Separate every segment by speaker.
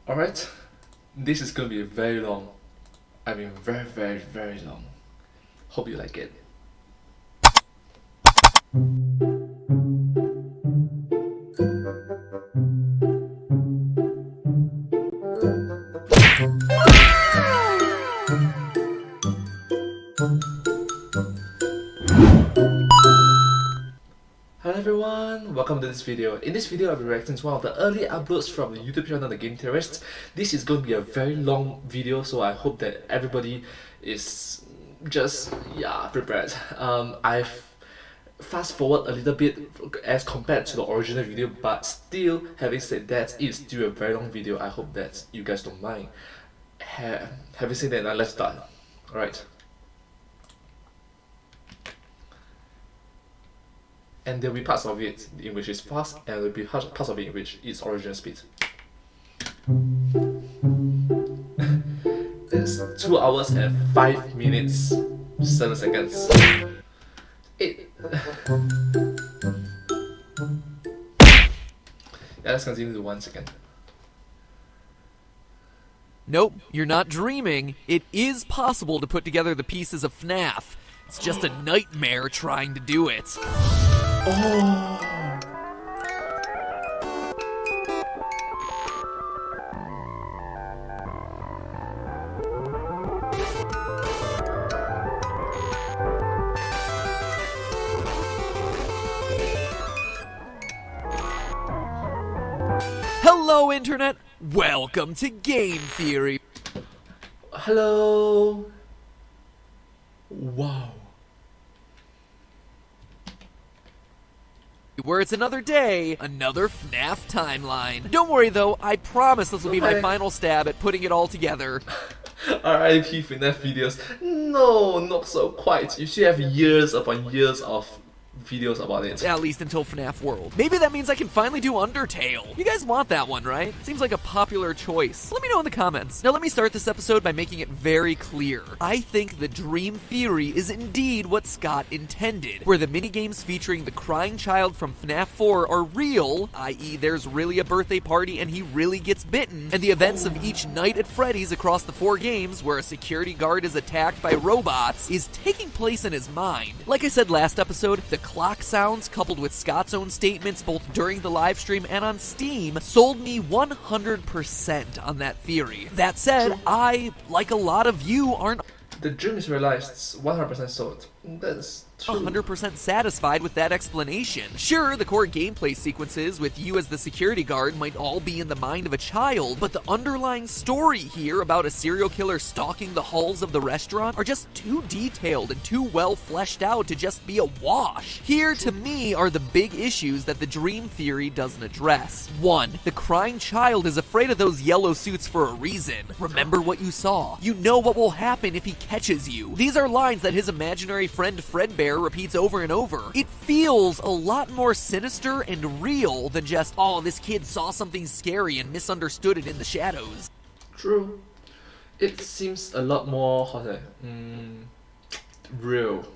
Speaker 1: Alright, this is gonna be very long. I mean, very, very, very long. Hope you like it. Hello everyone, welcome to this video. In this video I'll be reacting to one of the early uploads from the YouTube channel The Game Theorist. This is going to be a very long video, so I hope that everybody is just prepared. I've fast forward a little bit as compared to the original video, but still, having said that, it's still a very long video. I hope that you guys don't mind. Having said that, now let's start. Alright. And there'll be parts of it in which it's fast, and there'll be parts of it in which it's original speed. It's 2 hours and 5 minutes 7 seconds. Let's continue to 1 second.
Speaker 2: Nope, you're not dreaming. It is possible to put together the pieces of FNAF. It's just a nightmare trying to do it.
Speaker 1: Oh.
Speaker 2: Hello, Internet! Welcome to Game Theory.
Speaker 1: Hello. Wow.
Speaker 2: Where it's another day, another FNAF timeline. Don't worry though, I promise this will be my final stab at putting it all together.
Speaker 1: RIP FNAF videos. No, not so quite. You should have years upon years of videos about it.
Speaker 2: At least until FNAF World. Maybe that means I can finally do Undertale. You guys want that one, right? Seems like a popular choice. Let me know in the comments. Now let me start this episode by making it very clear. I think the Dream Theory is indeed what Scott intended, where the minigames featuring the crying child from FNAF 4 are real, i.e. there's really a birthday party and he really gets bitten, and the events of each night at Freddy's across the 4 games, where a security guard is attacked by robots, is taking place in his mind. Like I said last episode, the clock sounds, coupled with Scott's own statements both during the livestream and on Steam, sold me 100% on that theory. That said, I, like a lot of you, aren't
Speaker 1: The dream is realized, 100% sold. That's true.
Speaker 2: 100% satisfied with that explanation. Sure, the core gameplay sequences with you as the security guard might all be in the mind of a child, but the underlying story here about a serial killer stalking the halls of the restaurant are just too detailed and too well fleshed out to just be a wash. Here, to me, are the big issues that the Dream Theory doesn't address. 1. The crying child is afraid of those yellow suits for a reason. Remember what you saw. You know what will happen if he catches you. These are lines that his imaginary friend Fredbear repeats over and over. It feels a lot more sinister and real than just, oh, this kid saw something scary and misunderstood it in the shadows.
Speaker 1: True. It seems a lot more, how to say, real.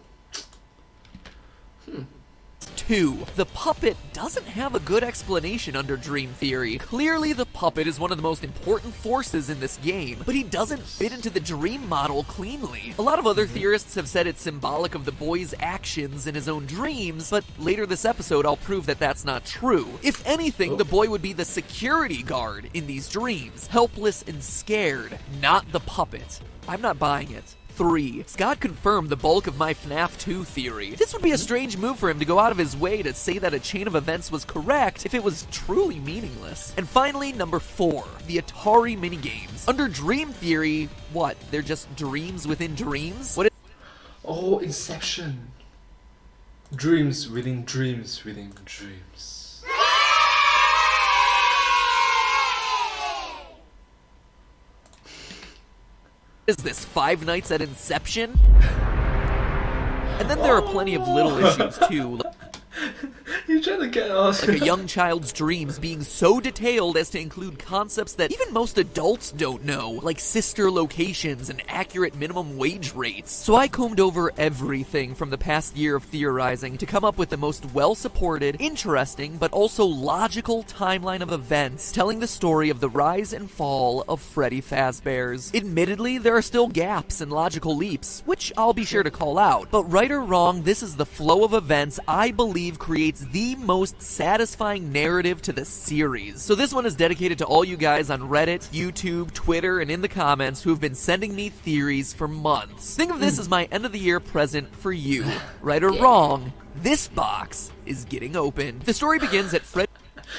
Speaker 2: 2. The puppet doesn't have a good explanation under Dream Theory. Clearly, the puppet is one of the most important forces in this game, but he doesn't fit into the dream model cleanly. A lot of other theorists have said it's symbolic of the boy's actions in his own dreams, but later this episode I'll prove that that's not true. If anything, the boy would be the security guard in these dreams, helpless and scared, not the puppet. I'm not buying it. 3. Scott confirmed the bulk of my FNAF 2 theory. This would be a strange move for him to go out of his way to say that a chain of events was correct if it was truly meaningless. And finally, number 4. The Atari minigames. Under Dream Theory, what? They're just dreams within dreams? What?
Speaker 1: Oh, Inception. Dreams within dreams within dreams.
Speaker 2: Is this Five Nights at Inception? And then there are plenty of little issues too.
Speaker 1: You're trying to get us.
Speaker 2: Like a young child's dreams, being so detailed as to include concepts that even most adults don't know, like sister locations and accurate minimum wage rates. So I combed over everything from the past year of theorizing to come up with the most well-supported, interesting, but also logical timeline of events telling the story of the rise and fall of Freddy Fazbear's. Admittedly, there are still gaps and logical leaps, which I'll be sure to call out, but right or wrong, this is the flow of events I believe creates the most satisfying narrative to the series. So this one is dedicated to all you guys on Reddit, YouTube, Twitter, and in the comments who have been sending me theories for months. Think of this as my end of the year present for you. Right or wrong, this box is getting opened. The story begins at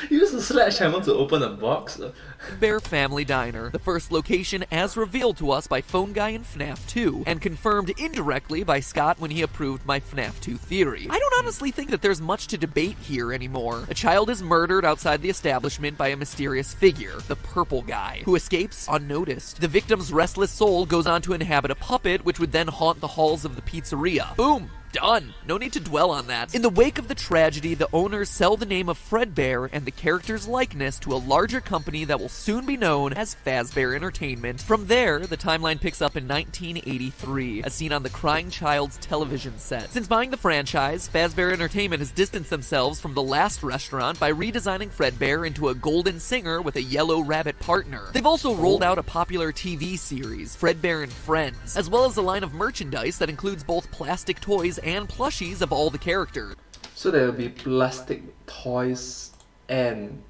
Speaker 1: Use a sledgehammer to open a box.
Speaker 2: Fredbear Family Diner, the first location as revealed to us by Phone Guy in FNAF 2, and confirmed indirectly by Scott when he approved my FNAF 2 theory. I don't honestly think that there's much to debate here anymore. A child is murdered outside the establishment by a mysterious figure, the Purple Guy, who escapes unnoticed. The victim's restless soul goes on to inhabit a puppet, which would then haunt the halls of the pizzeria. Boom! Done. No need to dwell on that. In the wake of the tragedy, the owners sell the name of Fredbear and the character's likeness to a larger company that will soon be known as Fazbear Entertainment. From there, the timeline picks up in 1983, as seen on the Crying Child's television set. Since buying the franchise, Fazbear Entertainment has distanced themselves from the last restaurant by redesigning Fredbear into a golden singer with a yellow rabbit partner. They've also rolled out a popular TV series, Fredbear and Friends, as well as a line of merchandise that includes both plastic toys and plushies of all the characters.
Speaker 1: So there will be plastic toys and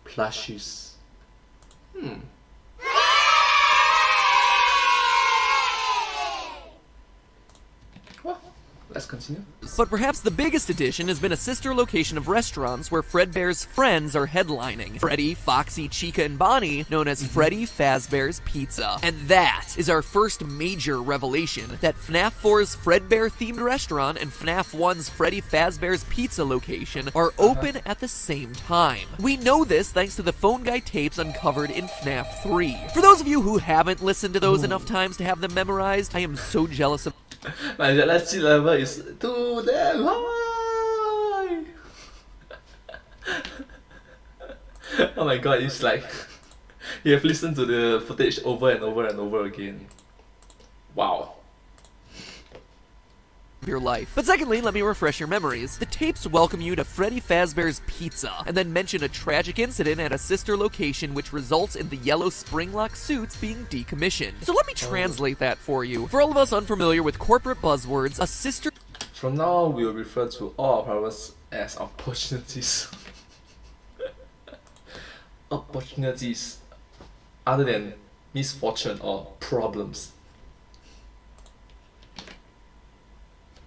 Speaker 1: plushies. Well, let's continue.
Speaker 2: But perhaps the biggest addition has been a sister location of restaurants where Fredbear's friends are headlining. Freddy, Foxy, Chica, and Bonnie, known as Freddy Fazbear's Pizza. And that is our first major revelation, that FNAF 4's Fredbear-themed restaurant and FNAF 1's Freddy Fazbear's Pizza location are open at the same time. We know this thanks to the Phone Guy tapes uncovered in FNAF 3. For those of you who haven't listened to those enough times to have them memorized, I am so jealous of
Speaker 1: My jealousy level is too damn high. Oh my god, it's like you have listened to the footage over and over and over again. Wow.
Speaker 2: your life. But secondly, let me refresh your memories. The tapes welcome you to Freddy Fazbear's Pizza, and then mention a tragic incident at a sister location which results in the yellow Springlock suits being decommissioned. So let me translate that for you. For all of us unfamiliar with corporate buzzwords, a sister...
Speaker 1: From now on, we will refer to all our problems as opportunities. Opportunities other than misfortune or problems.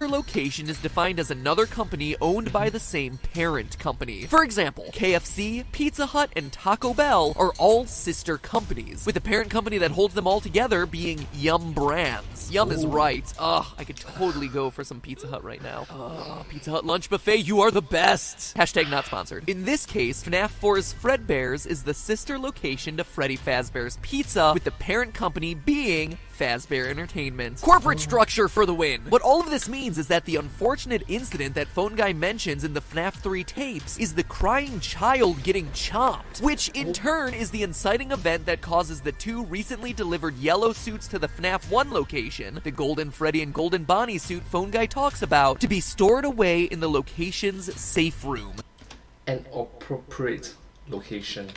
Speaker 2: Location is defined as another company owned by the same parent company. For example, KFC, Pizza Hut, and Taco Bell are all sister companies, with the parent company that holds them all together being Yum Brands. Yum is right. Ugh, I could totally go for some Pizza Hut right now. Pizza Hut Lunch Buffet, you are the best! Hashtag not sponsored. In this case, FNAF 4's Fredbear's is the sister location to Freddy Fazbear's Pizza, with the parent company being Fazbear Entertainment. Corporate structure for the win. What all of this means is that the unfortunate incident that Phone Guy mentions in the FNAF 3 tapes is the crying child getting chomped, which in turn is the inciting event that causes the two recently delivered yellow suits to the FNAF 1 location, the Golden Freddy and Golden Bonnie suit Phone Guy talks about, to be stored away in the location's safe room.
Speaker 1: An appropriate location.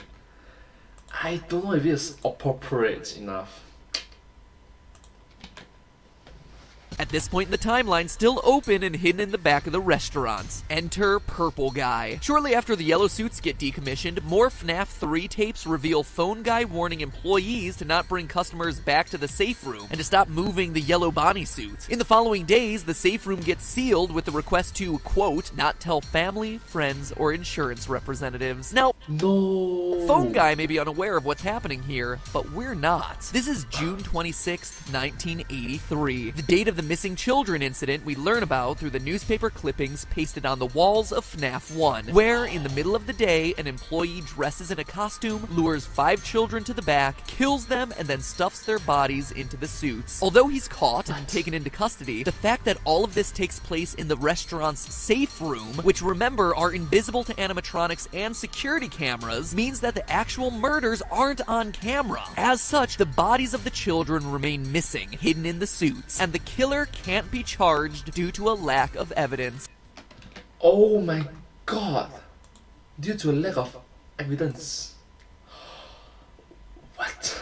Speaker 1: I don't know if it's appropriate enough.
Speaker 2: At this point in the timeline, still open and hidden in the back of the restaurant. Enter Purple Guy. Shortly after the yellow suits get decommissioned, more FNAF 3 tapes reveal Phone Guy warning employees to not bring customers back to the safe room and to stop moving the yellow Bonnie suit. In the following days, the safe room gets sealed with the request to, quote, not tell family, friends, or insurance representatives. Now,
Speaker 1: No.
Speaker 2: phone guy may be unaware of what's happening here, but we're not. This is June 26th, 1983, the date of the missing children incident we learn about through the newspaper clippings pasted on the walls of FNAF 1, where, in the middle of the day, an employee dresses in a costume, lures 5 children to the back, kills them, and then stuffs their bodies into the suits. Although he's caught and taken into custody, the fact that all of this takes place in the restaurant's safe room, which remember are invisible to animatronics and security cameras, means that the actual murders aren't on camera. As such, the bodies of the children remain missing, hidden in the suits, and the killer can't be charged due to a lack of evidence.
Speaker 1: Oh my god! Due to a lack of evidence. What?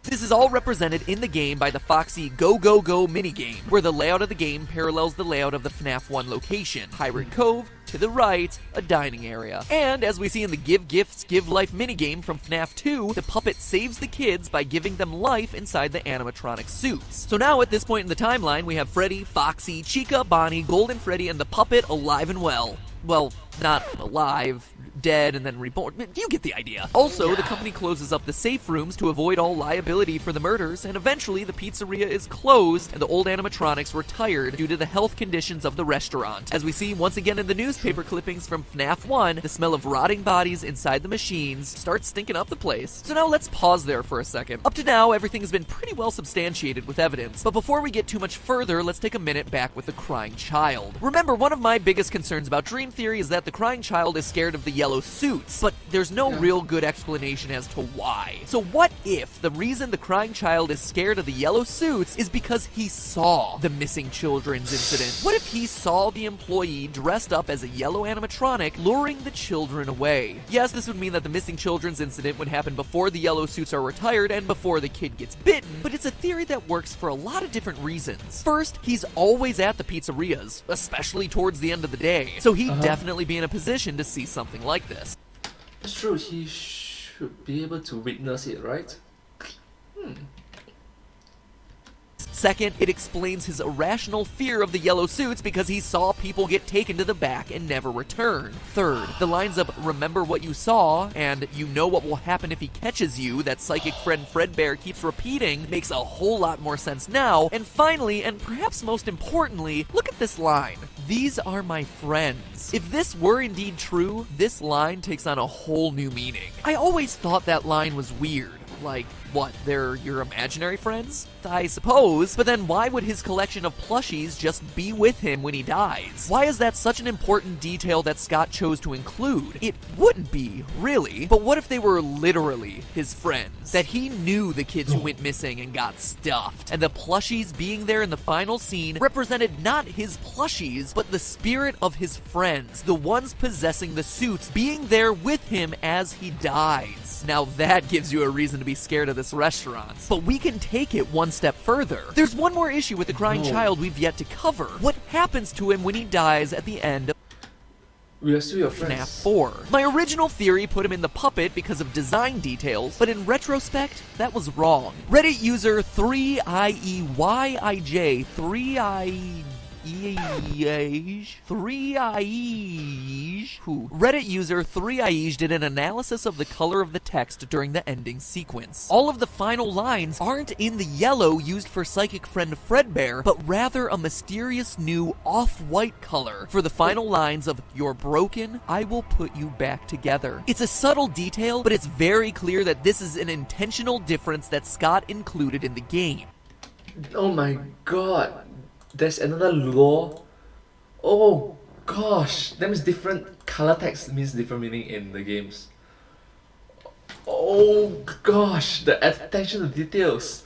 Speaker 2: This is all represented in the game by the Foxy Go Go Go minigame, where the layout of the game parallels the layout of the FNAF 1 location. Pirate Cove, to the right, a dining area. And as we see in the Give Gifts, Give Life minigame from FNAF 2, the puppet saves the kids by giving them life inside the animatronic suits. So now at this point in the timeline, we have Freddy, Foxy, Chica, Bonnie, Golden Freddy, and the puppet alive and well. Well, not alive, dead, and then reborn. You get the idea. Also, the company closes up the safe rooms to avoid all liability for the murders, and eventually the pizzeria is closed and the old animatronics retired due to the health conditions of the restaurant. As we see once again in the newspaper clippings from FNAF 1, the smell of rotting bodies inside the machines starts stinking up the place. So now let's pause there for a second. Up to now, everything has been pretty well substantiated with evidence, but before we get too much further, let's take a minute back with the crying child. Remember, one of my biggest concerns about Dream Theory is that the crying child is scared of the yellow suits, but there's no real good explanation as to why. So what if the reason the crying child is scared of the yellow suits is because he saw the missing children's incident? What if he saw the employee dressed up as a yellow animatronic luring the children away? Yes, this would mean that the missing children's incident would happen before the yellow suits are retired and before the kid gets bitten, but it's a theory that works for a lot of different reasons. First, he's always at the pizzerias, especially towards the end of the day, so he'd definitely be in a position to see something like this.
Speaker 1: It's true, he should be able to witness it, right?
Speaker 2: Second, it explains his irrational fear of the yellow suits because he saw people get taken to the back and never return. Third, the lines of "remember what you saw" and "you know what will happen if he catches you" that psychic friend Fredbear keeps repeating makes a whole lot more sense now. And finally, and perhaps most importantly, look at this line. "These are my friends." If this were indeed true, this line takes on a whole new meaning. I always thought that line was weird. Like, what, they're your imaginary friends? I suppose, but then why would his collection of plushies just be with him when he dies? Why is that such an important detail that Scott chose to include? It wouldn't be, really, but what if they were literally his friends? That he knew the kids who went missing and got stuffed, and the plushies being there in the final scene represented not his plushies, but the spirit of his friends, the ones possessing the suits, being there with him as he dies. Now that gives you a reason to be scared of this restaurant. But we can take it one step further. There's one more issue with the crying child we've yet to cover. What happens to him when he dies at the end of
Speaker 1: We are still your
Speaker 2: FNAF
Speaker 1: friends.
Speaker 2: 4? My original theory put him in the puppet because of design details, but in retrospect, that was wrong. Reddit user 3IEYIJ, 3IEJ did an analysis of the color of the text during the ending sequence. All of the final lines aren't in the yellow used for psychic friend Fredbear, but rather a mysterious new off-white color for the final lines of "You're broken, I will put you back together." It's a subtle detail, but it's very clear that this is an intentional difference that Scott included in the game.
Speaker 1: Oh my god. There's another law. Oh gosh. That means different color text means different meaning in the games. Oh gosh. The attention to details.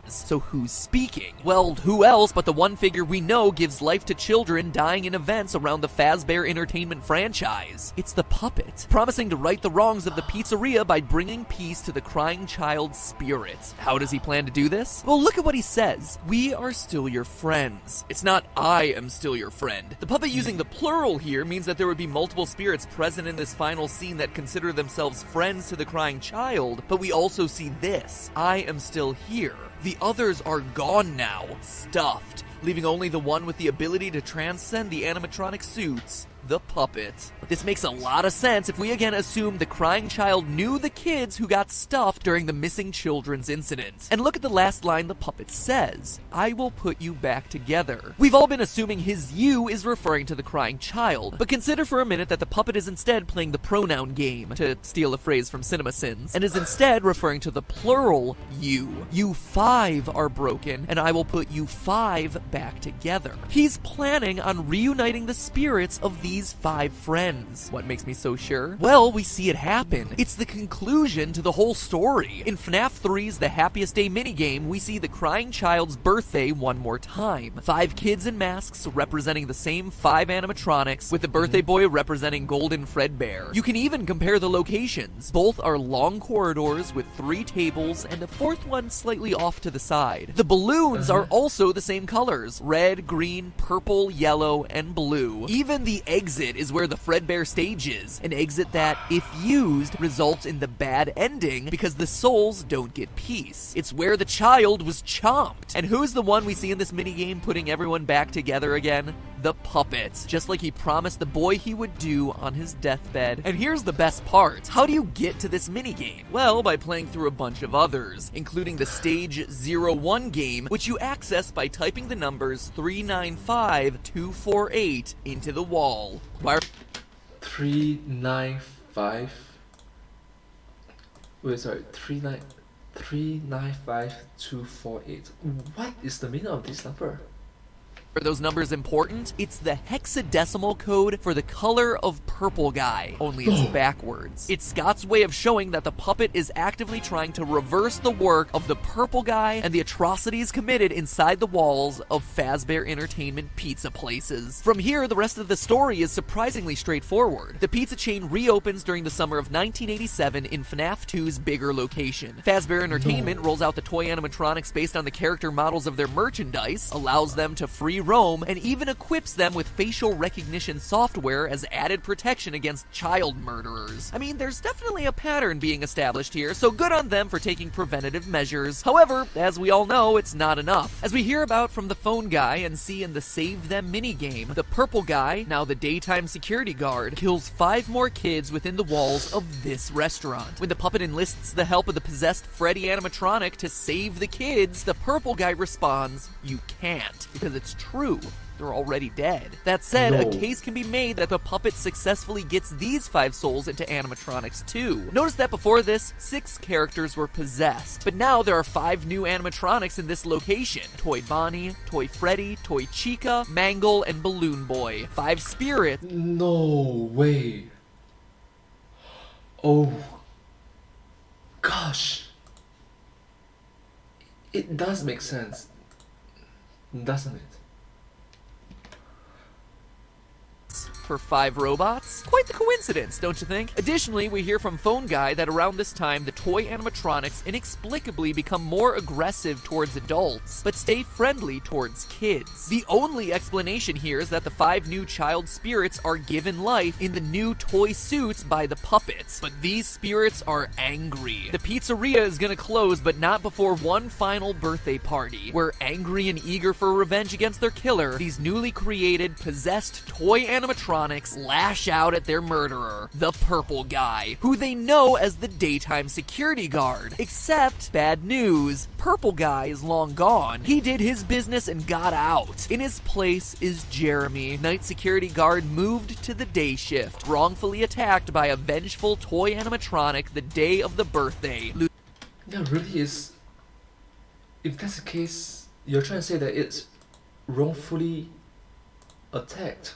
Speaker 2: So who's speaking? Well, who else but the one figure we know gives life to children dying in events around the Fazbear Entertainment franchise. It's the puppet, promising to right the wrongs of the pizzeria by bringing peace to the crying child's spirit. How does he plan to do this? Well, look at what he says. "We are still your friends." It's not "I am still your friend." The puppet using the plural here means that there would be multiple spirits present in this final scene that consider themselves friends to the crying child, but we also see this: "I am still here." The others are gone now, stuffed, leaving only the one with the ability to transcend the animatronic suits the puppet. This makes a lot of sense if we again assume the crying child knew the kids who got stuffed during the missing children's incident. And look at the last line the puppet says, "I will put you back together." We've all been assuming his "you" is referring to the crying child, but consider for a minute that the puppet is instead playing the pronoun game, to steal a phrase from CinemaSins, and is instead referring to the plural "you." You 5 are broken, and I will put you 5 back together. He's planning on reuniting the spirits of these 5 friends. What makes me so sure? Well, we see it happen. It's the conclusion to the whole story. In FNAF 3's The Happiest Day minigame, we see the crying child's birthday one more time. 5 kids in masks representing the same 5 animatronics, with the birthday boy representing Golden Fredbear. You can even compare the locations. Both are long corridors with 3 tables and a 4th one slightly off to the side. The balloons are also the same colors: red, green, purple, yellow, and blue. Even the exit is where the Fredbear stage is, an exit that, if used, results in the bad ending because the souls don't get peace. It's where the child was chomped. And who's the one we see in this minigame putting everyone back together again? The puppet, just like he promised the boy he would do on his deathbed. And here's the best part. How do you get to this minigame? Well, by playing through a bunch of others, including the Stage 01 game, which you access by typing the numbers 395248 into the wall.
Speaker 1: 395. Wait, sorry. 395248. What is the meaning of this number?
Speaker 2: Are those numbers important? It's the hexadecimal code for the color of purple guy, only it's backwards. It's Scott's way of showing that the puppet is actively trying to reverse the work of the purple guy and the atrocities committed inside the walls of Fazbear Entertainment pizza places. From here, the rest of the story is surprisingly straightforward. The pizza chain reopens during the summer of 1987 in FNAF 2's bigger location. Fazbear Entertainment rolls out the toy animatronics based on the character models of their merchandise, allows them to free roam, and even equips them with facial recognition software as added protection against child murderers. I mean, there's definitely a pattern being established here, so good on them for taking preventative measures. However, as we all know, it's not enough. As we hear about from the phone guy and see in the Save Them minigame, the purple guy, now the daytime security guard, kills 5 more kids within the walls of this restaurant. When the puppet enlists the help of the possessed Freddy animatronic to save the kids, the purple guy responds, "You can't," because it's true. They're already dead. That said, a case can be made that the puppet successfully gets these 5 souls into animatronics too. Notice that before this, 6 characters were possessed, but now there are 5 new animatronics in this location: Toy Bonnie, Toy Freddy, Toy Chica, Mangle, and Balloon Boy. 5 spirits.
Speaker 1: No way. Oh gosh. It does make sense, doesn't it?
Speaker 2: For 5 robots? Quite the coincidence, don't you think? Additionally, we hear from Phone Guy that around this time, the toy animatronics inexplicably become more aggressive towards adults, but stay friendly towards kids. The only explanation here is that the 5 new child spirits are given life in the new toy suits by the puppets, but these spirits are angry. The pizzeria is gonna close, but not before one final birthday party, where angry and eager for revenge against their killer, these newly created, possessed toy animatronics lash out at their murderer, the purple guy, who they know as the daytime security guard. Except, bad news, purple guy is long gone. He did his business and got out. In his place is Jeremy, night security guard moved to the day shift, wrongfully attacked by a vengeful toy animatronic the day of the birthday.
Speaker 1: Yeah, really is. If that's the case, you're trying to say that it's wrongfully attacked.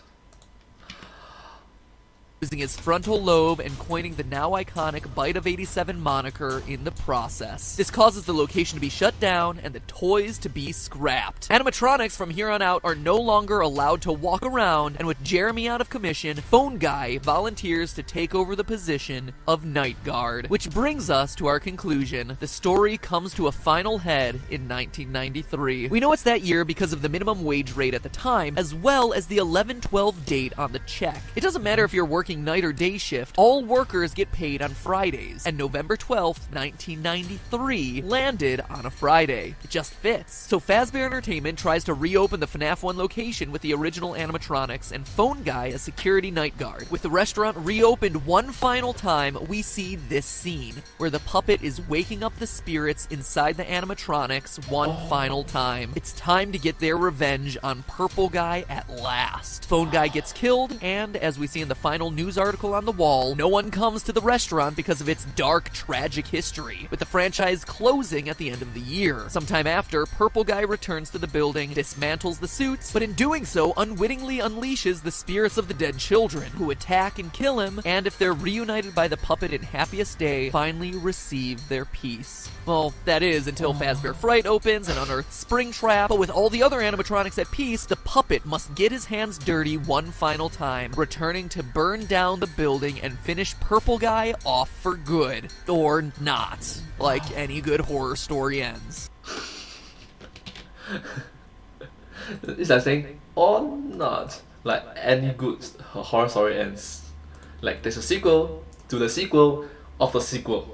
Speaker 2: Losing his frontal lobe and coining the now iconic Bite of 87 moniker in the process. This causes the location to be shut down and the toys to be scrapped. Animatronics from here on out are no longer allowed to walk around, and with Jeremy out of commission, Phone Guy volunteers to take over the position of Night Guard. Which brings us to our conclusion. The story comes to a final head in 1993. We know it's that year because of the minimum wage rate at the time, as well as the 11/12 date on the check. It doesn't matter if you're working working night or day shift, all workers get paid on Fridays, and November 12th, 1993 landed on a Friday. It just fits. So Fazbear Entertainment tries to reopen the FNAF 1 location with the original animatronics and Phone Guy as security night guard. With the restaurant reopened one final time, we see this scene, where the puppet is waking up the spirits inside the animatronics one final time. It's time to get their revenge on Purple Guy at last. Phone Guy gets killed, and as we see in the final news article on the wall, no one comes to the restaurant because of its dark, tragic history, with the franchise closing at the end of the year. Sometime after, Purple Guy returns to the building, dismantles the suits, but in doing so, unwittingly unleashes the spirits of the dead children, who attack and kill him, and if they're reunited by the puppet in Happiest Day, finally receive their peace. Well, that is until Fazbear Fright opens and unearths Springtrap, but with all the other animatronics at peace, the puppet must get his hands dirty one final time, returning to burn down the building and finish Purple Guy off for good. Or not, like any good horror story ends.
Speaker 1: It's like saying, or not, like any good horror story ends. Like there's a sequel to the sequel of the sequel.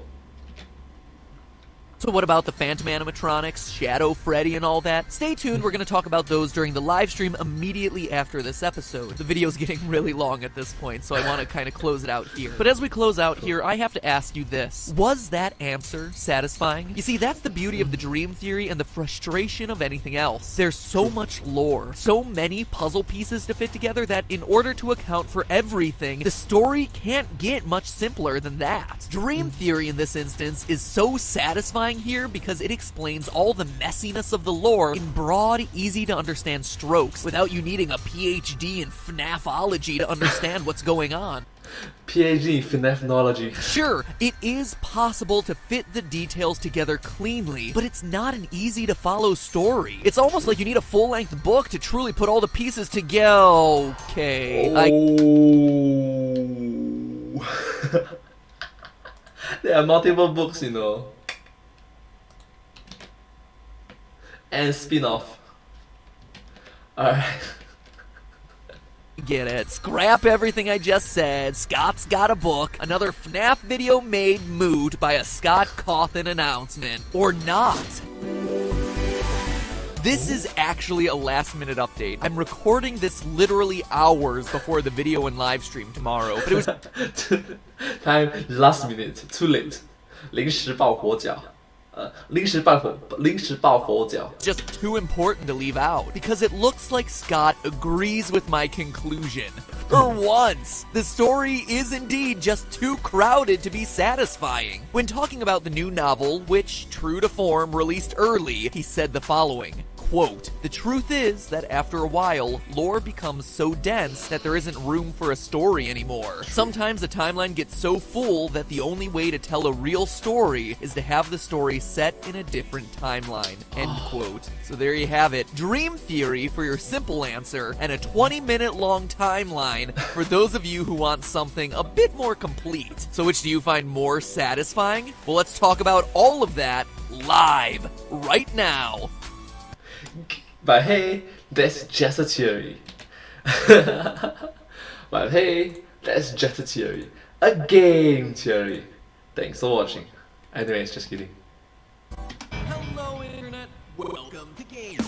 Speaker 2: So what about the Phantom animatronics, Shadow Freddy, and all that? Stay tuned, we're going to talk about those during the live stream immediately after this episode. The video's getting really long at this point, so I want to kind of close it out here. But as we close out here, I have to ask you this. Was that answer satisfying? You see, that's the beauty of the Dream Theory and the frustration of anything else. There's so much lore, so many puzzle pieces to fit together that in order to account for everything, the story can't get much simpler than that. Dream Theory in this instance is so satisfying here because it explains all the messiness of the lore in broad, easy to understand strokes without you needing a PhD in FNAFology to understand what's going on.
Speaker 1: PhD in FNAFnology.
Speaker 2: Sure, it is possible to fit the details together cleanly, but it's not an easy to follow story. It's almost like you need a full-length book to truly put all the pieces together. Okay,
Speaker 1: There are multiple books, you know. And spin-off. Alright.
Speaker 2: Get it. Scrap everything I just said. Scott's got a book. Another FNAF video made mood by a Scott Cawthon announcement. Or not. This is actually a last-minute update. I'm recording this literally hours before the video and live stream tomorrow, but it was
Speaker 1: Time last minute, too late. 临时抱佛脚。临时抱佛脚。
Speaker 2: just too important to leave out, because it looks like Scott agrees with my conclusion. For once, the story is indeed just too crowded to be satisfying. When talking about the new novel, which, true to form, released early, he said the following. Quote, "The truth is that after a while, lore becomes so dense that there isn't room for a story anymore. Sometimes a timeline gets so full that the only way to tell a real story is to have the story set in a different timeline." End quote. So there you have it. Dream Theory for your simple answer, and a 20-minute long timeline for those of you who want something a bit more complete. So which do you find more satisfying? Well, let's talk about all of that live right now.
Speaker 1: But hey, that's just a theory. But hey, that's just a theory. A game theory. Thanks for watching. Anyways, just kidding.
Speaker 2: Hello, Internet. Welcome to Game.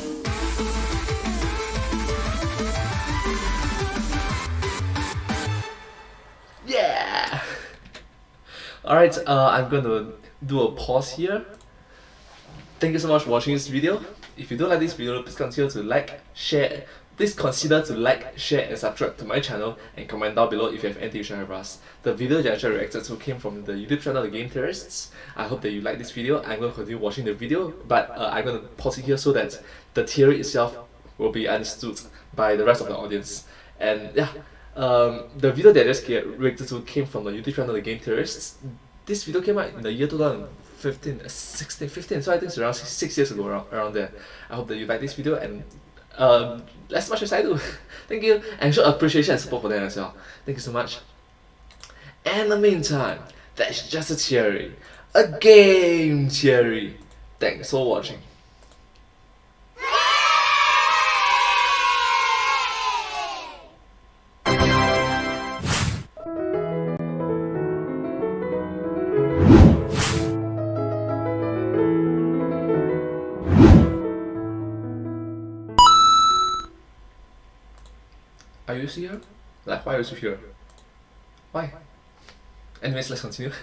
Speaker 1: Yeah! Alright, I'm gonna do a pause here. Thank you so much for watching this video. If you do like this video, please consider to like, share. Please consider to like, share, and subscribe to my channel, and comment down below if you have anything to share with us. The video that I just reacted to came from the YouTube channel The Game Theorists. I hope that you like this video. I'm going to continue watching the video, but I'm going to pause it here so that the theory itself will be understood by the rest of the audience. And yeah, the video that I just reacted to came from the YouTube channel The Game Theorists. This video came out in the year 2015, 15, so I think it's around 6 years ago, around there. I hope that you like this video and as much as I do. Thank you, and show appreciation and support for them as well. Thank you so much. And in the meantime, that's just a theory, a game theory. Thanks for watching. you still here? Like, why are you still here? Why? Anyways, let's continue.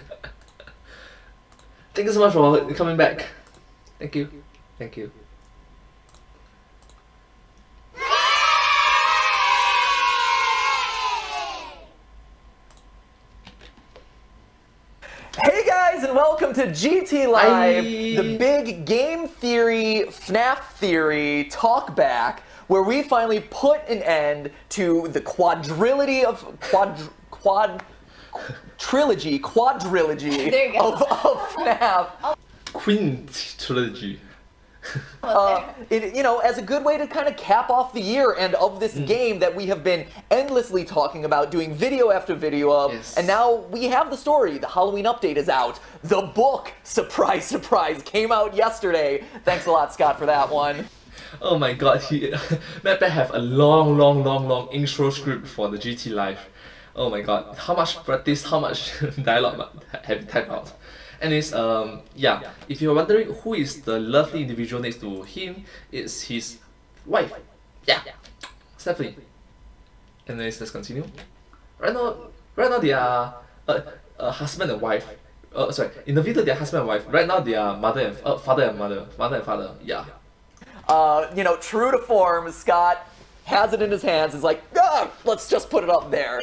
Speaker 1: Thank you so much for coming back. Thank you. Thank you.
Speaker 3: Hey guys, and welcome to GT Live,
Speaker 1: Hi.
Speaker 3: the big game theory, FNAF theory talkback, where we finally put an end to the quadrilogy
Speaker 4: There you go.
Speaker 3: of FNAF.
Speaker 1: Queen trilogy.
Speaker 3: As a good way to kind of cap off the year and of this game that we have been endlessly talking about, doing video after video of,
Speaker 1: Yes.
Speaker 3: and now we have the story. The Halloween update is out. The book, surprise, surprise, came out yesterday. Thanks a lot, Scott, for that one.
Speaker 1: Oh my god, MatPat have a long intro script for the GT Live. Oh my god, how much practice, how much dialogue have you typed out? Anyways, yeah, if you're wondering who is the lovely individual next to him, it's his wife. Yeah, Stephanie. Anyways, let's continue. Right now they are husband and wife. Sorry, in the video they are husband and wife. Right now they are father and father. Yeah.
Speaker 3: True to form, Scott has it in his hands. Is like, let's just put it up there.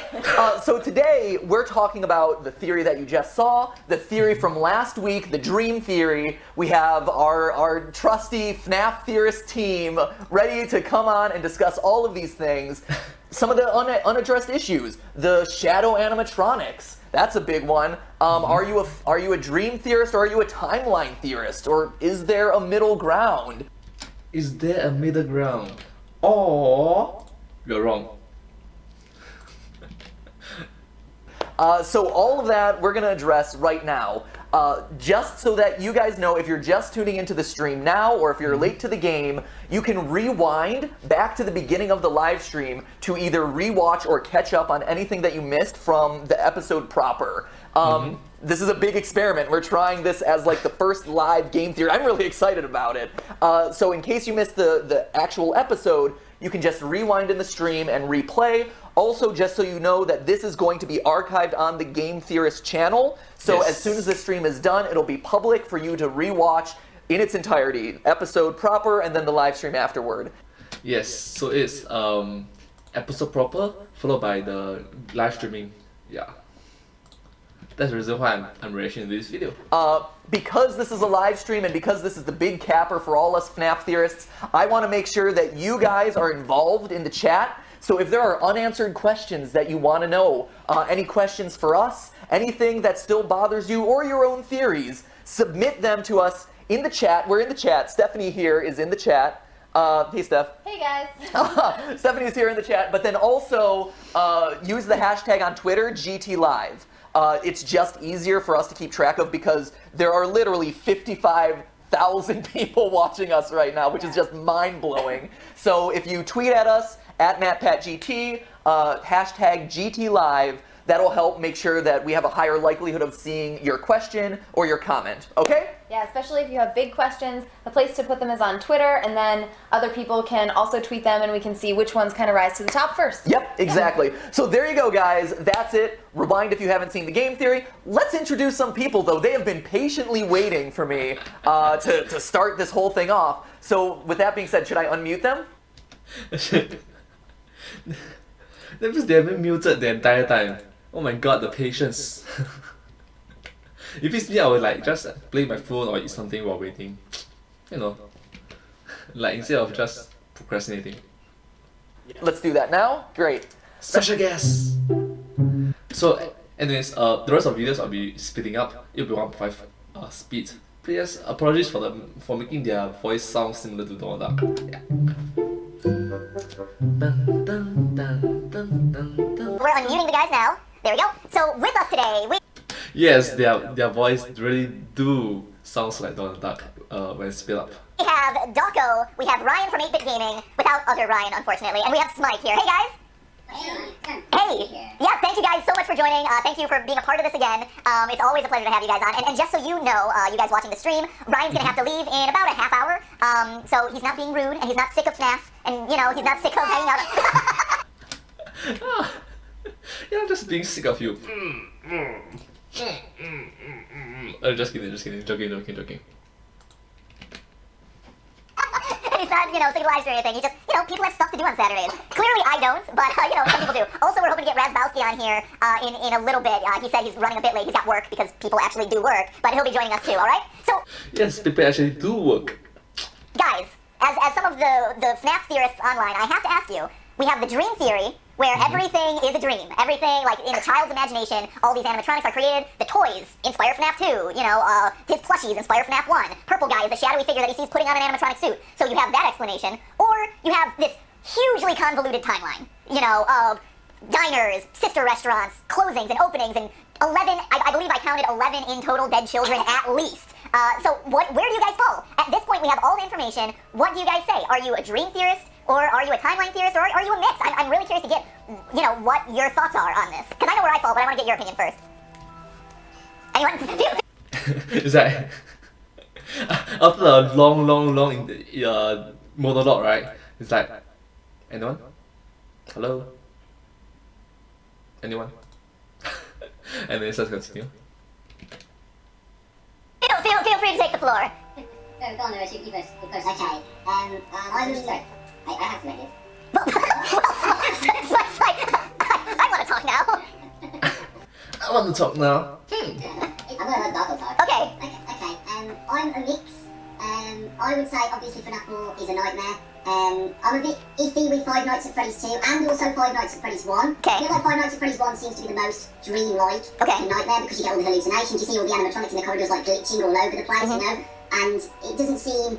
Speaker 3: So today we're talking about the theory that you just saw, the theory from last week, the dream theory. We have our trusty FNAF theorist team ready to come on and discuss all of these things. Some of the unaddressed issues, the shadow animatronics. That's a big one. Are you a dream theorist or are you a timeline theorist, or is there a middle ground?
Speaker 1: Is there a middle ground? Or you're wrong.
Speaker 3: So all of that we're going to address right now. Just so that you guys know, if you're just tuning into the stream now, or if you're late to the game, you can rewind back to the beginning of the live stream to either rewatch or catch up on anything that you missed from the episode proper. This is a big experiment. We're trying this as like the first live game theory. I'm really excited about it. So in case you missed the actual episode, you can just rewind in the stream and replay. Also, just so you know that this is going to be archived on the Game Theorist channel. So
Speaker 1: Yes.
Speaker 3: as soon as this stream is done, it'll be public for you to rewatch in its entirety. Episode proper and then the live stream afterward.
Speaker 1: Yes, so it's episode proper followed by the live streaming. Yeah. That's the reason why I'm reacting to this video.
Speaker 3: Because this is a live stream and because this is the big capper for all us FNAF theorists, I want to make sure that you guys are involved in the chat. So if there are unanswered questions that you want to know, any questions for us, anything that still bothers you, or your own theories, submit them to us in the chat. We're in the chat. Stephanie here is in the chat. Hey, Steph.
Speaker 4: Hey guys.
Speaker 3: Stephanie's here in the chat, but then also use the hashtag on Twitter, GTLive. It's just easier for us to keep track of because there are literally 55,000 people watching us right now, which is just mind-blowing. So if you tweet at us, at MatPatGT, hashtag GTLive, that'll help make sure that we have a higher likelihood of seeing your question or your comment, okay?
Speaker 4: Yeah, especially if you have big questions, the place to put them is on Twitter, and then other people can also tweet them, and we can see which ones kind of rise to the top first.
Speaker 3: Yep, exactly. So there you go, guys. That's it. Rewind if you haven't seen the game theory. Let's introduce some people, though. They have been patiently waiting for me to start this whole thing off. So with that being said, should I unmute them?
Speaker 1: That means they have been muted the entire time. Oh my god, the patience. If it's me, I would like just play my phone or eat something while waiting. You know, like instead of just procrastinating.
Speaker 3: Let's do that now. Great.
Speaker 1: Special guest. So, anyways, the rest of videos I'll be speeding up. It'll be 1.5 speed. Please apologies for making their voice sound similar to Donald Duck. Yeah. Dun, dun, dun, dun, dun, dun.
Speaker 5: We're unmuting the guys now. There we go. So with us today, we
Speaker 1: Yes, their voice really do sounds like Donald Duck when spit up.
Speaker 5: have Dawko, we have Ryan from 8-Bit Gaming, without other Ryan, unfortunately, and we have Smike here. Hey guys! Hey! Yeah, thank you guys so much for joining. Thank you for being a part of this again. It's always a pleasure to have you guys on. And just so you know, you guys watching the stream, Ryan's gonna have to leave in about a half hour. So he's not being rude, and he's not sick of FNAF, and you know, he's not sick of hanging out.
Speaker 1: Yeah, I'm just being sick of you. Oh, just kidding, joking.
Speaker 5: He's not, thinking live stream or anything. He just, people have stuff to do on Saturdays. Clearly I don't, but, some people do. Also, we're hoping to get Razbowski on here in a little bit. He said he's running a bit late. He's got work because people actually do work, but he'll be joining us too, all right? So,
Speaker 1: Yes, people actually do work.
Speaker 5: guys, as some of the FNAF theorists online, I have to ask you, we have the dream theory, where everything is a dream. Everything, like in the child's imagination, all these animatronics are created. The toys inspire FNAF 2. His plushies inspire FNAF 1. Purple guy is a shadowy figure that he sees putting on an animatronic suit. So you have that explanation. Or you have this hugely convoluted timeline, of diners, sister restaurants, closings and openings, and 11, I believe I counted 11 in total dead children at least. So where do you guys fall? At this point, we have all the information. What do you guys say? Are you a dream theorist? Or are you a timeline theorist, or are you a mix? I'm really curious to get, what your thoughts are on this. Because I know where I fall, but I want to get your opinion first. Anyone?
Speaker 1: Is that after a long monologue, right? It's like, anyone? Hello? Anyone? And then it starts continue.
Speaker 5: Feel free to take the floor.
Speaker 6: No, go on, Lewis, you first. Okay. I was sorry. I have some ideas.
Speaker 5: I want to talk now.
Speaker 1: I want to talk now.
Speaker 6: I'm gonna let Darko talk.
Speaker 5: Okay.
Speaker 6: Okay. I'm a mix. I would say obviously FNAF 4 is a nightmare. I'm a bit iffy with Five Nights at Freddy's 2 and also Five Nights at Freddy's 1.
Speaker 5: Okay.
Speaker 6: I feel like Five Nights at Freddy's 1 seems to be the most dream-like nightmare because you get all the hallucinations. You see all the animatronics in the corridors like glitching all over the place, and it doesn't seem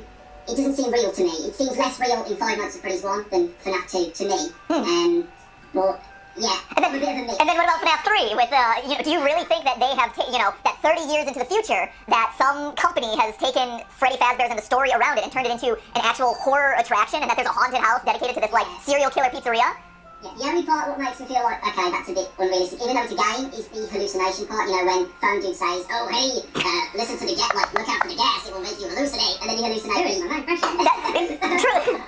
Speaker 6: real to me. It seems less real in Five Nights at Freddy's 1 than FNAF 2 to me. But yeah,
Speaker 5: And then,
Speaker 6: I'm a bit of a mix.
Speaker 5: and then what about FNAF 3? With do you really think that they have, that 30 years into the future, that some company has taken Freddy Fazbear's and the story around it and turned it into an actual horror attraction, and that there's a haunted house dedicated to this serial killer pizzeria?
Speaker 6: Yeah, the only part what makes me feel like, okay, that's a bit unrealistic, even though it's a game, is the hallucination part, when Phone Dude says, oh, hey, listen to the gas, look out for the gas, it will make you hallucinate, and then you hallucinate.
Speaker 5: True.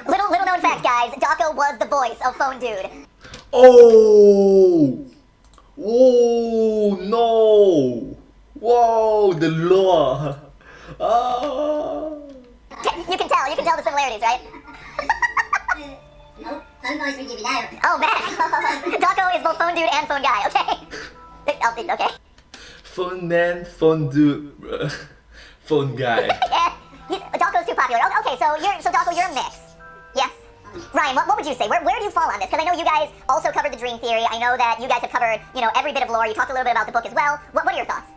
Speaker 5: Little known fact, guys, Darko was the voice of Phone Dude.
Speaker 1: Oh! Oh no! Whoa, the lore!
Speaker 5: You can tell the similarities, right?
Speaker 6: Nope, Phone Guy's really out.
Speaker 5: Oh man, Darko is both Phone Dude and Phone Guy, okay. Okay.
Speaker 1: Phone man, phone dude, phone guy.
Speaker 5: Yeah, Darko's too popular. Okay, so Darko, you're a mix. Yeah. Ryan, what would you say? Where do you fall on this? Because I know you guys also covered the Dream Theory. I know that you guys have covered, every bit of lore. You talked a little bit about the book as well. What are your thoughts?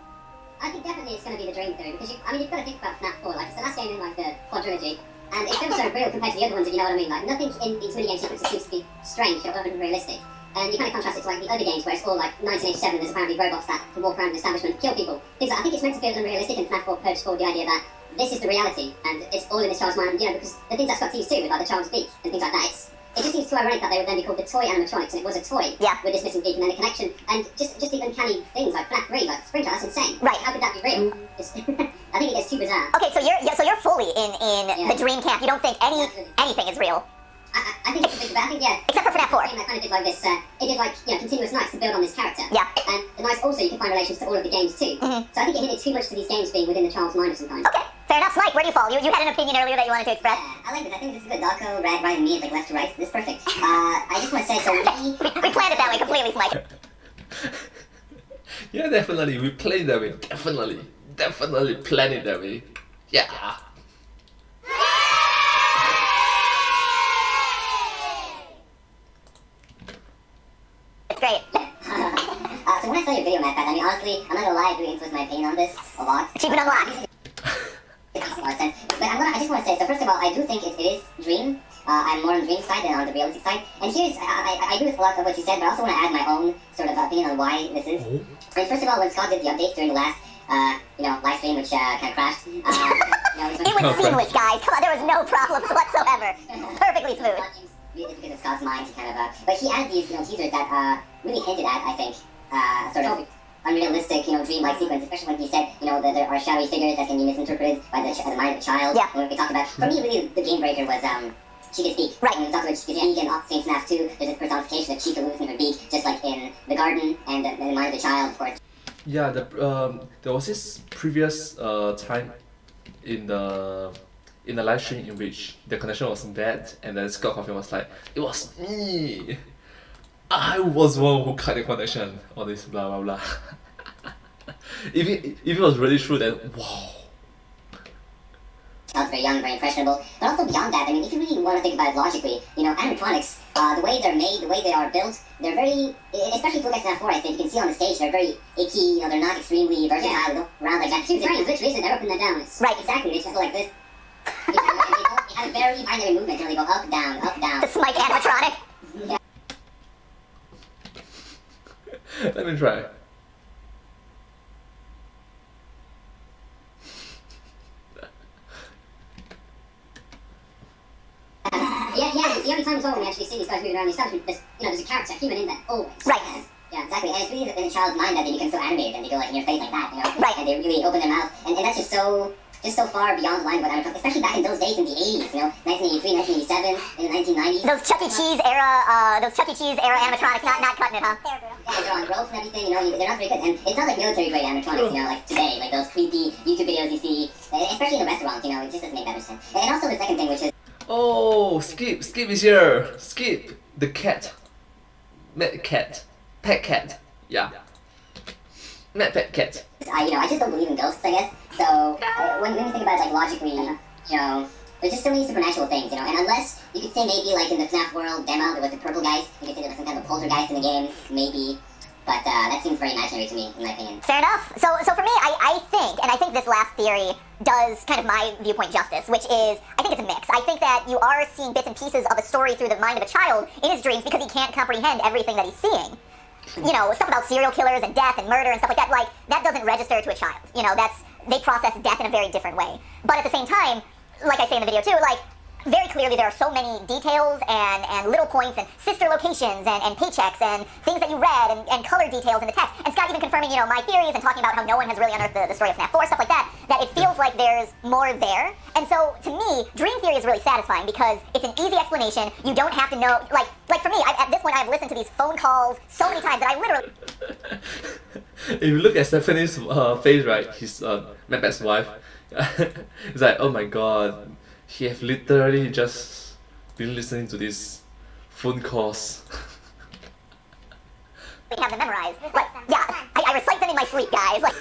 Speaker 6: I think definitely it's going to be the Dream Theory, because you've got to think about FNAF 4, it's the last game in the quadrilogy, and it feels so real compared to the other ones, if you know what I mean. Nothing in these minigame sequences seems to be strange or unrealistic. And you kind of contrast it to the other games where it's all 1987, there's apparently robots that can walk around an establishment and kill people. I think it's meant to feel unrealistic, and FNAF 4 purchased forward the idea that this is the reality, and it's all in this child's mind, because the things that Scott's used to, with the child's beak and things like that, it just seems too ironic that they would then be called the toy animatronics, and it was a toy with this missing beak and then the connection, and just the uncanny things like FNAF 3, Springtrap, that's insane.
Speaker 5: Right.
Speaker 6: How could that be real? I think it gets too bizarre.
Speaker 5: Okay, so you're fully in the Dream camp. You don't think anything is real.
Speaker 6: I think it's a bit, but I think,
Speaker 5: Except for FNAF 4.
Speaker 6: That kind of did this, it did continuous nights to build on this character.
Speaker 5: Yeah.
Speaker 6: And the nights also, you can find relations to all of the games too. So I think it hinted too much to these games being within the child's mind of some kind.
Speaker 5: Okay, fair enough. Mike, where do you fall? You had an opinion earlier that you wanted to express.
Speaker 6: I like this. I think this is good. Darko, Red, right, and me is left to right. This is perfect. I just want to say, so
Speaker 5: We planned it that way completely, Mike.
Speaker 1: Yeah, definitely. We play that way. Definitely plan it that way. Yeah.
Speaker 5: It's great.
Speaker 6: So when I saw your video, Matt, honestly, I'm not gonna lie, it really influenced my opinion on this a lot.
Speaker 5: Achievement unlocked.
Speaker 6: It makes a lot of sense. But I just want to say, so first of all, I do think it is Dream. I'm more on the Dream side than on the realistic side. And here's, I agree with a lot of what you said, but I also want to add my own sort of opinion on why this is. And first of all, when Scott did the updates during the last, live stream, which kind of crashed.
Speaker 5: It was seamless, guys. Come on, there was no problems whatsoever. Perfectly smooth.
Speaker 6: It's because of Scott's mind, he kind of, but he added these, teasers that really hinted at, I think, sort of unrealistic, dream-like sequence, especially when he said, that there are shadowy figures that can be misinterpreted by the mind of a child.
Speaker 5: Yeah.
Speaker 6: And we talked about, for me, really, the game breaker was, she can speak.
Speaker 5: Right.
Speaker 6: And we talked about she can speak, and Saint FNAF 2, there's a personification of Chica losing her beak, just like in The Garden and in the Mind of the Child, of course.
Speaker 1: Yeah, there was this previous time in the live stream in which the connection was bad, and then Scott Caulfield was like, "It was me. I was the one who cut the connection." All this blah blah blah. if it was really true, then wow.
Speaker 6: Child's very young, very impressionable, but also beyond that, I mean, if you really want to think about it logically, you know, animatronics, the way they're made, the way they are built, they're very, especially if you look at FNAF 4, I think, you can see on the stage, they're very icky, you know, they're not extremely versatile, they don't round like that. Two frames, which reason they're opening that down.
Speaker 5: Right.
Speaker 6: Exactly, they just go like this. You know, and they have a very binary movement, you know, they go up, down, up, down.
Speaker 5: The Smike animatronic.
Speaker 1: Let me try.
Speaker 6: Yeah, the only time at all when we actually see these guys moving around these stands, there's a character, human in there, always.
Speaker 5: Right.
Speaker 6: Yeah, exactly. And it's really in a child's mind that they become so animated and they go like in your face like that, you know?
Speaker 5: Right.
Speaker 6: And they really open their mouth. And that's just so far beyond the line of what animatronics, especially back in those days in the 80s, you know? 1983, 1987, in the 1990s.
Speaker 5: Those Chuck E. Cheese era animatronics, not cutting it, huh?
Speaker 6: Yeah, they're on ropes and everything, you know, they're not very good. And it's not like military grade animatronics, you know, like today, like those creepy YouTube videos you see, especially in the restaurants, you know, it just doesn't make that much sense. And also the second thing, which is,
Speaker 1: Oh, Skip is here. Skip, the cat. Mad cat. Pet cat. Yeah. Mad pet cat.
Speaker 6: I just don't believe in ghosts, I guess. So when you think about it, like logically, you know, there's just so many supernatural things, you know. And unless you could say maybe like in the FNAF World demo, there was the purple guys. You could say there was some kind of poltergeist in the game, maybe. But that seems very imaginary to me, in my opinion.
Speaker 5: Fair enough. So for me, I think this last theory does kind of my viewpoint justice, which is, I think it's a mix. I think that you are seeing bits and pieces of a story through the mind of a child in his dreams because he can't comprehend everything that he's seeing. You know, stuff about serial killers and death and murder and stuff like that, like, that doesn't register to a child. You know, they process death in a very different way. But at the same time, like I say in the video too, like, very clearly there are so many details and little points and sister locations and paychecks and things that you read and color details in the text. And Scott even confirming, you know, my theories and talking about how no one has really unearthed the story of FNAF 4, stuff like that, that it feels like there's more there. And so, to me, Dream Theory is really satisfying because it's an easy explanation. You don't have to know, like for me, at this point I've listened to these phone calls so many times that I literally...
Speaker 1: If you look at Stephanie's face, right, his Mad Bat's wife, it's like, oh my god, he have literally just been listening to these phone calls.
Speaker 5: We have them memorized. Like, yeah, I recite them in my sleep, guys. Like,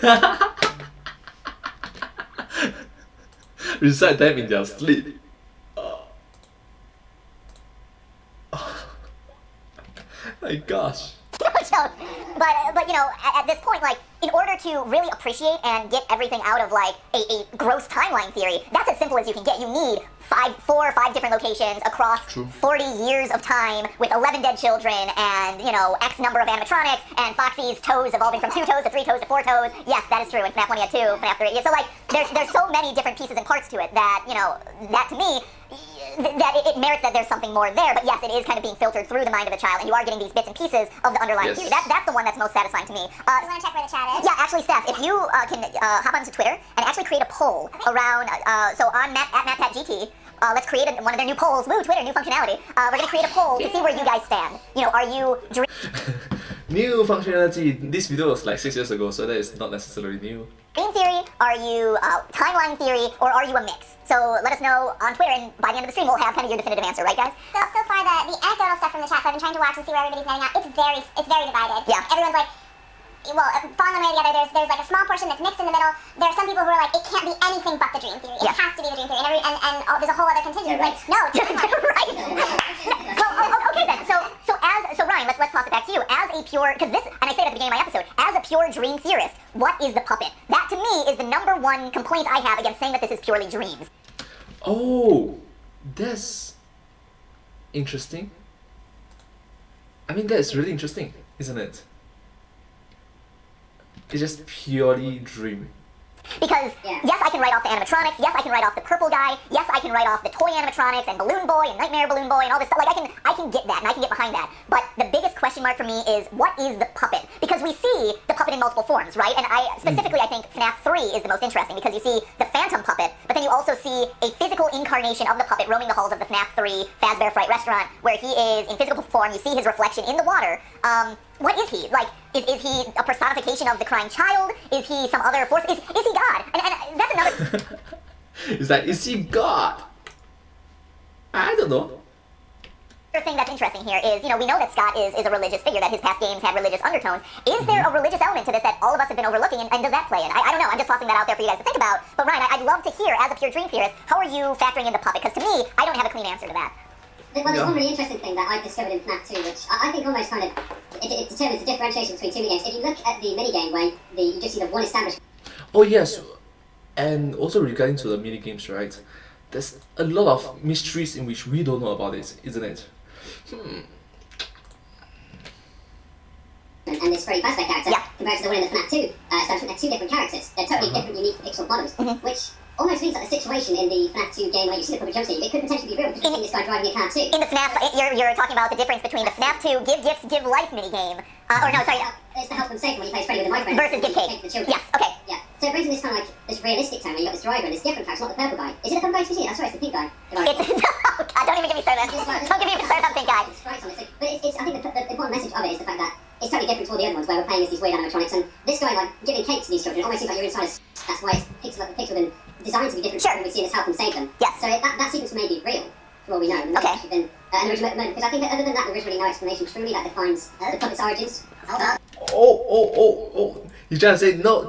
Speaker 1: Recite them in their sleep. My gosh.
Speaker 5: but you know, at this point, like, in order to really appreciate and get everything out of like a gross timeline theory, that's as simple as you can get. You need 4 or 5 different locations across 40 years of time with 11 dead children and, you know, X number of animatronics and Foxy's toes evolving from 2 toes to 3 toes to 4 toes. Yes, that is true. In FNAF 1 he had 2, FNAF 3. Yeah, so like, there's so many different pieces and parts to it that, you know, that to me, that it merits that there's something more there. But yes, it is kind of being filtered through the mind of a child, and you are getting these bits and pieces of the underlying theory. That's the one that's most satisfying to me.
Speaker 6: You want to check where the chat is?
Speaker 5: Yeah, actually, Steph, if you can hop onto Twitter and actually create a poll around, so on MatPatGT, let's create one of their new polls. Woo, Twitter, new functionality. We're going to create a poll to see where you guys stand. You know, are you...
Speaker 1: New functionality. This video was like 6 years ago, so that is not necessarily new.
Speaker 5: Dream theory, are you timeline theory, or are you a mix? So let us know on Twitter, and by the end of the stream, we'll have kind of your definitive answer, right, guys?
Speaker 6: So far, the anecdotal stuff from the chat, so I've been trying to watch and see where everybody's netting out. It's very divided.
Speaker 5: Yeah.
Speaker 6: Everyone's like, well, falling one way or the other. There's like a small portion that's mixed in the middle. There are some people who are like, it can't be anything but the dream theory.
Speaker 5: Yeah.
Speaker 6: It has to be the dream theory. And there's a whole other contingent.
Speaker 5: Right.
Speaker 6: Like, no, it's not.
Speaker 5: Right. Well, okay then. So Ryan, let's toss it back to you. As a pure, because this, and I said at the beginning of my episode, as a pure dream theorist, what is the puppet? That to me is the #1 complaint I have against saying that this is purely dreams.
Speaker 1: Oh, that's interesting. I mean, that's really interesting, isn't it? It's just purely dream.
Speaker 5: Because
Speaker 6: Yeah.
Speaker 5: yes, I can write off the animatronics. Yes, I can write off the purple guy. Yes, I can write off the toy animatronics and Balloon Boy and Nightmare Balloon Boy and all this stuff. Like I can get that and I can get behind that. But the biggest question mark for me is what is the puppet? Because we see the puppet in multiple forms, right? And I specifically I think FNAF 3 is the most interesting because you see the Phantom puppet, but then you also see a physical incarnation of the puppet roaming the halls of the FNAF 3 Fazbear Fright restaurant, where he is in physical form. You see his reflection in the water. What is he? Like, is he a personification of the crying child? Is he some other force? Is he God? And that's another...
Speaker 1: It's like, is he God? I don't know.
Speaker 5: Other thing that's interesting here is, we know that Scott is a religious figure, that his past games had religious undertones. Is there a religious element to this that all of us have been overlooking, and does that play in? I don't know, I'm just tossing that out there for you guys to think about. But Ryan, I'd love to hear, as a pure dream theorist, how are you factoring in the puppet? Because to me, I don't have a clean answer to that.
Speaker 6: Well, there's
Speaker 1: Yeah.
Speaker 6: one really interesting thing that I've discovered in FNAF 2, which I think almost kind of it determines the differentiation between two minigames. If you look at the minigame where you just see the one established
Speaker 1: Oh yes, and also regarding to the mini games, right? There's a lot of mysteries in which we don't know about it, isn't it?
Speaker 6: and this Freddy Fazbear character
Speaker 5: Yeah.
Speaker 6: compared to the one in the FNAF 2 establishment, they're two different characters. They're totally different, unique pixel models, which almost means that the situation in the FNAF 2 game where you see the puppet jump scene, it could potentially be real because you've seen this guy driving a car too.
Speaker 5: In the FNAF, you're talking about the difference between the FNAF 2 Give Gifts, Give Life minigame, or no, sorry,
Speaker 6: It's the help them safe when you play Freddy with the microphone.
Speaker 5: versus Give
Speaker 6: You
Speaker 5: Cake.
Speaker 6: take the children.
Speaker 5: Yes, okay.
Speaker 6: Yeah. So it brings in this kind of like this realistic tone where you got this driver and this different character, not the purple guy. Is it the purple guy to see it? I'm sorry, it's the pink guy. The
Speaker 5: It's, oh God, don't even get me started. Don't get me started on Pink Guy.
Speaker 6: It's stripes on it. But it's I think the important message of it is the fact that it's totally different to all the other ones where we're playing as these weird animatronics, and this guy like giving cake to these children, it almost seems like you're inside a that's why it's pixel and designed to be different
Speaker 5: Sure.
Speaker 6: when we see this help them save them.
Speaker 5: Yes.
Speaker 6: So that sequence may be real, for all we know.
Speaker 5: Okay.
Speaker 6: Been, an original, because I think that other than that there is really no explanation truly that defines the puppet's origins.
Speaker 1: Oh! He's trying to say no.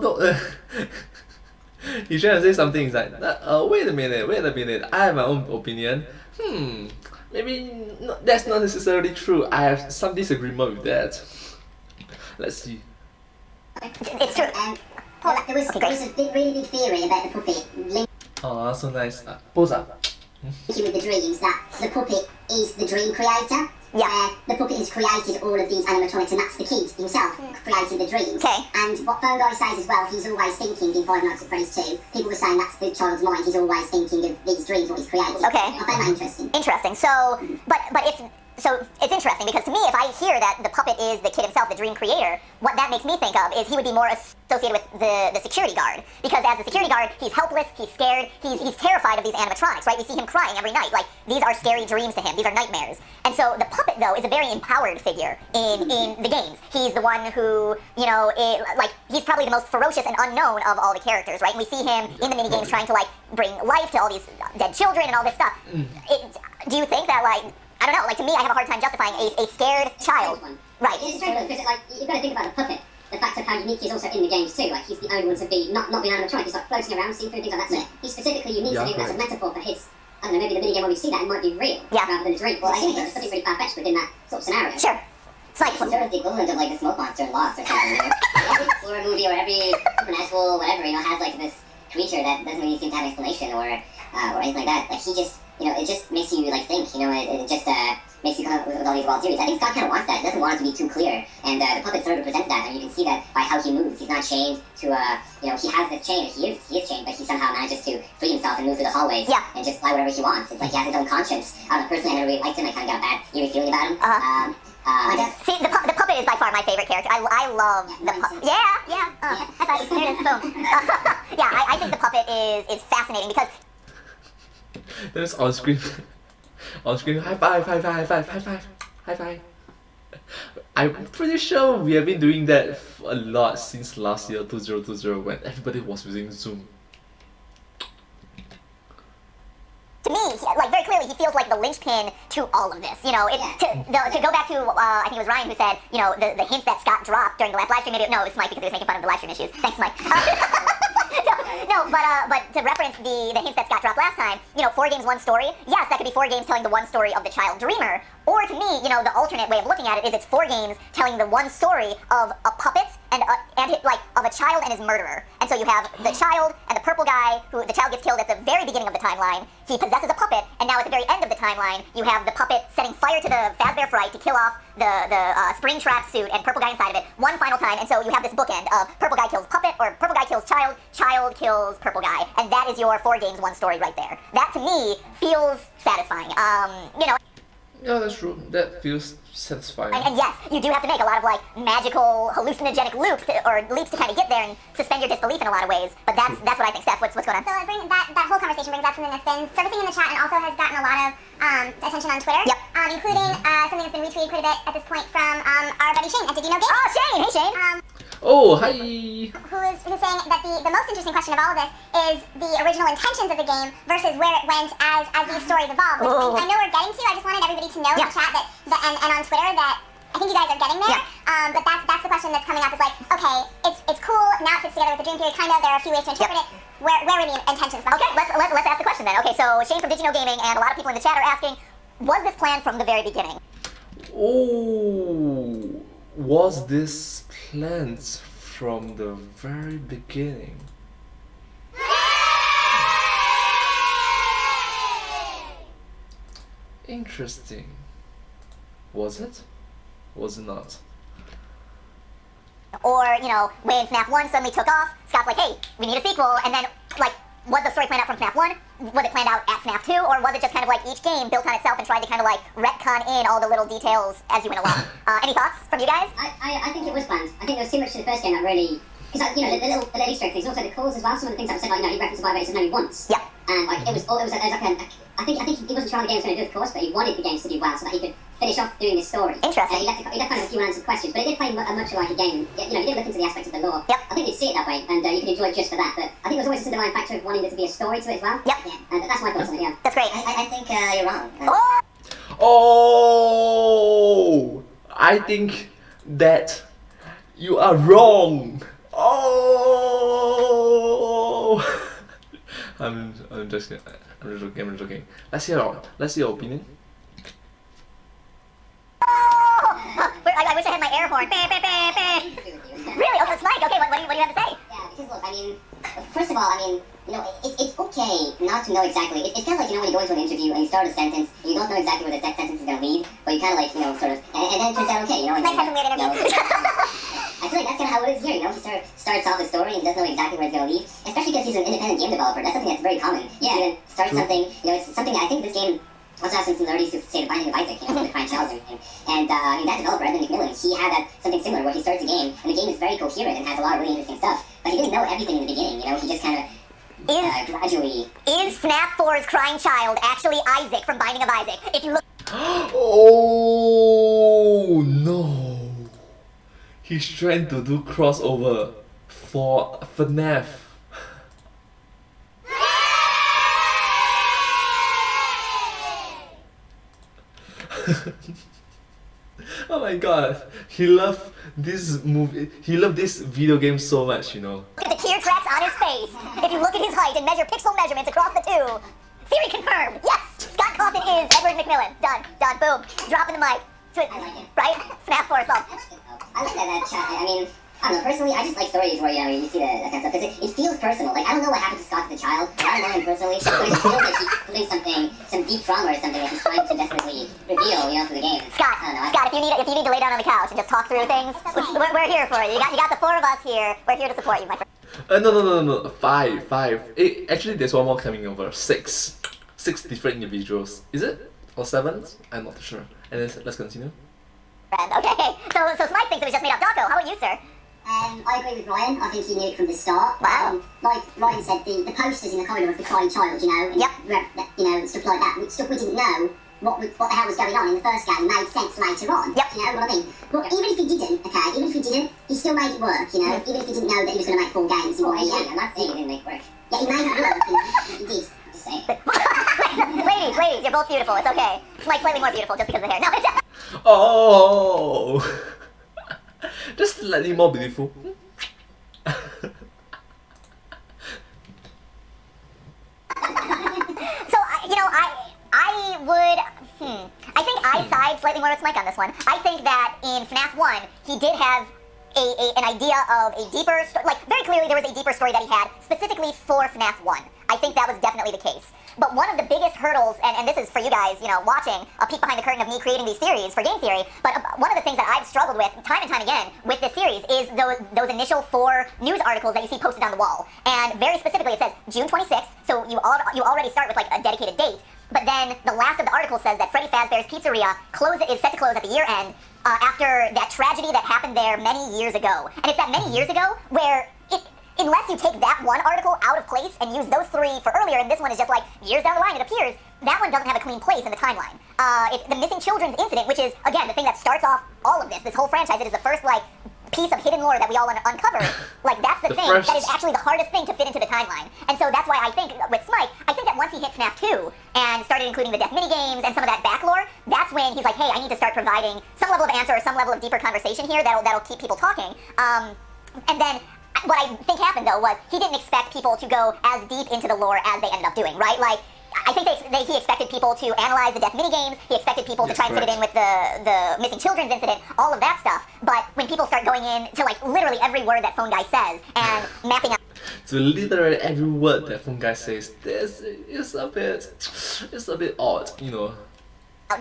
Speaker 1: He's trying to say something. He's like, wait a minute. I have my own opinion. Maybe that's not necessarily true. I have some disagreement with that. Let's see.
Speaker 5: It's true.
Speaker 6: There was a really big theory about the puppet linking
Speaker 1: Oh, so nice. Pose up.
Speaker 6: with the dreams, that the puppet is the dream creator.
Speaker 5: Yeah.
Speaker 6: The puppet has created all of these animatronics, and that's the kid himself creating the dreams.
Speaker 5: Okay.
Speaker 6: And what Phone Guy says as well, he's always thinking in Five Nights at Freddy's 2. People were saying that's the child's mind, he's always thinking of these dreams, what he's created.
Speaker 5: Okay.
Speaker 6: I found that interesting.
Speaker 5: Interesting. So, but it's interesting because to me, if I hear that the puppet is the kid himself, the dream creator, what that makes me think of is he would be more associated with the security guard. Because as the security guard, he's helpless, he's scared, he's terrified of these animatronics, right? We see him crying every night. Like, these are scary dreams to him. These are nightmares. And so the puppet, though, is a very empowered figure in the games. He's the one who, he's probably the most ferocious and unknown of all the characters, right? And we see him in the minigames trying to, bring life to all these dead children and all this stuff. Do you think that, I don't know, to me, I have a hard time justifying a scared child. Right.
Speaker 6: It's strange one because you've got to think about the puppet. The fact of how unique he is also in the games too. Like, he's the only one to be not being animatronic. He's floating around, seeing through things like that. So he's specifically unique to him as a metaphor for his. I don't know, maybe the minigame when we see that it might be real rather than a dream. Well, I think there's something really far-fetched within that sort of scenario.
Speaker 5: Sure. It's like
Speaker 6: sort of the equivalent of the smoke monster in Lost or something. Every horror movie or every supernatural whatever has this creature that doesn't really seem to have an explanation or anything like that. He just it just makes you think. It just makes you come up with all these wild theories. I think Scott kind of wants that. He doesn't want it to be too clear, and the puppet sort of represents that. And you can see that by how he moves. He's not chained to he has this chain. He is chained, but he somehow manages to free himself and move through the hallways and just fly wherever he wants. It's like he has his own conscience. I don't know, personally, I never really liked him. I kind of got a bad eerie feeling about him.
Speaker 5: see, the puppet is by far my favorite character. I love the puppet. Yeah. High five. There it is. Boom. I think the puppet is fascinating because
Speaker 1: There's on screen. On screen. High five. I'm pretty sure we have been doing that a lot since last year, 2020, when everybody was using Zoom.
Speaker 5: to me, very clearly, he feels like the linchpin to all of this. To go back to, I think it was Ryan who said, the hints that Scott dropped during the last live stream. Maybe no, it's Mike because he was making fun of the live stream issues. Thanks, Mike. But to reference the hints that Scott dropped last time, 4 games, 1 story. Yes, that could be 4 games telling the one story of the child dreamer, Or to me, the alternate way of looking at it is it's 4 games telling the one story of a puppet and of a child and his murderer. And so you have the child and the purple guy, who the child gets killed at the very beginning of the timeline. He possesses a puppet, and now at the very end of the timeline, you have the puppet setting fire to the Fazbear Fright to kill off the spring trap suit and purple guy inside of it one final time. And so you have this bookend of purple guy kills puppet, or purple guy kills child, child kills purple guy, and that is your 4 games, 1 story right there. That to me feels satisfying.
Speaker 1: Yeah, that's true. That feels satisfying.
Speaker 5: And yes, you do have to make a lot of magical, hallucinogenic leaps to kind of get there and suspend your disbelief in a lot of ways. But that's what I think. Steph, what's going on?
Speaker 7: So that whole conversation brings up something that's been surfacing in the chat and also has gotten a lot of attention on Twitter.
Speaker 5: Yep.
Speaker 7: Including something that's been retweeted quite a bit at this point from our buddy Shane at Did You Know Games?
Speaker 5: Oh, Shane! Hey, Shane!
Speaker 1: Oh, hi!
Speaker 7: Who's saying that the most interesting question of all of this is the original intentions of the game versus where it went as these stories evolved. Which I know we're getting to. I just wanted everybody to know in the chat and on Twitter that I think you guys are getting there. But that's the question that's coming up is okay, it's cool, now it fits together with the Dream Theory, kind of, there are a few ways to interpret it. Where were the intentions behind
Speaker 5: Okay, let's ask the question then. Okay, so Shane from Did You Know Gaming and a lot of people in the chat are asking, was this planned from the very beginning?
Speaker 1: Oh, was this planned from the very beginning? Interesting. Was it? Was it not?
Speaker 5: Or, when FNAF 1 suddenly took off, Scott's like, hey, we need a sequel, and then, was the story planned out from FNAF 1? Was it planned out at FNAF 2? Or was it just kind of each game built on itself and tried to kind of retcon in all the little details as you went along? Any thoughts from you guys?
Speaker 6: I think it was planned. I think there was too much to the first game that really... Because, the little Easter egg things, also the calls as well, some of the things that were said, he referenced Survivor Races only once.
Speaker 5: Yeah.
Speaker 6: And, it was I think he wasn't sure how the game was going to do, of course, but he wanted the games to do well so that he could finish off doing this story.
Speaker 5: Interesting.
Speaker 6: He left kind of a few unanswered questions, but it did play much like a game. You did look into the aspects of the lore.
Speaker 5: Yep.
Speaker 6: I think you'd see it that way, and you can enjoy it just for that, but I think there was always this underlying factor of wanting there to be a story to it as well.
Speaker 5: Yep.
Speaker 6: Yeah. And that's my thoughts on it, yeah.
Speaker 5: That's great.
Speaker 6: I think you're wrong.
Speaker 1: Oh, I think that you are wrong. Oh, I'm just joking. Let's hear your opinion.
Speaker 5: I wish I had my air horn. Bah, bah, bah, bah. Really? Oh, it's Mike. Okay, what do you have to say?
Speaker 6: Yeah, because look, first of all, it's okay not to know exactly. It's kind of like, when you go into an interview and you start a sentence, and you don't know exactly where the next sentence is going to lead, but you kind of sort of, and then it turns out okay,
Speaker 7: Mike has some weird interviews.
Speaker 6: I feel like that's kind of how it is here, He starts off the story and he doesn't know exactly where it's going to lead, especially because he's an independent game developer. That's something that's very common. Yeah. Start something, it's something that I think this game also has some similarities to, say, The Binding of Isaac, the Crying Child and everything. And, that developer, Edmund McMillan, he had something similar where he starts a game, and the game is very coherent and has a lot of really interesting stuff, but he didn't know everything in the beginning, he just kind of gradually...
Speaker 5: Is FNAF 4's Crying Child actually Isaac from Binding of Isaac? If you look...
Speaker 1: Oh, no. He's trying to do crossover for FNAF. Oh my god, he loved this movie. He loved this video game so much,
Speaker 5: Look at the tear tracks on his face. If you look at his height and measure pixel measurements across the two. Theory confirmed. Yes, Scott Cawthon is Edward McMillan. Done. Boom. Dropping the mic.
Speaker 6: I like it.
Speaker 5: Right? FNAF 4 assault.
Speaker 6: I like that chat. I don't know, personally, I just like stories where, you see that kind of stuff, because it feels personal. I don't know what happened to Scott as a child, I don't know him personally, but it feels like he's feeling some deep trauma or something that he's trying to desperately reveal, through the game.
Speaker 5: Scott, if you need to lay down on the couch and just talk through things, we're here for you. You got the 4 of us here. We're here to support you, my friend.
Speaker 1: No. Five. Actually, there's one more coming over. 6 different individuals. Is it? Or 7? I'm not sure. And then let's continue.
Speaker 5: Okay, so Smite thinks it was just made up. Dawko, how about you, sir?
Speaker 6: I agree with Ryan. I think he knew it from the start.
Speaker 5: Wow.
Speaker 6: Like Ryan said, the posters in the corridor of the Crying Child, and
Speaker 5: yep.
Speaker 6: Stuff like that. Stuff we didn't know what the hell was going on in the first game made sense later on.
Speaker 5: Yep.
Speaker 6: You know what I mean? But even if he didn't, he still made it work, Even if he didn't know that he was going to make 4 games, he and that's it. He didn't make it work. Yeah, he made it work, He did. Just saying.
Speaker 5: ladies, you're both beautiful. It's okay. Smite's slightly more beautiful just because of the hair. No,
Speaker 1: Oh! Just slightly more beautiful.
Speaker 5: So, I think I side with Mike on this one. I think that in FNAF 1, he did have an idea of a deeper story. Like, very clearly there was a deeper story that he had specifically for FNAF 1. I think that was definitely the case. But one of the biggest hurdles, and this is for you guys, watching a peek behind the curtain of me creating these theories for game theory, but one of the things that I've struggled with time and time again with this series is those initial 4 news articles that you see posted on the wall. And very specifically it says June 26th, so you already start with like a dedicated date. But then the last of the article says that Freddy Fazbear's Pizzeria is set to close at the year end after that tragedy that happened there many years ago. And it's that many years ago where unless you take that one article out of place and use those 3 for earlier, and this one is just like years down the line, it appears, that one doesn't have a clean place in the timeline. The missing children's incident, which is, again, the thing that starts off all of this whole franchise, it is the first, piece of hidden lore that we all uncover. That's the thing that is actually the hardest thing to fit into the timeline. And so that's why I think with Smike, I think that once he hit FNAF 2 and started including the death minigames and some of that back lore, that's when he's like, hey, I need to start providing some level of answer or some level of deeper conversation here that'll keep people talking. And then what I think happened, though, was he didn't expect people to go as deep into the lore as they ended up doing, right? I think he expected people to analyze the death minigames, he expected people to try and fit it in with the missing children's incident, all of that stuff. But when people start going in to, literally every word that Phone Guy says and mapping out...
Speaker 1: So literally every word that Phone Guy says, this is a bit odd,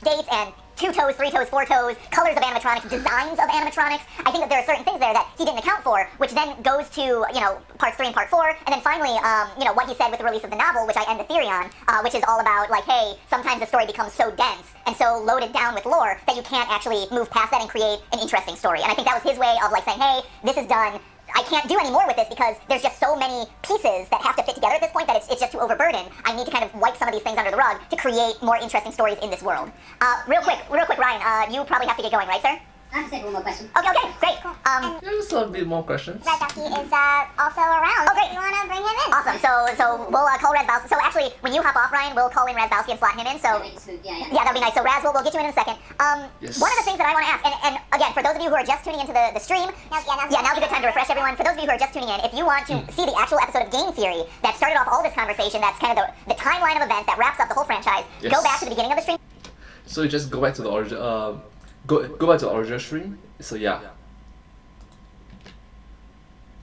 Speaker 5: dates and 2 toes, 3 toes, 4 toes, colors of animatronics, designs of animatronics. I think that there are certain things there that he didn't account for, which then goes to, parts 3 and part 4, and then finally, what he said with the release of the novel, which I end the theory on, which is all about, hey, sometimes the story becomes so dense and so loaded down with lore that you can't actually move past that and create an interesting story. And I think that was his way of, saying, hey, this is done. I can't do any more with this because there's just so many pieces that have to fit together at this point that it's just too overburdened. I need to kind of wipe some of these things under the rug to create more interesting stories in this world. Real quick, Ryan, you probably have to get going, right, sir?
Speaker 6: I have to say one more question.
Speaker 5: Okay, great.
Speaker 1: There's a bit more questions.
Speaker 7: Razbowski is also around.
Speaker 5: Oh, great.
Speaker 7: You want to bring him in?
Speaker 5: Awesome. So we'll call Razbowski. So actually, when you hop off, Ryan, we'll call in Razbowski and slot him in. So yeah, that'll be nice. So Raz, we'll get you in a second.
Speaker 1: Yes.
Speaker 5: One of the things that I want to ask, and again, for those of you who are just tuning into the stream, now's a good time to refresh everyone. For those of you who are just tuning in, if you want to see the actual episode of Game Theory that started off all this conversation, that's kind of the timeline of events that wraps up the whole franchise,
Speaker 1: Yes.
Speaker 5: go back to the beginning of the stream.
Speaker 1: So you just go back to the origin, go back to the original stream. So yeah.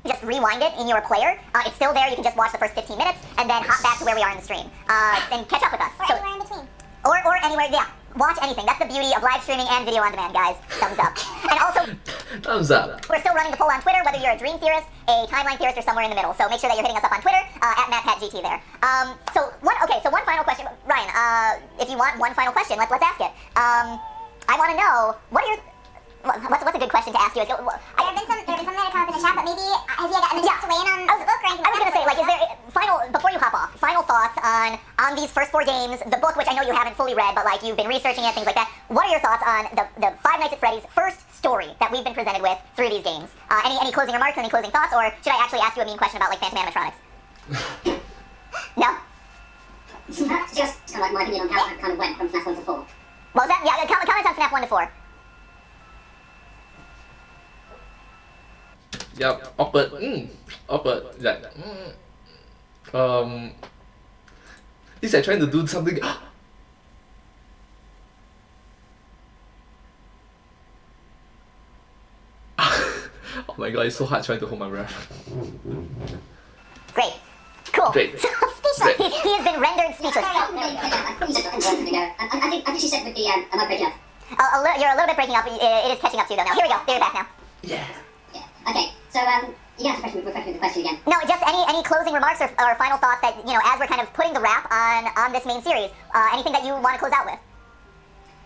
Speaker 5: Just rewind it in your player. It's still there. You can just watch the first 15 minutes and then hop back to where we are in the stream and catch up with us.
Speaker 7: Or anywhere in between.
Speaker 5: Or anywhere, yeah. Watch anything. That's the beauty of live streaming and video on demand, guys. Thumbs up. And also,
Speaker 1: Thumbs up.
Speaker 5: we're still running the poll on Twitter, whether you're a dream theorist, a timeline theorist, or somewhere in the middle. So make sure that you're hitting us up on Twitter at MattPatGT there. So one final question, Ryan. If you want one final question, let's ask it. I want to know what's a good question to ask you?
Speaker 7: There have been some that have come up in the chat, but maybe has he gotten the chance to weigh in on the book or anything?
Speaker 5: I was gonna say, is there before you hop off, final thoughts on these first 4 games, the book, which I know you haven't fully read, but you've been researching it, things like that. What are your thoughts on the Five Nights at Freddy's first story that we've been presented with through these games? Any closing remarks, any closing thoughts, or should I actually ask you a mean question about Phantom animatronics? No?
Speaker 6: That's just kind of my opinion on how it kind of went from FNAF 1 to 4.
Speaker 5: What was that? Yeah, comment on FNAF 1 to 4.
Speaker 1: Yeah, awkward. Awkward. Yeah. He's trying to do something. Oh my god, it's so hard trying to hold my breath.
Speaker 5: Great. Cool.
Speaker 1: Great.
Speaker 5: So, speechless. He has been rendered speechless.
Speaker 6: I think she said with the, am I breaking up?
Speaker 5: You're a little bit breaking up. It is catching up to you though now. Here we go. There you're back now.
Speaker 1: Yeah.
Speaker 6: Yeah. Okay, so, you can ask the question again.
Speaker 5: No, just any closing remarks or final thoughts that, as we're kind of putting the wrap on this main series, anything that you want to close out with?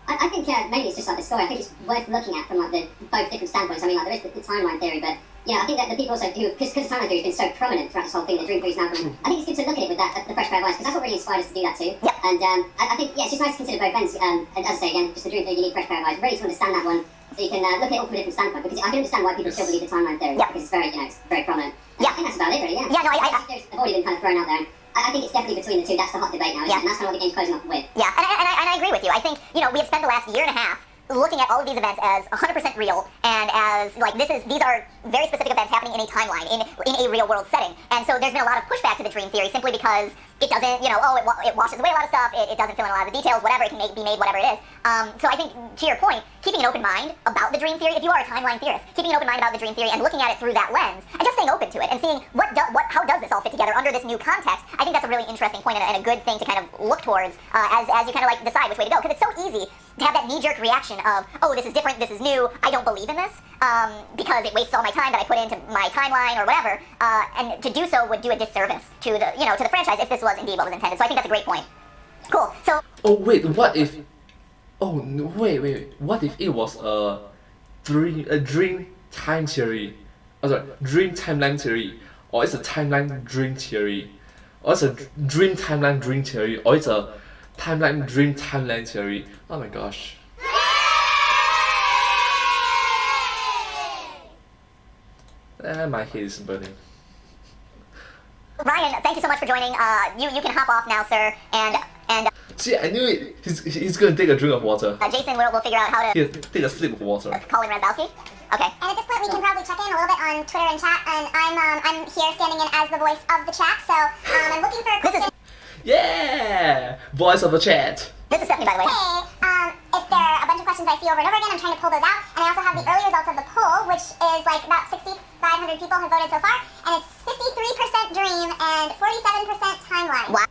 Speaker 6: I think mainly it's just the story. I think it's worth looking at from the both different standpoints. I mean, there is the timeline theory, but I think that the people also do, because the timeline theory has been so prominent throughout this whole thing, the Dream Theory is now coming. I think it's good to look at it with the fresh pair of eyes, because that's what really inspired us to do that too.
Speaker 5: Yep.
Speaker 6: And I think it's just nice to consider both ends. And as I say again, just the Dream Theory, you need fresh pair of eyes, really to understand that one, so you can look at it all from a different standpoint. Because I can understand why people still believe the timeline theory, because it's very, it's very prominent. And I think that's about it, really. Yeah.
Speaker 5: Yeah. No,
Speaker 6: There's already been kind of thrown out there. I think it's definitely between the two. That's the hot debate now, isn't it? And that's kind of what the game's closing off with.
Speaker 5: Yeah, and I agree with you. I think, we have spent the last year and a half looking at all of these events as 100% real and as like these are very specific events happening in a timeline in a real world setting. And so there's been a lot of pushback to the dream theory simply because it doesn't, it washes away a lot of stuff. It doesn't fill in a lot of the details. Whatever, it can be made whatever it is. So I think to your point, keeping an open mind about the dream theory, if you are a timeline theorist, keeping an open mind about the dream theory and looking at it through that lens and just staying open to it and seeing how does this all fit together under this new context. I think that's a really interesting point and a good thing to kind of look towards as you kind of like decide which way to go, because it's so easy to have that knee-jerk reaction of, oh, this is different, this is new, I don't believe in this, because it wastes all my time that I put into my timeline or whatever, and to do so would do a disservice to the franchise if this was indeed what was intended. So I think that's a great point. Cool. So.
Speaker 1: Oh wait, what if? Oh no, wait. What if it was a dream time theory? Oh, sorry, dream timeline theory, or it's a timeline dream theory, or it's a dream timeline dream theory, or it's a timeline dream timeline theory. Oh my gosh. My head is burning.
Speaker 5: Ryan, thank you so much for joining. You can hop off now, sir. And
Speaker 1: See, I knew it. He's gonna take a drink of water.
Speaker 5: Jason, we'll figure out how to
Speaker 1: Here, take a sip of water.
Speaker 5: call in Razdowski. Okay.
Speaker 7: And at this point, we can probably check in a little bit on Twitter and chat. And I'm here standing in as the voice of the chat. So I'm looking for a question.
Speaker 1: Yeah! Voice of the chat.
Speaker 5: This is Stephanie, by the way.
Speaker 7: Hey, if there are a bunch of questions I see over and over again, I'm trying to pull those out. And I also have the early results of the poll, which is like about 6,500 people have voted so far. And it's 53% dream and 47% timeline.
Speaker 5: Wow.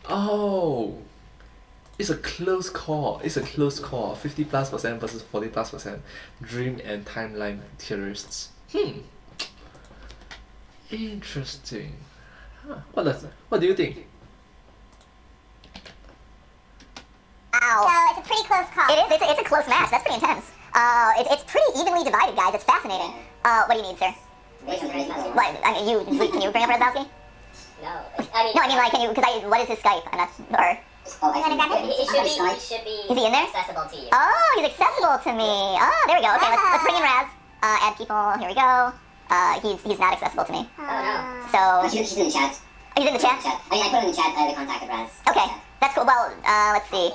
Speaker 1: Oh. It's a close call. 50+% versus 40+%. Dream and timeline theorists. Interesting. Huh. What do you think?
Speaker 5: Wow.
Speaker 7: So it's a pretty close call.
Speaker 5: It is. It's a close match. That's pretty intense. It's pretty evenly divided, guys. It's fascinating. What do you need, sir? What? I mean, can you bring up Razdowski?
Speaker 6: No,
Speaker 5: No, I mean, like, can you? Because what is his Skype? And that's or.
Speaker 6: It should be
Speaker 5: Is he in there?
Speaker 6: accessible to you.
Speaker 5: Oh, he's accessible to me. Oh, there we go. Okay, let's bring in Raz. Add people. Here we go. He's not accessible to me.
Speaker 6: Oh no.
Speaker 5: So
Speaker 6: She's in the chat.
Speaker 5: he's in the chat.
Speaker 6: I mean, I put in the chat the contact of Raz.
Speaker 5: Okay, that's cool. Well, let's see.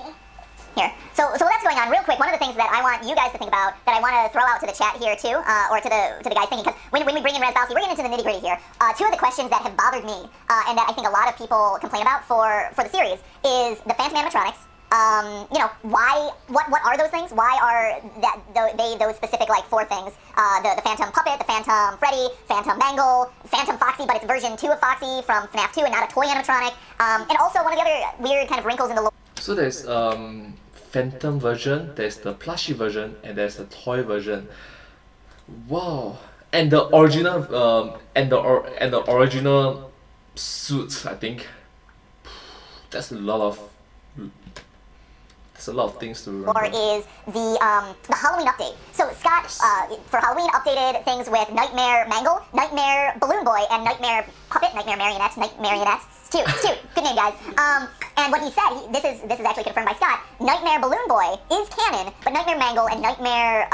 Speaker 5: Here. So that's going on real quick. One of the things that I want you guys to think about, that I want to throw out to the chat here too, or to the guys thinking, because when we bring in Razdowski, we're getting into the nitty gritty here. Two of the questions that have bothered me, and that I think a lot of people complain about for the series, is the Phantom animatronics. What are those things? Why are those specific like four things? The Phantom Puppet, the Phantom Freddy, Phantom Mangle, Phantom Foxy, but it's version 2 of Foxy from FNAF 2 and not a toy animatronic. And also one of the other weird kind of wrinkles in the lore.
Speaker 1: So there's Phantom version, there's the plushie version, and there's the toy version. Wow! And the original and the original suits, I think. That's a lot of things to remember.
Speaker 5: Or is the Halloween update. So Scott, for Halloween, updated things with Nightmare Mangle, Nightmare Balloon Boy, and Nightmare Puppet, Nightmare Marionettes, It's cute. Good name, guys. And what he said, this is actually confirmed by Scott, Nightmare Balloon Boy is canon, but Nightmare Mangle and Nightmare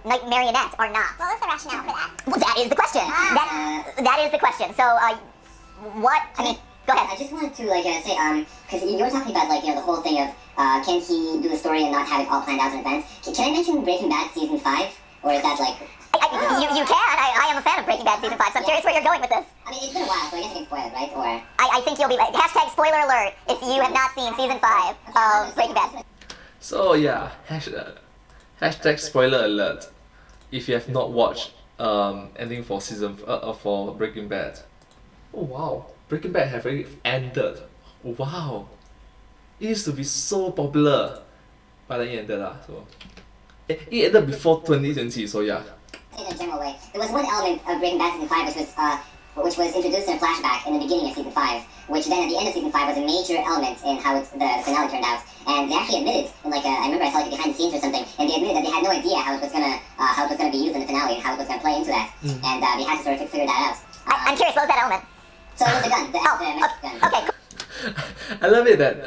Speaker 5: Marionettes are not.
Speaker 7: What was the rationale for that?
Speaker 5: Well, that is the question. That is the question. So, go ahead.
Speaker 6: I just wanted to say, because you were talking about the whole thing of can he do the story and not have it all planned out in advance? Can I mention Breaking Bad season 5, or is that like?
Speaker 5: You can. I am a fan of Breaking Bad season 5, so I'm curious where you're going with this.
Speaker 6: I mean, it's been a while, so I guess I can spoil it, right? Or
Speaker 5: I think you'll be right. Hashtag spoiler alert if you have not seen season 5 of Breaking Bad.
Speaker 1: So yeah, hashtag spoiler alert. If you have not watched ending for for Breaking Bad. Oh wow, Breaking Bad have already ended. Wow, it used to be so popular, but then it ended so it ended before 2020. So yeah.
Speaker 6: In a general way, there was one element of Breaking Bad season 5 which was introduced in a flashback in the beginning of season 5, which then at the end of season 5 was a major element in how the finale turned out. And they actually admitted, in I remember I saw behind the scenes or something, and they admitted that they had no idea how it was gonna be used in the finale and how it was gonna play into that, and they had to sort of figure that out.
Speaker 5: I'm curious, what was that element?
Speaker 6: So it was the gun, the magic gun.
Speaker 5: Okay.
Speaker 1: I love it that.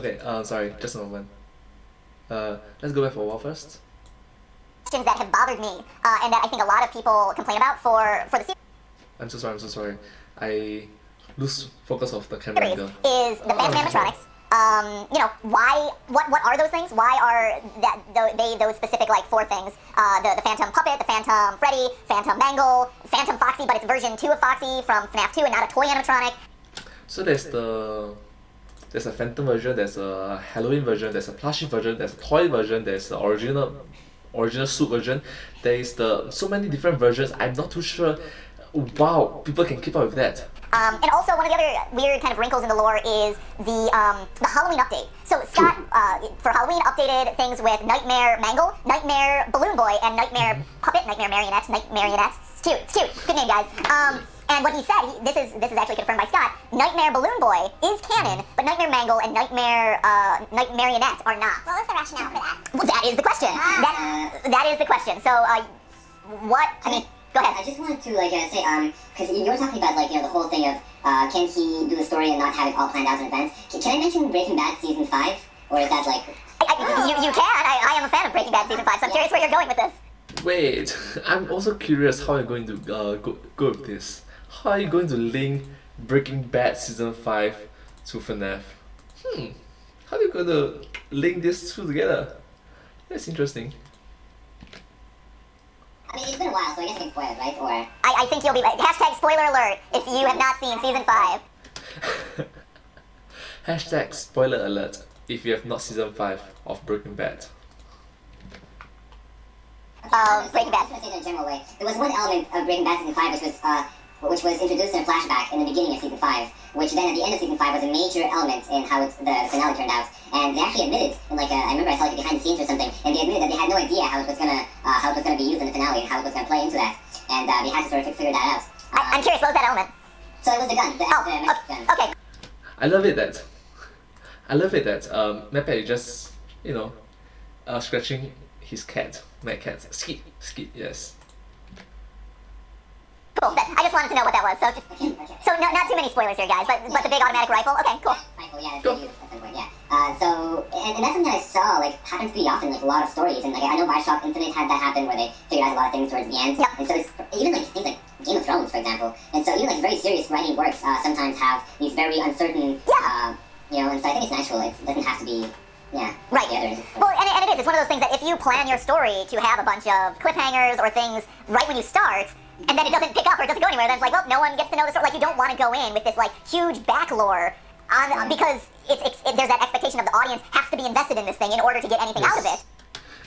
Speaker 1: Okay, sorry, just a moment. Let's go back for a while first.
Speaker 5: Questions that have bothered me, and that I think a lot of people complain about for the series.
Speaker 1: I'm so sorry. I lose focus of the camera angle.
Speaker 5: Is the Phantom animatronics. why? What are those things? Why are those specific like 4 things? The Phantom Puppet, the Phantom Freddy, Phantom Mangle, Phantom Foxy, but it's version 2 of Foxy from FNAF 2 and not a toy animatronic.
Speaker 1: So there's a Phantom version, there's a Halloween version, there's a plushie version, there's a toy version, there's the original suit version. There is so many different versions. I'm not too sure. Wow, people can keep up with that.
Speaker 5: And also, one of the other weird kind of wrinkles in the lore is the Halloween update. So Scott, for Halloween, updated things with Nightmare Mangle, Nightmare Balloon Boy, and Nightmare Puppet, Nightmare Marionette, It's cute. It's cute. Good name, guys. And what he said, this is actually confirmed by Scott. Nightmare Balloon Boy is canon, but Nightmare Mangle and Nightmare Marionette are not.
Speaker 7: What was the rationale for that?
Speaker 5: Well, that is the question. That is the question. So, what? I mean. Go ahead.
Speaker 6: I just wanted to say, because you were talking about the whole thing of can he do the story and not have it all planned out in advance? Can I mention Breaking Bad season 5, or is that like?
Speaker 5: You can. I am a fan of Breaking Bad season 5, so I'm curious where you're going with this.
Speaker 1: Wait, I'm also curious how you're going to go with this. How are you going to link Breaking Bad season 5 to FNAF? How are you going to link these two together? That's interesting.
Speaker 6: I mean, it's been a while, so I guess I can spoil it, right? Or
Speaker 5: I think you'll be right. Hashtag spoiler alert if you have not seen season 5.
Speaker 1: Hashtag spoiler alert if you have not season 5 of Breaking Bad.
Speaker 5: Breaking Bad.
Speaker 6: I'm just gonna say it in a general way. There was one element of Breaking Bad season 5 which was introduced in a flashback in the beginning of season 5, which then at the end of season 5 was a major element in how the finale turned out. And they actually admitted, in I remember I saw it behind the scenes or something, and they admitted that they had no idea how it was gonna be used in the finale and how it was gonna play into that. And they had to sort of figure that out.
Speaker 5: I'm curious, what was that element?
Speaker 6: So it was the gun, the magic gun.
Speaker 5: Okay.
Speaker 1: I love it that Mepet is just scratching his cat, Mad Cat. Skit, yes.
Speaker 5: Cool. I just wanted to know what that was. So not too many spoilers here, guys. But the big automatic rifle. Okay, cool.
Speaker 6: Rifle, yeah, that's used at some point, yeah. And that's something that I saw happens pretty often, a lot of stories. And I know Bioshock Infinite had that happen where they figured out a lot of things towards the end.
Speaker 5: Yep.
Speaker 6: And so it's even things like Game of Thrones, for example. And so even very serious writing works sometimes have these very uncertain.
Speaker 5: Yeah.
Speaker 6: And so I think it's natural. It doesn't have to be. Yeah.
Speaker 5: Right.
Speaker 6: The other.
Speaker 5: Well, and it is. It's one of those things that if you plan your story to have a bunch of cliffhangers or things right when you start, and then it doesn't pick up or it doesn't go anywhere, then it's well, no one gets to know the story. You don't want to go in with this huge back lore because there's that expectation of the audience has to be invested in this thing in order to get anything out of it.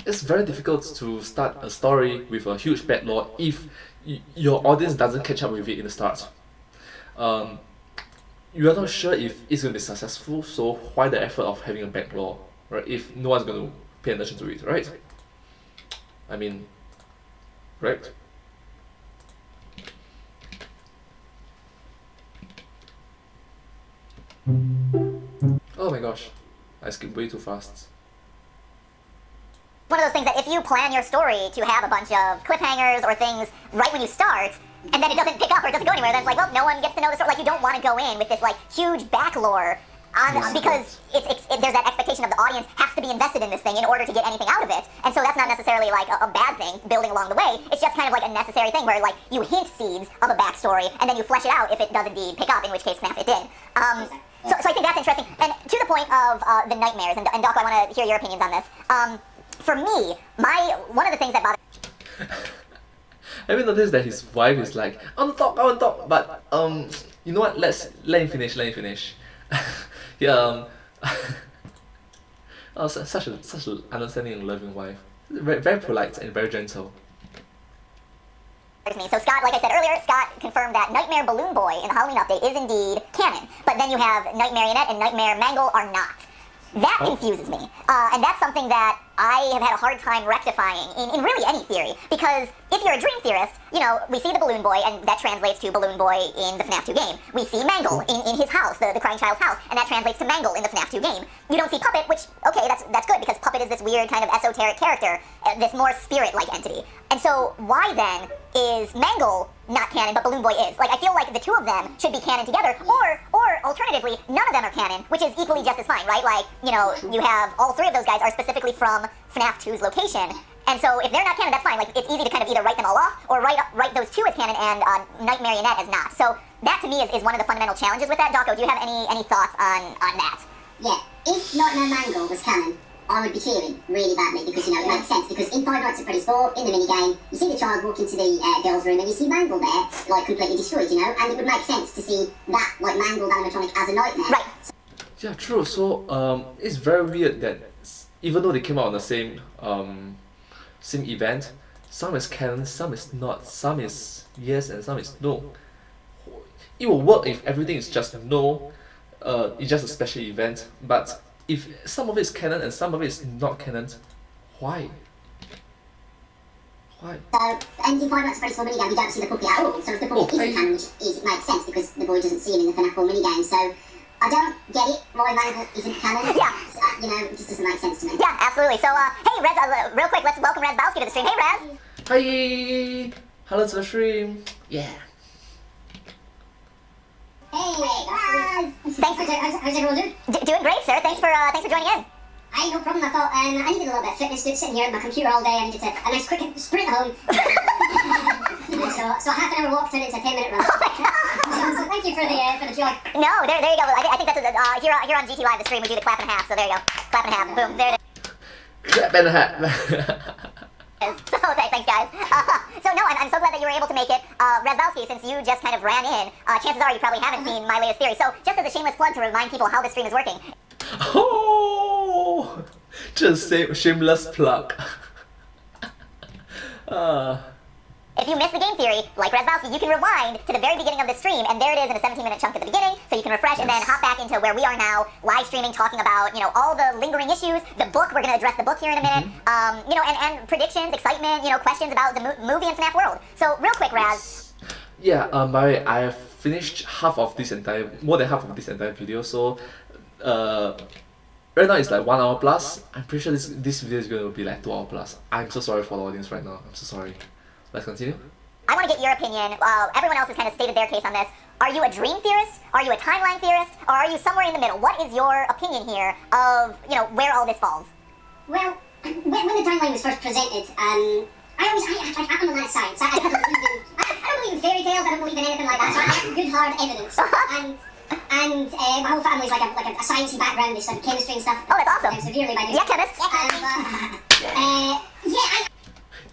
Speaker 1: It's very difficult to start a story with a huge back lore if your audience doesn't catch up with it in the start. You are not sure if it's going to be successful, so why the effort of having a back lore, right? If no one's going to pay attention to it, right? I mean, right? Oh my gosh, I skipped way too fast.
Speaker 5: One of those things that if you plan your story to have a bunch of cliffhangers or things right when you start, and then it doesn't pick up or it doesn't go anywhere, then it's well, no one gets to know the story. You don't want to go in with this huge back lore because there's that expectation of the audience has to be invested in this thing in order to get anything out of it. And so that's not necessarily a bad thing building along the way. It's just kind of a necessary thing where you hint seeds of a backstory and then you flesh it out if it does indeed pick up, in which case FNAF it did. So I think that's interesting. And to the point of the nightmares, and Doc, I want to hear your opinions on this. For me, one of the things that bothers.
Speaker 1: Have you noticed that his wife is I want to talk, but you know what? Let him finish. Yeah. Such an understanding and loving wife. Very, very polite and very gentle.
Speaker 5: So Scott, like I said earlier, Scott confirmed that Nightmare Balloon Boy in the Halloween update is indeed canon, but then you have Nightmare Marionette and Nightmare Mangle are not. That confuses me, and that's something that I have had a hard time rectifying in really any theory, because if you're a dream theorist, we see the Balloon Boy, and that translates to Balloon Boy in the FNAF 2 game. We see Mangle in his house, the crying child's house, and that translates to Mangle in the FNAF 2 game. You don't see Puppet, which, okay, that's good, because Puppet is this weird kind of esoteric character, this more spirit-like entity. And so why then is Mangle not canon, but Balloon Boy is? I feel like the two of them should be canon together, or alternatively, none of them are canon, which is equally just as fine, right? You have all three of those guys are specifically from FNAF 2's location, and so if they're not canon, that's fine. It's easy to kind of either write them all off, or write those two as canon and Nightmare Marionette as not. So that to me is one of the fundamental challenges with that. Dawko, do you have any thoughts on that?
Speaker 6: Yeah. if Nightmare Mangle was canon, I would be cheering really badly because, you know, it makes sense. Because in Five Nights at Freddy's 4, in the minigame, you see the child walk into the girls' room and you see Mangle there, like, completely destroyed, you know? And it would make sense to see that, like, mangled animatronic as a nightmare.
Speaker 3: Right.
Speaker 1: Yeah, true. So it's very weird that even though they came out on the same event, some is canon, some is not, some is yes and some is no. It will work if everything is just no, it's just a special event. But if some of it is canon and some of it is not canon, why? Why?
Speaker 6: So, and in Five Nights at Freddy's 4 minigame, you don't see the puppy at all. So if the puppy isn't canon, which is, makes sense because the boy doesn't see him in the FNAF 4 minigame. So I don't get it. Why Mangle isn't canon.
Speaker 3: Yeah.
Speaker 6: So, you know, it just doesn't make sense to me.
Speaker 3: Yeah, absolutely. So, hey, Rez, real quick, let's welcome Razbowski to the stream. Hey, Raz.
Speaker 1: Hi! Hello to the stream. Yeah.
Speaker 6: Hey, guys.
Speaker 3: Thanks for
Speaker 6: How's everyone doing?
Speaker 3: doing great, sir. Thanks for joining in.
Speaker 6: Hey, no problem. I thought I needed a little bit of fitness. Sitting here at my computer all day, I needed a nice quick sprint home. so a half an hour walk turned into a 10-minute run. So thank you for the joy.
Speaker 3: No, there you go. I think that's here on GT Live the stream we do the clap and a half. So there you go, clap and a half. Boom, there it
Speaker 1: Clap and a hat.
Speaker 3: is. So thanks, guys. So no, I'm so glad that you were able to make it. Razbowski, since you just kind of ran in, chances are you probably haven't seen my latest theory. So just as a shameless plug to remind people how the stream is working.
Speaker 1: Oh, just say shameless plug.
Speaker 3: If you missed the game theory, like Razbowski, you can rewind to the very beginning of the stream, and there it is in a 17-minute chunk at the beginning, so you can refresh and then hop back into where we are now, live streaming, talking about, you know, all the lingering issues, the book, we're going to address the book here in a minute, you know, and predictions, excitement, you know, questions about the movie and FNAF world. So, real quick, Raz.
Speaker 1: Yeah, by the way, I have finished more than half of this entire video, so right now it's like 1 hour plus. I'm pretty sure this video is going to be like 2 hours plus. I'm so sorry for the audience right now. I'm so sorry. Let's continue.
Speaker 3: I want to get your opinion. Everyone else has kind of stated their case on this. Are you a dream theorist? Are you a timeline theorist? Or are you somewhere in the middle? What is your opinion here of, you know, where all this falls?
Speaker 6: Well, when the timeline was first presented, I'm on the line of science. I don't believe in fairy tales. I don't believe in anything like that. So I have good hard evidence. And my whole family's like a sciencey background. They study chemistry and stuff.
Speaker 3: Oh, that's awesome.
Speaker 6: I'm severely by
Speaker 3: Yeah, chemist.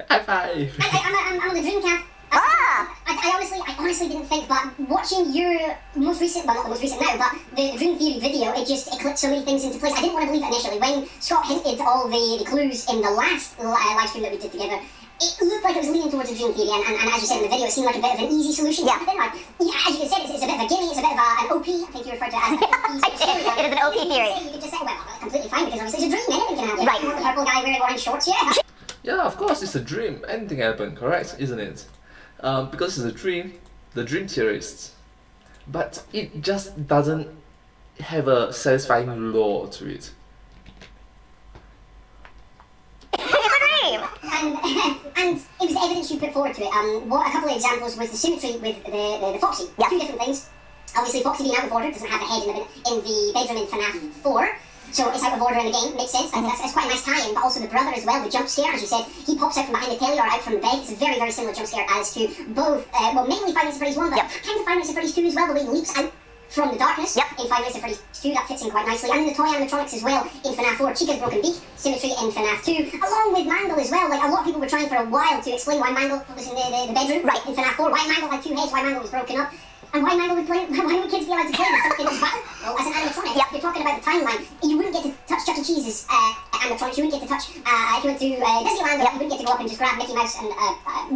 Speaker 1: High five!
Speaker 6: I'm on the dream camp. I honestly didn't think, but watching your most recent, well not the most recent now, but the Dream Theory video, it clicked so many things into place. I didn't want to believe it initially. When Scott hinted all the clues in the last live stream that we did together, it looked like it was leaning towards a Dream Theory, and as you said in the video, it seemed like a bit of an easy solution.
Speaker 3: Yeah.
Speaker 6: But then, like, as you said, it's a bit of a gimme, it's a bit of an OP, I think you referred to it as an OP.
Speaker 3: It is an OP theory.
Speaker 6: You could just say, well, that's completely fine, because obviously it's a dream, anything can happen.
Speaker 3: Right.
Speaker 6: You want the purple guy wearing orange shorts, yeah.
Speaker 1: Yeah, of course, it's a dream. Anything happen, correct? Isn't it? Because it's a dream, the dream theorist. But it just doesn't have a satisfying lore to it.
Speaker 3: It's a dream!
Speaker 6: And it was the evidence you put forward to it. A couple of examples was the symmetry with the Foxy.
Speaker 3: Yeah.
Speaker 6: Two different things. Obviously, Foxy being out of order doesn't have a head in the bedroom in FNAF 4. So it's out of order in the game, makes sense. That's quite a nice tie-in, but also the brother as well, the jump scare, as you said, he pops out from behind the telly or out from the bed. It's a very, very similar jump scare as to both, mainly Five Nights at Freddy's 1, but kind of Five Nights at Freddy's 2 as well, the way he leaps out from the darkness.
Speaker 3: Yep.
Speaker 6: In Five Nights at Freddy's 2, that fits in quite nicely. And in the toy animatronics as well, in FNAF 4, Chica's broken beak, symmetry in FNAF 2, along with Mangle as well. Like, a lot of people were trying for a while to explain why Mangle was in the bedroom, right, in FNAF 4, why Mangle had two heads, why Mangle was broken up. And why Mangle would play? Why would kids be allowed to play with something as battle as an animatronic?
Speaker 3: Yep.
Speaker 6: You're talking about the timeline. You wouldn't get to touch Chuck E. Cheese's animatronics. You wouldn't get to touch if you went to Disneyland. You wouldn't get to go up and just grab Mickey Mouse and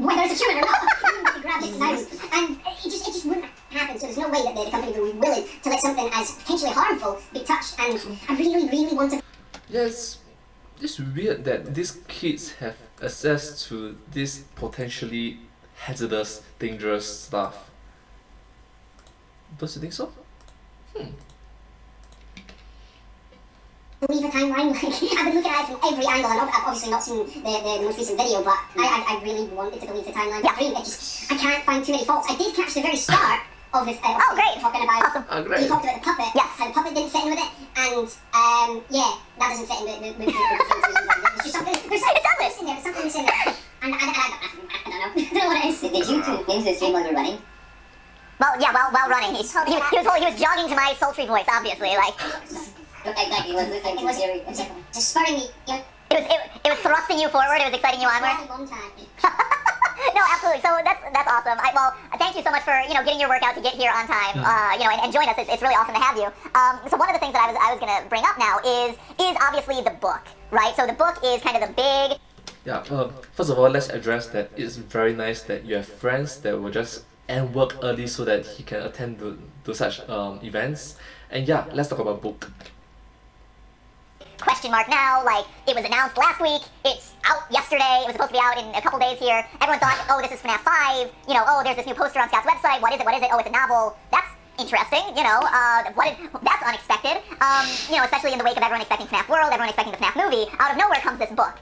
Speaker 6: whether it's a human or not, you wouldn't get to grab Mickey Mouse. And it just wouldn't happen. So there's no way that the company would be willing to let something as potentially harmful be touched. And I really, really want to.
Speaker 1: Yes, it's weird that these kids have access to this potentially hazardous, dangerous stuff. Don't you think so?
Speaker 6: Believe a timeline. Like, I've been looking at it from every angle, and I've obviously not seen the most recent video, but I really wanted to believe the timeline.
Speaker 3: Yeah.
Speaker 6: I can't find too many faults. I did catch the very start of this.
Speaker 3: Oh, great.
Speaker 6: Talking about.
Speaker 3: Awesome.
Speaker 1: Oh, great.
Speaker 6: You talked about the puppet.
Speaker 3: Yes.
Speaker 6: How the puppet didn't fit in with it, and yeah, that doesn't fit in with the There's just something. There's something missing there. There's something missing there. And I don't know. I don't know what it is.
Speaker 5: Did you tune into the stream while you were running?
Speaker 3: Well, yeah, while running. He was jogging to my sultry voice, obviously, like.
Speaker 6: Exactly, it was just spurring me. Yeah.
Speaker 5: It was thrusting you forward. It was exciting you onward.
Speaker 6: Long time.
Speaker 5: No, absolutely. So that's awesome. Well, thank you so much for getting your work out to get here on time. And join us. It's really awesome to have you. So one of the things that I was gonna bring up now is obviously the book, right? So the book is kind of the big.
Speaker 1: Yeah, first of all, let's address that it's very nice that you have friends that will just end work early so that he can attend to such events. And yeah, let's talk about book.
Speaker 5: Question mark now, like it was announced last week, it's out yesterday, it was supposed to be out in a couple days here. Everyone thought, oh, this is FNAF 5, oh, there's this new poster on Scott's website, what is it, oh, it's a novel. That's interesting, that's unexpected, especially in the wake of everyone expecting FNAF World, everyone expecting the FNAF movie. Out of nowhere comes this book.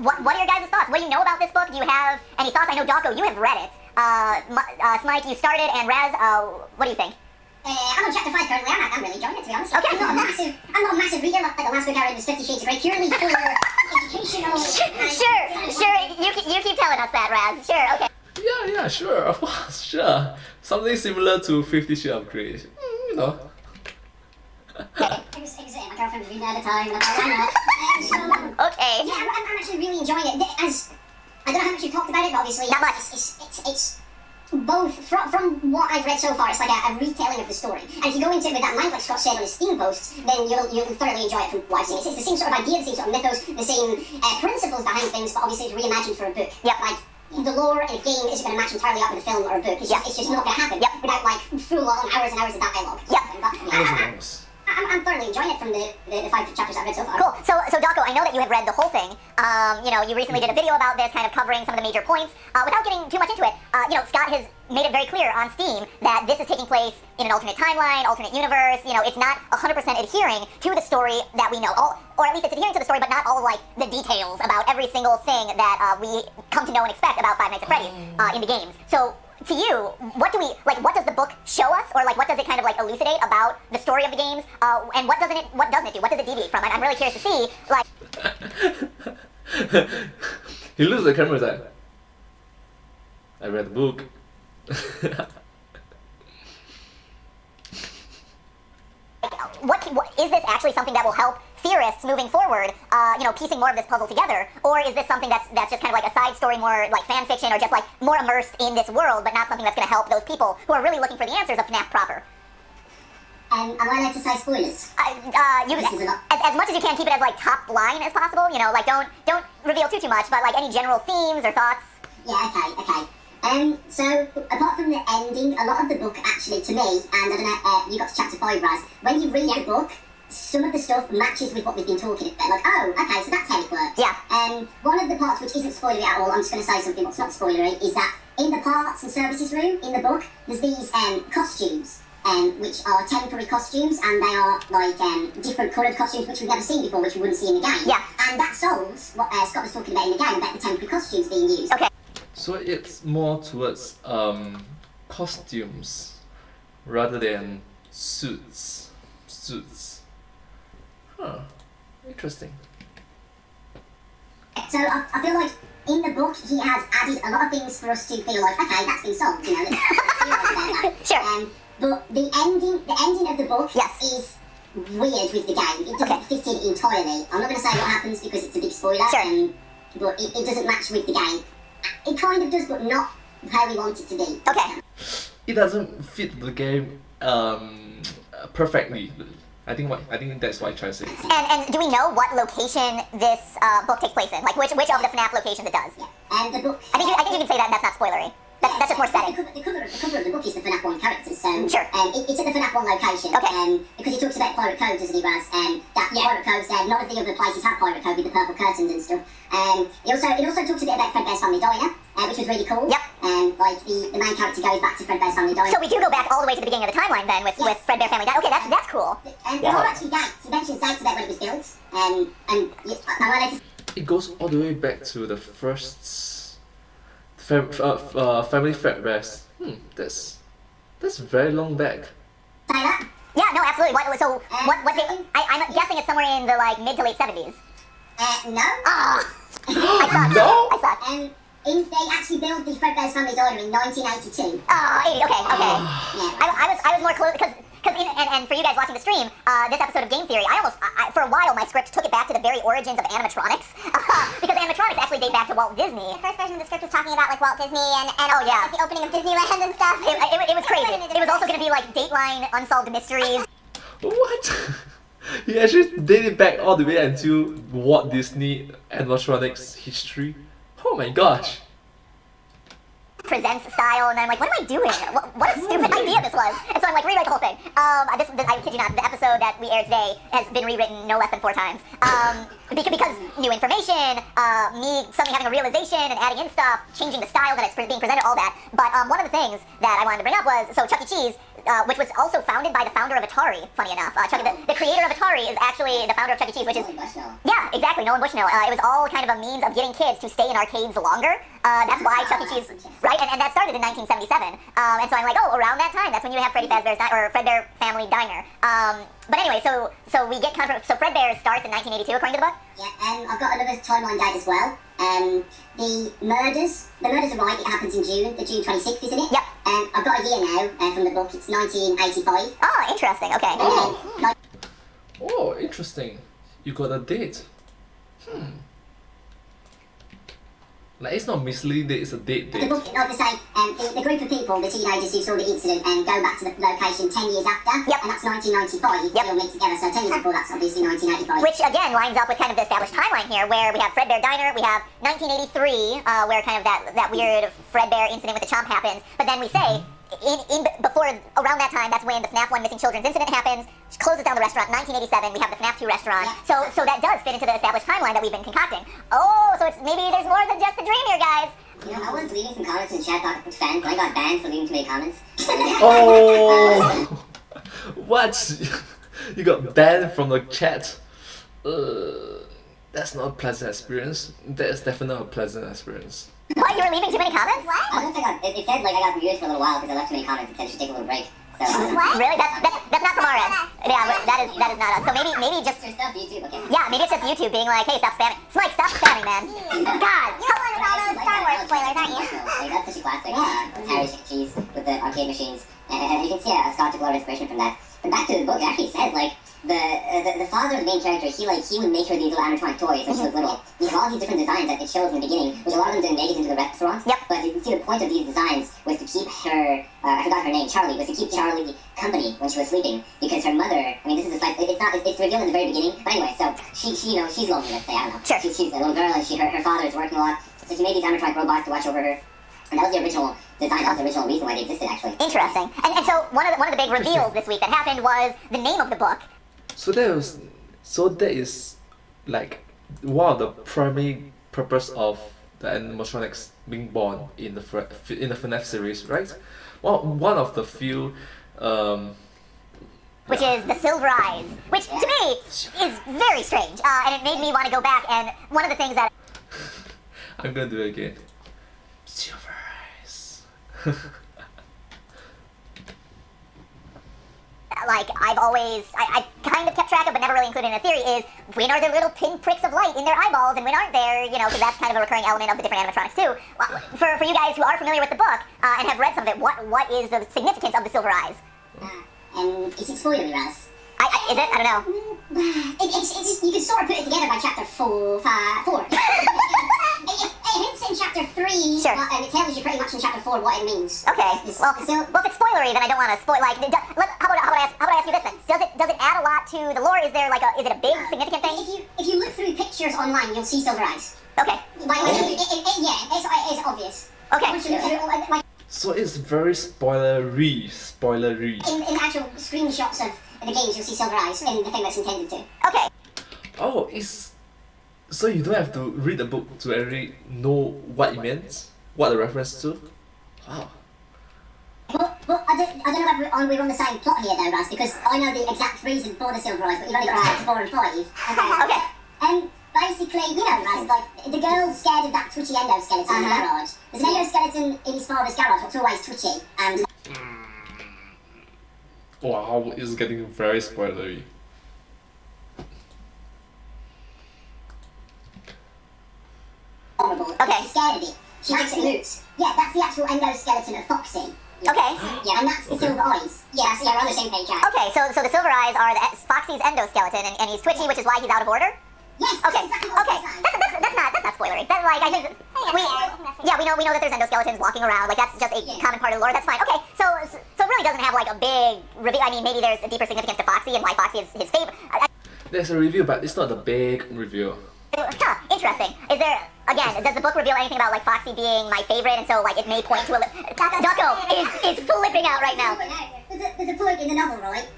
Speaker 5: What are your guys' thoughts? What do you know about this book? Do you have any thoughts? I know, Dawko, you have read it. Smike, you started, and Raz, what do you think?
Speaker 6: I'm on chapter 5 currently. I'm really enjoying it, to be honest. Okay. I'm not a massive reader like the last book I read was 50 Shades of Grey, purely for educational.
Speaker 5: Sure. You keep telling us that, Raz. Sure. Okay.
Speaker 1: Yeah, sure, of course, sure. Something similar to 50 Shades of Grey.
Speaker 6: It was my girlfriend was reading it at the time, and I thought, why not?
Speaker 5: Okay.
Speaker 6: Yeah, I'm actually really enjoying it. I don't know how much you've talked about it, but obviously
Speaker 5: Not much.
Speaker 6: It's both from what I've read so far, it's like a retelling of the story. And if you go into it with that mind, like Scott said on his Steam post, then you'll thoroughly enjoy it from what I've seen. It's the same sort of idea, the same sort of mythos, the same principles behind things, but obviously it's reimagined for a book.
Speaker 5: Yep.
Speaker 6: Like the lore in a game isn't going to match entirely up with a film or a book. It's just not going to happen.
Speaker 5: Yep.
Speaker 6: Without like full on hours and hours of dialogue.
Speaker 5: Yep.
Speaker 6: But, I'm thoroughly enjoying it from the 5 chapters I've read so far.
Speaker 5: Cool. So Dawko, I know that you have read the whole thing. You recently did a video about this, kind of covering some of the major points. Without getting too much into it, Scott has made it very clear on Steam that this is taking place in an alternate timeline, alternate universe. It's not 100% adhering to the story that we know, or at least it's adhering to the story, but not all of like the details about every single thing that we come to know and expect about Five Nights at Freddy's in the games. So, to you, what does the book show us, or what does it kind of elucidate about the story of the games, and what doesn't it do? What does it deviate from? I'm really curious to see,
Speaker 1: He looks at the camera like, I read the book.
Speaker 5: What is this actually something that will help theorists moving forward, piecing more of this puzzle together, or is this something that's just kind of like a side story, more like fan fiction, or just like more immersed in this world, but not something that's going to help those people who are really looking for the answers of FNAF proper?
Speaker 6: Am I allowed to say spoilers?
Speaker 5: As much as you can, keep it as top line as possible. Don't reveal too much, but any general themes or thoughts.
Speaker 6: Yeah. Okay. So apart from the ending, a lot of the book actually, to me, and I don't know, you got to chapter 5, Raz. When you read the book, some of the stuff matches with what we've been talking about. Oh, okay, so that's how it works.
Speaker 5: Yeah.
Speaker 6: One of the parts which isn't spoilery at all, I'm just going to say something what's not spoilery, is that in the parts and services room in the book, there's these costumes. Which are temporary costumes, and they are different coloured costumes which we've never seen before, which we wouldn't see in the game.
Speaker 5: Yeah.
Speaker 6: And that solves what Scott was talking about in the game, about the temporary costumes being used.
Speaker 5: Okay.
Speaker 1: So it's more towards costumes rather than suits. Huh. Interesting.
Speaker 6: So I feel like in the book he has added a lot of things for us to feel like, okay, that's been solved,
Speaker 5: Sure.
Speaker 6: But the ending of the book is weird with the game. It doesn't fit in entirely. I'm not going to say what happens because it's a big spoiler.
Speaker 5: Sure.
Speaker 6: But it doesn't match with the game. It kind of does, but not how we want it to be.
Speaker 5: Okay.
Speaker 1: It doesn't fit the game perfectly. I think that's what I try to say.
Speaker 5: And do we know what location this book takes place in? Which of the FNAF locations it does?
Speaker 6: Yeah. And the book.
Speaker 5: I think you can say that, and that's not spoilery. That's just more setting.
Speaker 6: The cover of the book is the FNAF 1 characters. So,
Speaker 5: sure.
Speaker 6: It's at the FNAF 1 location.
Speaker 5: Okay.
Speaker 6: Because he talks about pirate code, doesn't he, Raz? Pirate codes, none of the other places have pirate code with the purple curtains and stuff. It also talks a bit about Fredbear's Family Diner, which was really cool.
Speaker 5: Yep.
Speaker 6: The main character goes back to Fredbear's Family Diner.
Speaker 5: So we do go back all the way to the beginning of the timeline then with Fredbear Family Diner. Okay, that's cool.
Speaker 6: There are actually dates. He mentions dates about when it was built.
Speaker 1: It goes all the way back to the first Family Fredbears. That's very long back.
Speaker 6: Say that?
Speaker 5: Yeah, no, absolutely. I'm guessing it's somewhere in the mid to late 70s.
Speaker 6: No.
Speaker 5: I suck.
Speaker 6: They actually built the Fredbear's Family Diner in 1982.
Speaker 5: Oh, 80, okay.
Speaker 6: Yeah.
Speaker 5: I was more close, because and for you guys watching the stream, this episode of Game Theory, for a while my script took it back to the very origins of animatronics, because animatronics actually date back to Walt Disney.
Speaker 7: The first version of the script was talking about like Walt Disney and
Speaker 5: Oh, yeah.
Speaker 7: like, the opening of Disneyland and stuff.
Speaker 5: It was crazy. It was also going to be like Dateline Unsolved Mysteries.
Speaker 1: What? He actually dated back all the way until Walt Disney animatronics history. Oh my gosh.
Speaker 5: Presents style, and I'm like, what am I doing? What a stupid idea this was. And so I'm like, rewrite the whole thing. I kid you not, the episode that we aired today has been rewritten no less than 4 times. Because new information, me suddenly having a realization and adding in stuff, changing the style that it's being presented, all that. But one of the things that I wanted to bring up was, so Chuck E. Cheese, which was also founded by the founder of Atari, funny enough. The creator of Atari is actually the founder of Chuck E. Cheese, which is... Yeah, exactly, Nolan Bushnell. It was all kind of a means of getting kids to stay in arcades longer. That's why Chuck E. Cheese, right? And that started in 1977. And so I'm like, oh, around that time, that's when you have Freddy Fazbear's or Fredbear Family Diner. But anyway, so we get so Fredbear starts in 1982 according to the book.
Speaker 6: Yeah, I've got another timeline date as well. The murders are right. It happens in June, the June 26th, isn't it?
Speaker 5: Yep.
Speaker 6: I've got a year now from the book. It's 1985.
Speaker 5: Oh, interesting. Okay.
Speaker 1: Oh, interesting. You got a date. Like, it's not misleading that it's a date.
Speaker 6: The book, like I say, the group of people, the teenagers who saw the incident, go back to the location 10 years after,
Speaker 5: Yep.
Speaker 6: and that's 1995.
Speaker 5: Yep.
Speaker 6: They all meet together, so 10 years before that's obviously 1985.
Speaker 5: Which again lines up with kind of the established timeline here, where we have Fredbear Diner, we have 1983, where kind of that weird Fredbear incident with the chomp happens. But then we say, before around that time, that's when the FNAF 1 missing children's incident happens. She closes down the restaurant. 1987, we have the FNAF 2 restaurant.
Speaker 6: Yeah.
Speaker 5: So that does fit into the established timeline that we've been concocting. Oh, so it's maybe there's more than just a dream here, guys.
Speaker 6: You know, I was leaving some comments in the chat talking with fans, and I got banned for leaving too many comments.
Speaker 1: Oh! What? You got banned from the chat? That's not a pleasant experience. That is definitely a pleasant experience.
Speaker 5: What, you were leaving too many comments?
Speaker 7: What?
Speaker 6: I don't think it said like I got muted for a little while because I left too many comments. It said you should take a little break. So,
Speaker 7: What?
Speaker 5: Really? That's not from our end. Yeah, but that is not us. So maybe just
Speaker 6: Extra stuff, YouTube, okay.
Speaker 5: yeah, maybe it's just YouTube being like, hey, stop spamming. Smike, stop spamming, man. God.
Speaker 7: You're the one with all those Star Wars spoilers, aren't you?
Speaker 6: Like, that's such a classic. Terry Cheese with the arcade machines. And you can see a Scott took a lot of inspiration from that. But back to the book, it actually says, like, the father of the main character, he would make her these little animatronic toys when she was little. He has all these different designs that it shows in the beginning, which a lot of them didn't make it into the restaurant.
Speaker 5: Yep.
Speaker 6: But you can see the point of these designs was to keep her, I forgot her name, Charlie, was to keep Charlie company when she was sleeping. Because her mother, I mean, this is just like, it's revealed in the very beginning. But anyway, so she you know, she's lonely, let's say, I don't know.
Speaker 5: Sure.
Speaker 6: She's a little girl and her father is working a lot. So she made these animatronic robots to watch over her. And that was the original design, that was the original reason why they existed, actually.
Speaker 5: Interesting. And so one of the big reveals this week that happened was the name of the book.
Speaker 1: So that is like one of the primary purpose of the animatronics being born in the FNAF series, right? Well, one of the few
Speaker 5: Which is the Silver Eyes, which to me is very strange, and it made me want to go back. And one of the things that
Speaker 1: I'm gonna do it again. Silver eyes.
Speaker 5: like I kind of kept track of, but never really included in a theory, is when are there little pinpricks of light in their eyeballs, and when aren't there? You know, because that's kind of a recurring element of the different animatronics too. For you guys who are familiar with the book and have read some of it, what is the significance of the Silver Eyes?
Speaker 6: And it's spoilery, Raz.
Speaker 5: Is it? I don't know.
Speaker 6: It's just, you can sort of put it together by chapter 4. It hints in chapter 3,
Speaker 5: Sure.
Speaker 6: And it tells you pretty much in chapter 4 what it means.
Speaker 5: Okay. Well, if it's spoilery, then I don't want to spoil. Like, how about I ask you this then? Does it add a lot to the lore? Is it a big significant thing?
Speaker 6: If you look through pictures online, you'll see Silver Eyes.
Speaker 5: Okay.
Speaker 6: It's obvious.
Speaker 5: Okay.
Speaker 6: Once you look through, like,
Speaker 1: So it's very spoilery.
Speaker 6: in actual screenshots of the games, you'll see Silver Eyes in the thing that's intended to.
Speaker 5: Okay.
Speaker 1: Oh, so you don't have to read the book to actually know what it means, what the reference to. Wow.
Speaker 6: But I don't know if we're on the same plot here though, Raz, because I know the exact reason for the Silver Eyes, but you've only got chapter 4 and 5.
Speaker 5: Okay.
Speaker 6: Basically, you know, Raz, like, the girl's scared of that twitchy endoskeleton in the garage. There's an endoskeleton in his father's garage, what's always twitchy, and...
Speaker 1: Wow, it's getting very spoilery.
Speaker 6: horrible.
Speaker 5: Okay.
Speaker 6: She's scared of it. She thinks it hurts. Yeah, that's the actual endoskeleton of Foxy.
Speaker 5: Okay.
Speaker 6: Yeah, and that's the silver eyes. Yeah, so we're on the same page, guys.
Speaker 5: Okay, so the silver eyes are Foxy's endoskeleton, and he's twitchy, which is why he's out of order.
Speaker 6: Yes,
Speaker 5: Okay,
Speaker 6: exactly what
Speaker 5: okay,
Speaker 6: it says.
Speaker 5: that's not spoilery. That's like I think we know that there's endoskeletons walking around. Like that's just a common part of the lore. That's fine. Okay, so it really doesn't have like a big reveal. I mean, maybe there's a deeper significance to Foxy and why Foxy is his favorite.
Speaker 1: There's a review, but it's not a big review.
Speaker 5: Huh, interesting. Is there again? Does the book reveal anything about like Foxy being my favorite, and so like it may point to a Ducko is flipping out right now.
Speaker 6: There's a point in the novel, right,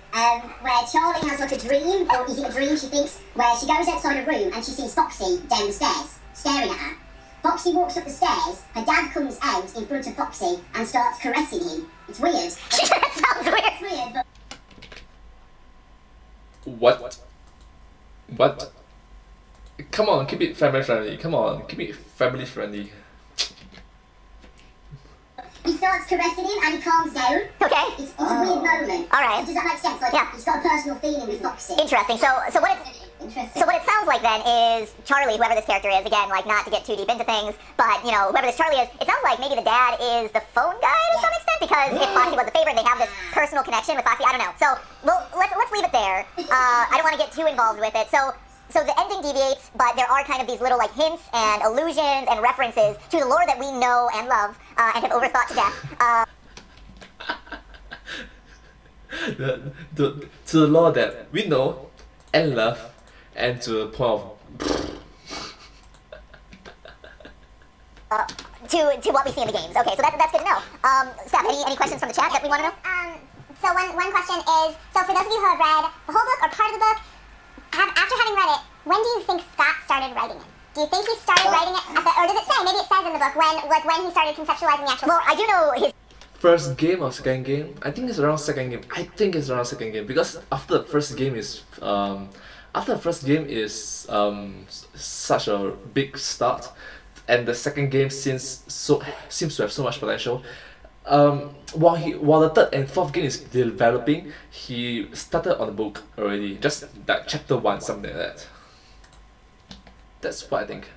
Speaker 6: where Charlie has like a dream, or is it a dream she thinks, where she goes outside a room and she sees Foxy down the stairs, staring at her. Foxy walks up the stairs, her dad comes out in front of Foxy and starts caressing him. It's weird.
Speaker 5: That sounds weird.
Speaker 6: It's weird, but
Speaker 1: What? Come on, keep it family friendly. Come on, keep it family friendly.
Speaker 6: he starts caressing him and he calms down.
Speaker 5: Okay.
Speaker 6: It's a weird moment.
Speaker 5: All right.
Speaker 6: Does that make sense? Like,
Speaker 5: Yeah.
Speaker 6: he's got a personal feeling with Foxy.
Speaker 5: Interesting. So what it
Speaker 6: Interesting.
Speaker 5: So what it sounds like then is Charlie, whoever this character is, again, like not to get too deep into things, but you know, whoever this Charlie is, it sounds like maybe the dad is the phone guy to some extent, because if Foxy was a favorite, they have this personal connection with Foxy. I don't know. So let's leave it there. I don't want to get too involved with it. So the ending deviates, but there are kind of these little like hints and allusions and references to the lore that we know and love and have overthought to death.
Speaker 1: To the lore that we know and love, and to the point of
Speaker 5: to what we see in the games. Okay, so that's good to know. Steph, any questions from the chat that we want to know?
Speaker 7: So one question is, so for those of you who have read the whole book or part of the book, after having read it, when do you think Scott started writing it? Do you think he started writing it or does it say, maybe it says in the book, when he started conceptualizing the actual
Speaker 5: Well, I do know his
Speaker 1: first game or second game. I think it's around second game. Because after the first game is such a big start, and the second game seems to have so much potential. While the third and fourth game is developing, he started on the book already, just like chapter 1, something like that. That's what I think.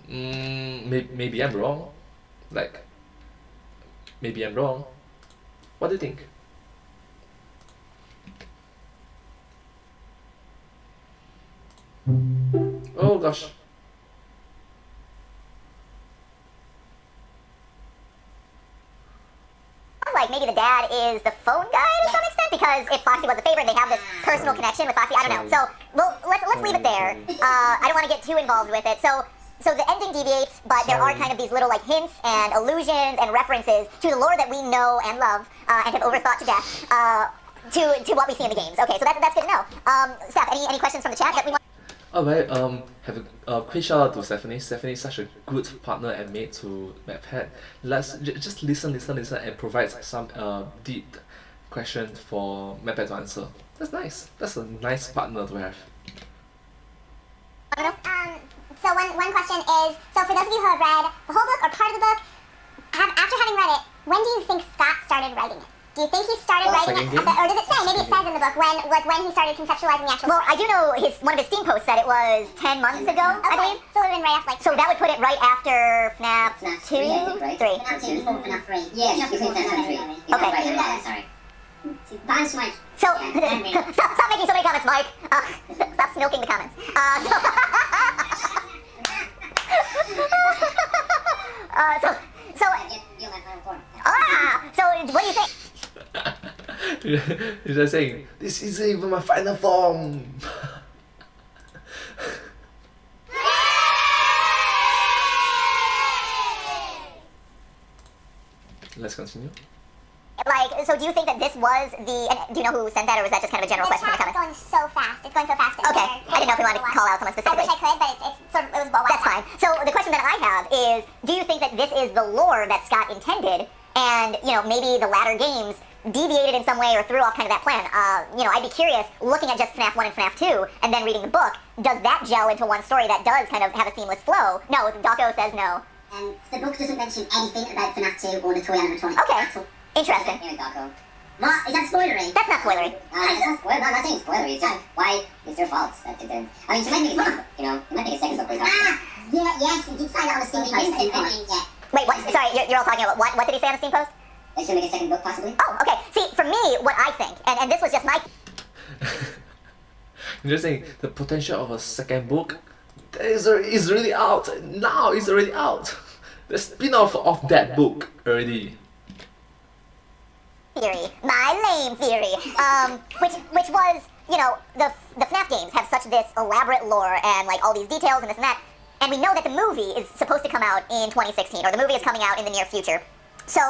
Speaker 1: Maybe I'm wrong. Maybe I'm wrong. What do you think? Oh gosh.
Speaker 5: like maybe the dad is the phone guy to some extent, because if Foxy was a favorite, they have this personal connection with Foxy. I don't know. So let's leave it there. I don't want to get too involved with it. So the ending deviates, but there are kind of these little like hints and allusions and references to the lore that we know and love and have overthought to death to what we see in the games. Okay, so that's good to know. Steph, any questions from the chat that we want?
Speaker 1: Alright, have a quick shout out to Stephanie. Stephanie is such a good partner and mate to MadPat. Let's just listen and provide some deep questions for MadPat to answer. That's nice. That's a nice partner to have.
Speaker 7: So one question is, so for those of you who have read the whole book or part of the book, after having read it, when do you think Scott started writing it? Do you think he started writing it, or does it say, maybe it says in the book, when he started conceptualizing the actual
Speaker 5: Well, I do know one of his Steam posts said it was 10 months ago, I believe.
Speaker 7: So it would have been right after, like...
Speaker 5: So that would put it right after FNAF 2? 3.
Speaker 6: FNAF 2 before FNAF 3. Yeah, just before FNAF 3.
Speaker 5: Okay.
Speaker 6: Sorry. Bounce Mike.
Speaker 5: So, stop making so many comments, Mike. Stop milking the comments. So what do you think?
Speaker 1: He's just saying, this isn't even my final form. Let's continue.
Speaker 5: Like, so do you think that this was the, and do you know who sent that, or was that just kind of a general
Speaker 7: The
Speaker 5: question in the
Speaker 7: chat's
Speaker 5: comments?
Speaker 7: going so fast. It's going so fast.
Speaker 5: Okay, I didn't know if we wanted to call out someone specifically.
Speaker 7: I wish I could, but it was a while.
Speaker 5: That's fine. So the question that I have is, do you think that this is the lore that Scott intended, and, you know, maybe the latter games deviated in some way or threw off kind of that plan? You know, I'd be curious, looking at just FNAF 1 and FNAF 2, and then reading the book, does that gel into one story that does kind of have a seamless flow? No, Dawko says no.
Speaker 6: The book doesn't mention anything about FNAF 2 or the toy animatronics.
Speaker 5: Okay, interesting.
Speaker 6: Here, Dawko. What? Is that spoilery?
Speaker 5: That's not spoilery.
Speaker 6: It's not spoilery. No, I'm not saying spoilery. It's just why it's their fault that it didn't. I mean, she might make a second book, you know? It might make a second book. Yes, he did say that on the Steam post. Yeah.
Speaker 5: Wait, what? Sorry, you're all talking about what? What did he say on the Steam post?
Speaker 6: It's gonna make a second book, possibly.
Speaker 5: Oh, okay. See, for me, what I think, and this was just my
Speaker 1: I'm just saying the potential of a second book is really out now. It's already out. The spin-off of that book already.
Speaker 5: theory, my lame theory, which was, you know, the FNAF games have such this elaborate lore and like all these details and this and that, and we know that the movie is supposed to come out in 2016, or the movie is coming out in the near future. So,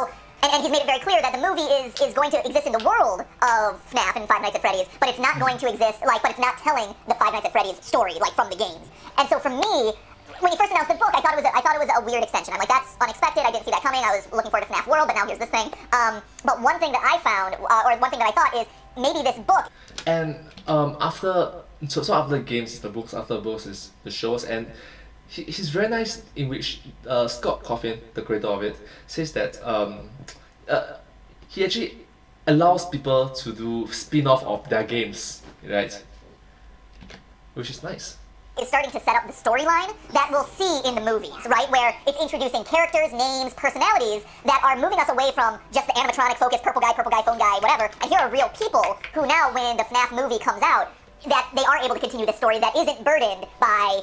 Speaker 5: and he's made it very clear that the movie is going to exist in the world of FNAF and Five Nights at Freddy's, but it's not going to exist, but it's not telling the Five Nights at Freddy's story, like from the games. And so for me, when he first announced the book, I thought it was a weird extension. I'm like, that's unexpected. I didn't see that coming. I was looking forward to FNAF World, but now here's this thing. But one thing that I found, or one thing that I thought is maybe this book.
Speaker 1: And after the games is the books, after the books is the shows, and he's very nice in which Scott Cawthon, the creator of it, says that he actually allows people to do spin-off of their games, right? Which is nice.
Speaker 5: Is starting to set up the storyline that we'll see in the movies, right? Where it's introducing characters, names, personalities that are moving us away from just the animatronic focused purple guy, phone guy, whatever. And here are real people who now, when the FNAF movie comes out, that they are able to continue the story that isn't burdened by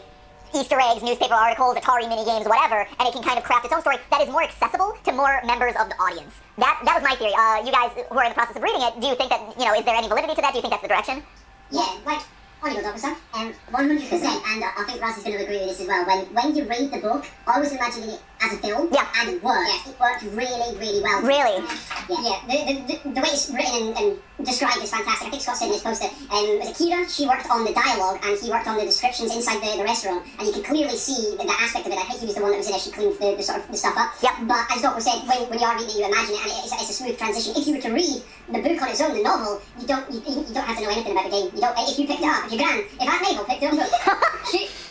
Speaker 5: Easter eggs, newspaper articles, Atari minigames, whatever, and it can kind of craft its own story that is more accessible to more members of the audience. That was my theory. You guys who are in the process of reading it, do you think that, you know, is there any validity to that? Do you think that's the direction?
Speaker 6: Yeah, like, on your officer, 100%, and I think Ross is going to agree with this as well. When you read the book, I was imagining it as a film,
Speaker 5: Yeah.
Speaker 6: and it worked. Yeah. It worked really, really well.
Speaker 5: Really?
Speaker 6: Yeah. The way it's written and described is fantastic. I think Scott said in his poster, was it Kira? She worked on the dialogue, and he worked on the descriptions inside the restaurant, and you can clearly see that aspect of it. I think he was the one that was in there, she cleaned the sort of the stuff up.
Speaker 5: Yep.
Speaker 6: But as Doc was saying, when you are reading, you imagine it, and it's a smooth transition. If you were to read the book on its own, the novel, you don't have to know anything about the game. You don't. If you picked it up, if your gran, if Aunt Mabel picked it up,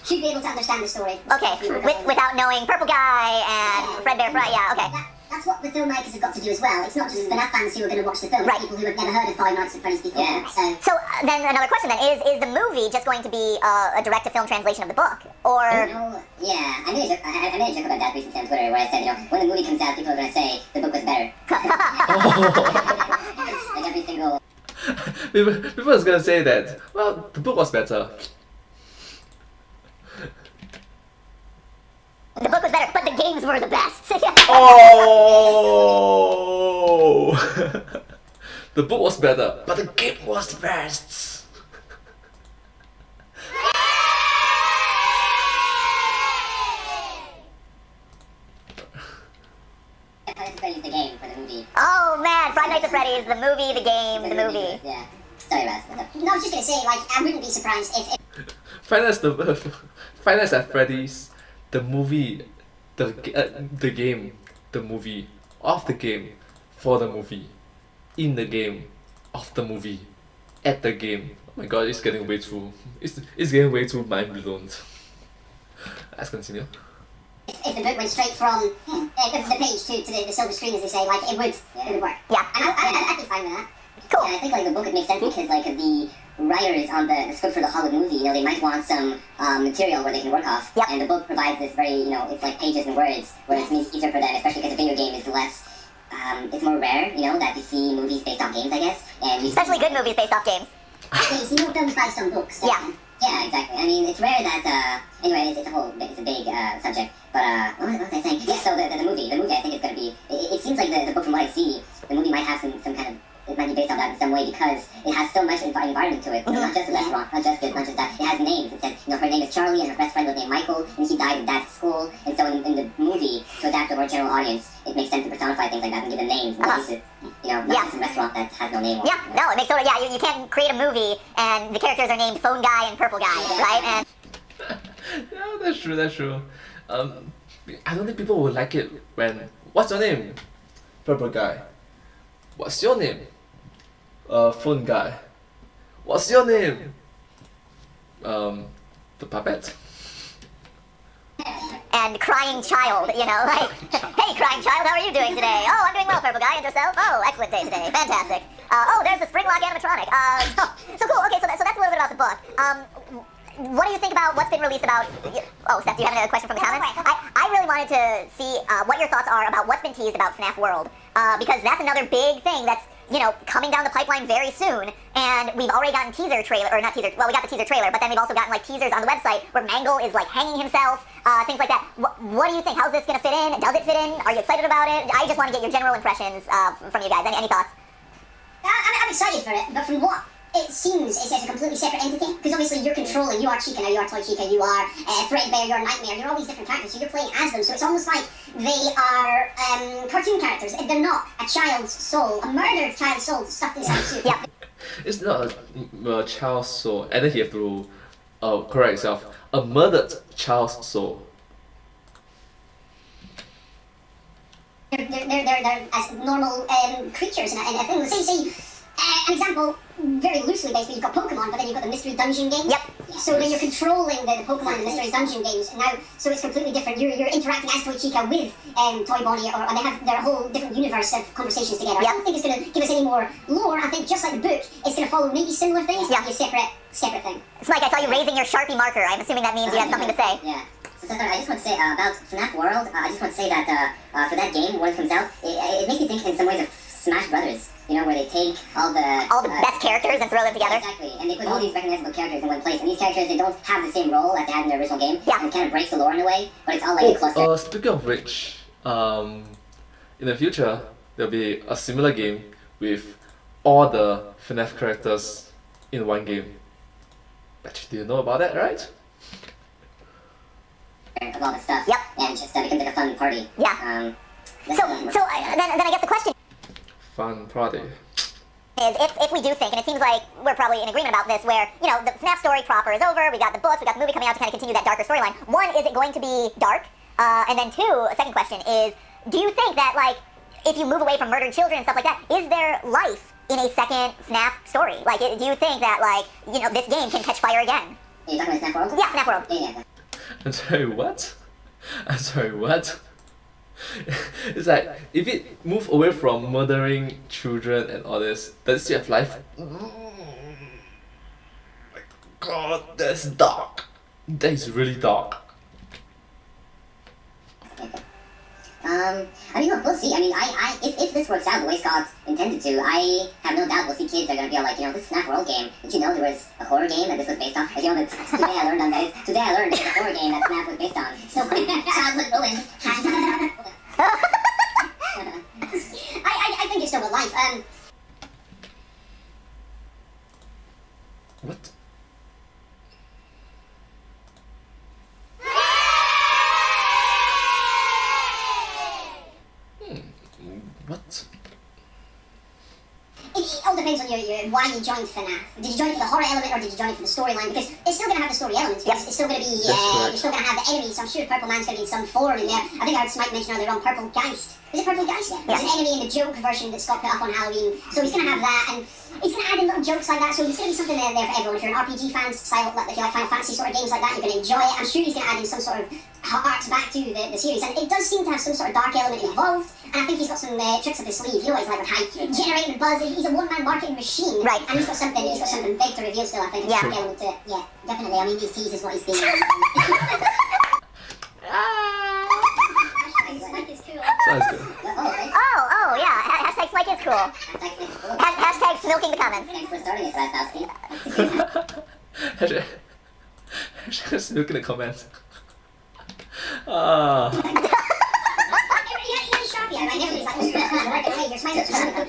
Speaker 6: she'd be able to understand the story.
Speaker 5: Okay, without knowing Purple Guy and Fredbear Fry, yeah, okay.
Speaker 6: That's what the filmmakers have got to do as well. It's not just FNAF fans who are going to watch the film,
Speaker 5: Right.
Speaker 6: people who have never heard of Five Nights at Freddy's before. Yeah.
Speaker 5: So then another question then, is the movie just going to be a direct-to-film translation of the book? Or...
Speaker 6: Yeah, I made a joke about that recently on Twitter where I said, you know, when the movie comes out, people are going to say the book was better. Like every single...
Speaker 1: People is gonna say that, well, the book was better.
Speaker 5: The book was better, but the games were the best.
Speaker 1: Oh! The book was better, but the game was the best.
Speaker 6: Freddy's the game for the movie.
Speaker 5: Oh man, Five Nights at Freddy's, the movie, the game, the movie.
Speaker 6: Yeah. Sorry, Russ. No, I was just going to say, like, I wouldn't be surprised if
Speaker 1: Five Nights at Freddy's, the movie, the game, the movie, of the game, for the movie, in the game, of the movie, at the game. Oh my god, it's getting way too mind blown. Let's continue.
Speaker 6: if the book went straight from the page to the silver screen, as they say, like, it would work.
Speaker 5: Yeah.
Speaker 6: And I'd be fine with that.
Speaker 5: Cool.
Speaker 6: Yeah, I think, like, the book would make sense because, like, the writers on the script for the Hollywood movie, you know, they might want some material where they can work off.
Speaker 5: Yep.
Speaker 6: And the book provides this very, you know, it's like pages and words, where it's easier for them, especially because a video game is less, it's more rare, you know, that you see movies based off games, I guess. And
Speaker 5: Especially good movies based off games.
Speaker 6: yeah, you see more films based on books.
Speaker 5: Yeah.
Speaker 6: Yeah, exactly. I mean, it's rare that, anyway, it's a big subject. But, what was I saying? Yeah, so the movie I think is going to be, it seems like the book, from what I see, the movie might have some kind of, it might be based on that in some way because it has so much environment to it. It's not just a restaurant, not just that. It has names. It says, you know, her name is Charlie and her best friend was named Michael and he died in that school. And so in the movie, to adapt to a more general audience, it makes sense to personify things like that and give them names. You know, not just a restaurant that has no name.
Speaker 5: Yeah, no, it makes total, yeah, you can't create a movie and the characters are named Phone Guy and Purple Guy, right? And
Speaker 1: Yeah, that's true. I don't think people will like it when, what's your name? Purple Guy. What's your name? Phone Guy. What's your name? The puppet?
Speaker 5: and Crying Child, you know, like, hey, Crying Child, how are you doing today? Oh, I'm doing well, Purple Guy, and yourself? Oh, excellent day today, fantastic. Oh, there's the Springlock animatronic. So cool, okay, so that's a little bit about the book. What do you think about what's been released about... Oh, Steph, do you have another question from the comments? I I really wanted to see what your thoughts are about what's been teased about FNAF World, because that's another big thing that's, you know, coming down the pipeline very soon. And we've already gotten teaser trailer, or not teaser, well, we got the teaser trailer, but then we've also gotten like teasers on the website where Mangle is like hanging himself, things like that. What do you think? How's this gonna fit in? Does it fit in? Are you excited about it? I just want to get your general impressions from you guys. Any thoughts?
Speaker 6: I'm excited for it, but from what it seems, it's a completely separate entity. Because obviously you're controlling, you are Chica now, you are Toy Chica, you are Fredbear, you're Nightmare, you're all these different characters, so you're playing as them. So it's almost like they are cartoon characters. They're not a child's soul, a murdered child's soul stuffed inside a suit.
Speaker 5: Yeah.
Speaker 1: It's not a child's soul, and then you have to correct yourself. A murdered child's soul.
Speaker 6: They're as normal creatures in a thing. Say, an example, very loosely based, you've got Pokemon, but then you've got the Mystery Dungeon games.
Speaker 5: Yep.
Speaker 6: So then you're controlling the Pokemon in the Mystery Dungeon games now, so it's completely different. You're interacting as Toy Chica with Toy Bonnie, and they have their whole different universe of conversations together.
Speaker 5: Yep.
Speaker 6: I don't think it's going to give us any more lore. I think just like the book, it's going to follow maybe similar things, but be a separate thing.
Speaker 5: Smike, I saw you raising your Sharpie marker. I'm assuming that means you have something to say.
Speaker 6: Yeah. So I just want to say about FNAF World, I just want to say that for that game, when it comes out, it makes me think in some ways of Smash Brothers. You know, where they take all the
Speaker 5: best characters and throw them together.
Speaker 6: Exactly, and they put all these recognizable characters in one place. And these characters, they don't have the same role as they had in the original game.
Speaker 5: Yeah.
Speaker 6: And it kind of breaks the lore in a way, but it's all like a cluster.
Speaker 1: Speaking of which, in the future there'll be a similar game with all the FNAF characters in one game. Bet you didn't know about that, right?
Speaker 6: Of all this stuff.
Speaker 5: Yep.
Speaker 6: And just becomes like a fun party.
Speaker 5: Yeah. Then I guess the question
Speaker 1: Fun party.
Speaker 5: is if we do think, and it seems like we're probably in agreement about this, where, you know, the FNAF story proper is over, we got the books, we got the movie coming out to kind of continue that darker storyline. One, is it going to be dark? And then two, a second question is, do you think that, like, if you move away from murdered children and stuff like that, is there life in a second FNAF story? Like, do you think that, like, you know, this game can catch fire again?
Speaker 6: Are you talking about FNAF World?
Speaker 5: Yeah, FNAF World.
Speaker 6: Yeah.
Speaker 1: I'm sorry, what? I'm sorry, what? It's like, if it move away from murdering children and all this, does it still have life? My god, that's dark. That is really dark.
Speaker 6: I mean, look, we'll see. I mean, if this works out the way Scott intended to, I have no doubt we'll see kids that are going to be all like, you know, this FNAF World game, did you know there was a horror game that this was based on? Like, you know, today I learned on guys, today I learned there's a horror game that FNAF was based on. So, childhood ruined. I think it's still with life.
Speaker 1: What? What?
Speaker 6: It all depends on your why you joined FNAF. Did you join it for the horror element or did you join it for the storyline? Because it's still going to have the story elements. Because it's still going to be, you're still going to have the enemies. So I'm sure Purple Man's going to be in some form in there. I think I heard Smite mention earlier on Purple Geist. Is it Purple Geist? Yeah. There's an enemy in the joke version that Scott put up on Halloween. So he's going to have that, and he's going to add in little jokes like that. So there's going to be something there for everyone. If you're an RPG fan, style, if you like Final Fantasy sort of games like that, you're going to enjoy it. I'm sure he's going to add in some sort of art back to the series. And it does seem to have some sort of dark element involved. And I think he's got some tricks up his sleeve. You know what he's like with hype, generating buzz. He's a one-man marketing machine.
Speaker 5: Right.
Speaker 6: And he's got something big to reveal still, I think.
Speaker 5: Yeah.
Speaker 6: Dark element to it. Yeah, definitely. I mean, these teases what he's doing.
Speaker 1: Sounds good.
Speaker 5: Oh, yeah. Hashtag Smike is cool. Hashtag smoking the comments.
Speaker 6: Thanks for starting it, Rastowski.
Speaker 1: Just look in the comments.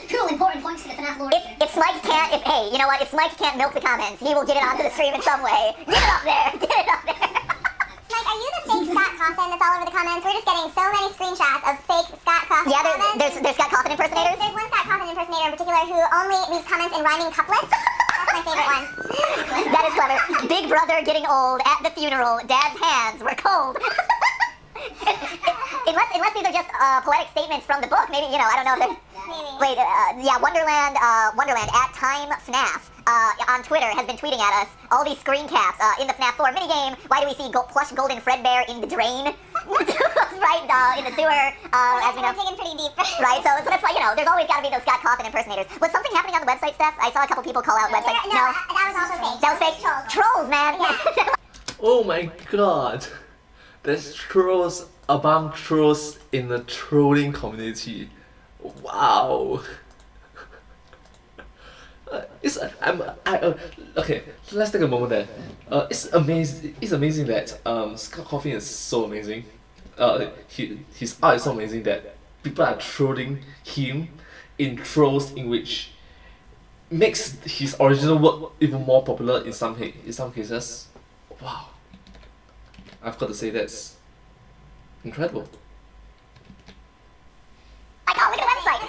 Speaker 6: Cool, important points to the FNAF lore.
Speaker 5: If Smike can't, hey, you know what? If Smike can't milk the comments, he will get it onto the stream in some way. Get it up there. Get it up there.
Speaker 7: Mike, are you the fake Scott Cawthon that's all over the comments? We're just getting so many screenshots of fake Scott Cawthon
Speaker 5: Yeah,
Speaker 7: comments.
Speaker 5: there's Scott Cawthon impersonators.
Speaker 7: There's one Scott Cawthon impersonator in particular who only leaves comments in rhyming couplets. That's my favorite one.
Speaker 5: That is clever. Big brother getting old at the funeral. Dad's hands were cold. Unless these are just poetic statements from the book, maybe, you know, I don't know if they're...
Speaker 7: Maybe.
Speaker 5: Wait, yeah, Wonderland at Time FNAF on Twitter has been tweeting at us all these screen caps in the FNAF 4 minigame. Why do we see plush golden Fredbear in the drain? Right, in the sewer, as we know.
Speaker 7: We're taking pretty deep.
Speaker 5: Right, so that's why, you know, there's always got to be those Scott Cawthon impersonators. Was something happening on the website, Steph? I saw a couple people call out website.
Speaker 7: No, that was also fake.
Speaker 5: That was fake? Trolls, man.
Speaker 7: Yeah.
Speaker 1: Oh my god. There's trolls among trolls in the trolling community. Wow. Okay. Let's take a moment there. It's amazing. It's amazing that Scott Cawthon is so amazing. His art is so amazing that people are trolling him in trolls in which makes his original work even more popular in some cases. Wow. I've got to say that's incredible.
Speaker 5: Like, oh, look at the website.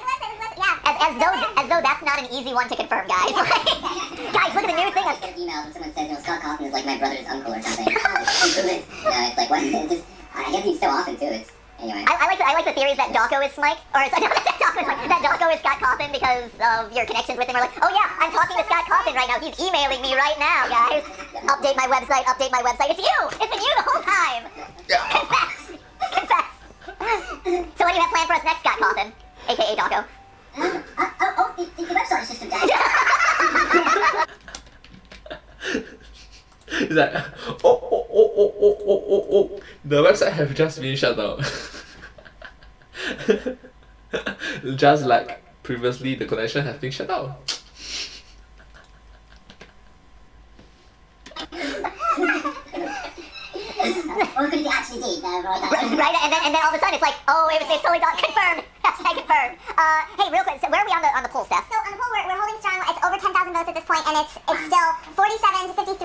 Speaker 5: As though that's not an easy one to confirm, guys. Guys, look at the new thing.
Speaker 6: I get emails when someone says, you know, Scott Cawthon is like my brother's uncle or something. It's like, what? It's just, I get these so often too. It's anyway.
Speaker 5: I like the theories that Dawko is Smike, or that Dawko is Scott Cawthon because of your connections with him. Or like, oh yeah, I'm talking to Scott Cawthon right now. He's emailing me right now, guys. Update my website. Update my website. It's you. It's been you the whole time. Confess. Confess. So what do you have planned for us next, Scott Cawthon, aka Dawko?
Speaker 6: The website system down.
Speaker 1: It's like, oh, the website have just been shut down. Just like previously, the connection has been shut down.
Speaker 6: Or could it actually be?
Speaker 5: Right, and then all of a sudden it's like, oh, it's totally done. Confirmed. Hashtag confirmed. Hey, real quick, so where are we on the poll, Steph?
Speaker 7: So on the poll, we're holding strong. It's over 10,000 votes at this point, and it's still 47 to 53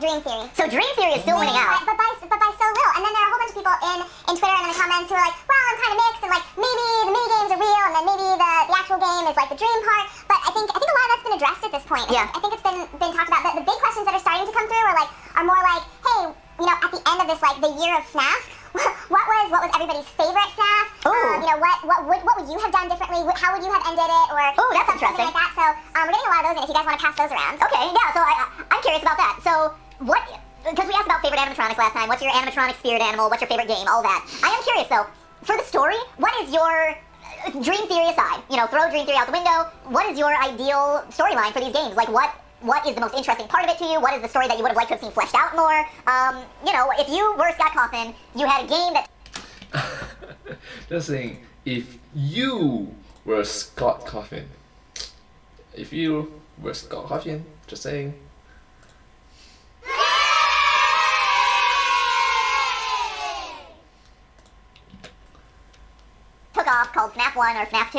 Speaker 7: Dream Theory.
Speaker 5: So Dream Theory is still winning out.
Speaker 7: But by so little. And then there are a whole bunch of people in Twitter and in the comments who are like, well, I'm kind of mixed, and like maybe the mini games are real, and then maybe the actual game is like the dream part. But I think a lot of that's been addressed at this point.
Speaker 5: Yeah.
Speaker 7: I think it's been talked about. The big questions that are starting to come through are more like, hey, you know, at the end of this, like the year of FNAF, what was everybody's favorite FNAF?
Speaker 5: Ooh.
Speaker 7: You know, what would you have done differently? How would you have ended it? Or
Speaker 5: Ooh, that's
Speaker 7: something
Speaker 5: interesting.
Speaker 7: like that. So we're getting a lot of those in if you guys want to pass those around.
Speaker 5: Okay, yeah. So I'm curious about that. So what? Because we asked about favorite animatronics last time. What's your animatronic spirit animal? What's your favorite game? All that. I am curious though. For the story, what is your Dream Theory aside? You know, throw Dream Theory out the window. What is your ideal storyline for these games? Like what is the most interesting part of it to you? What is the story that you would have liked to have seen fleshed out more? You know, if you were Scott Cawthon, you had a game that...
Speaker 1: Just saying, if you were Scott Cawthon. If you were Scott Cawthon, just saying.
Speaker 5: took off called FNAF 1 or FNAF 2.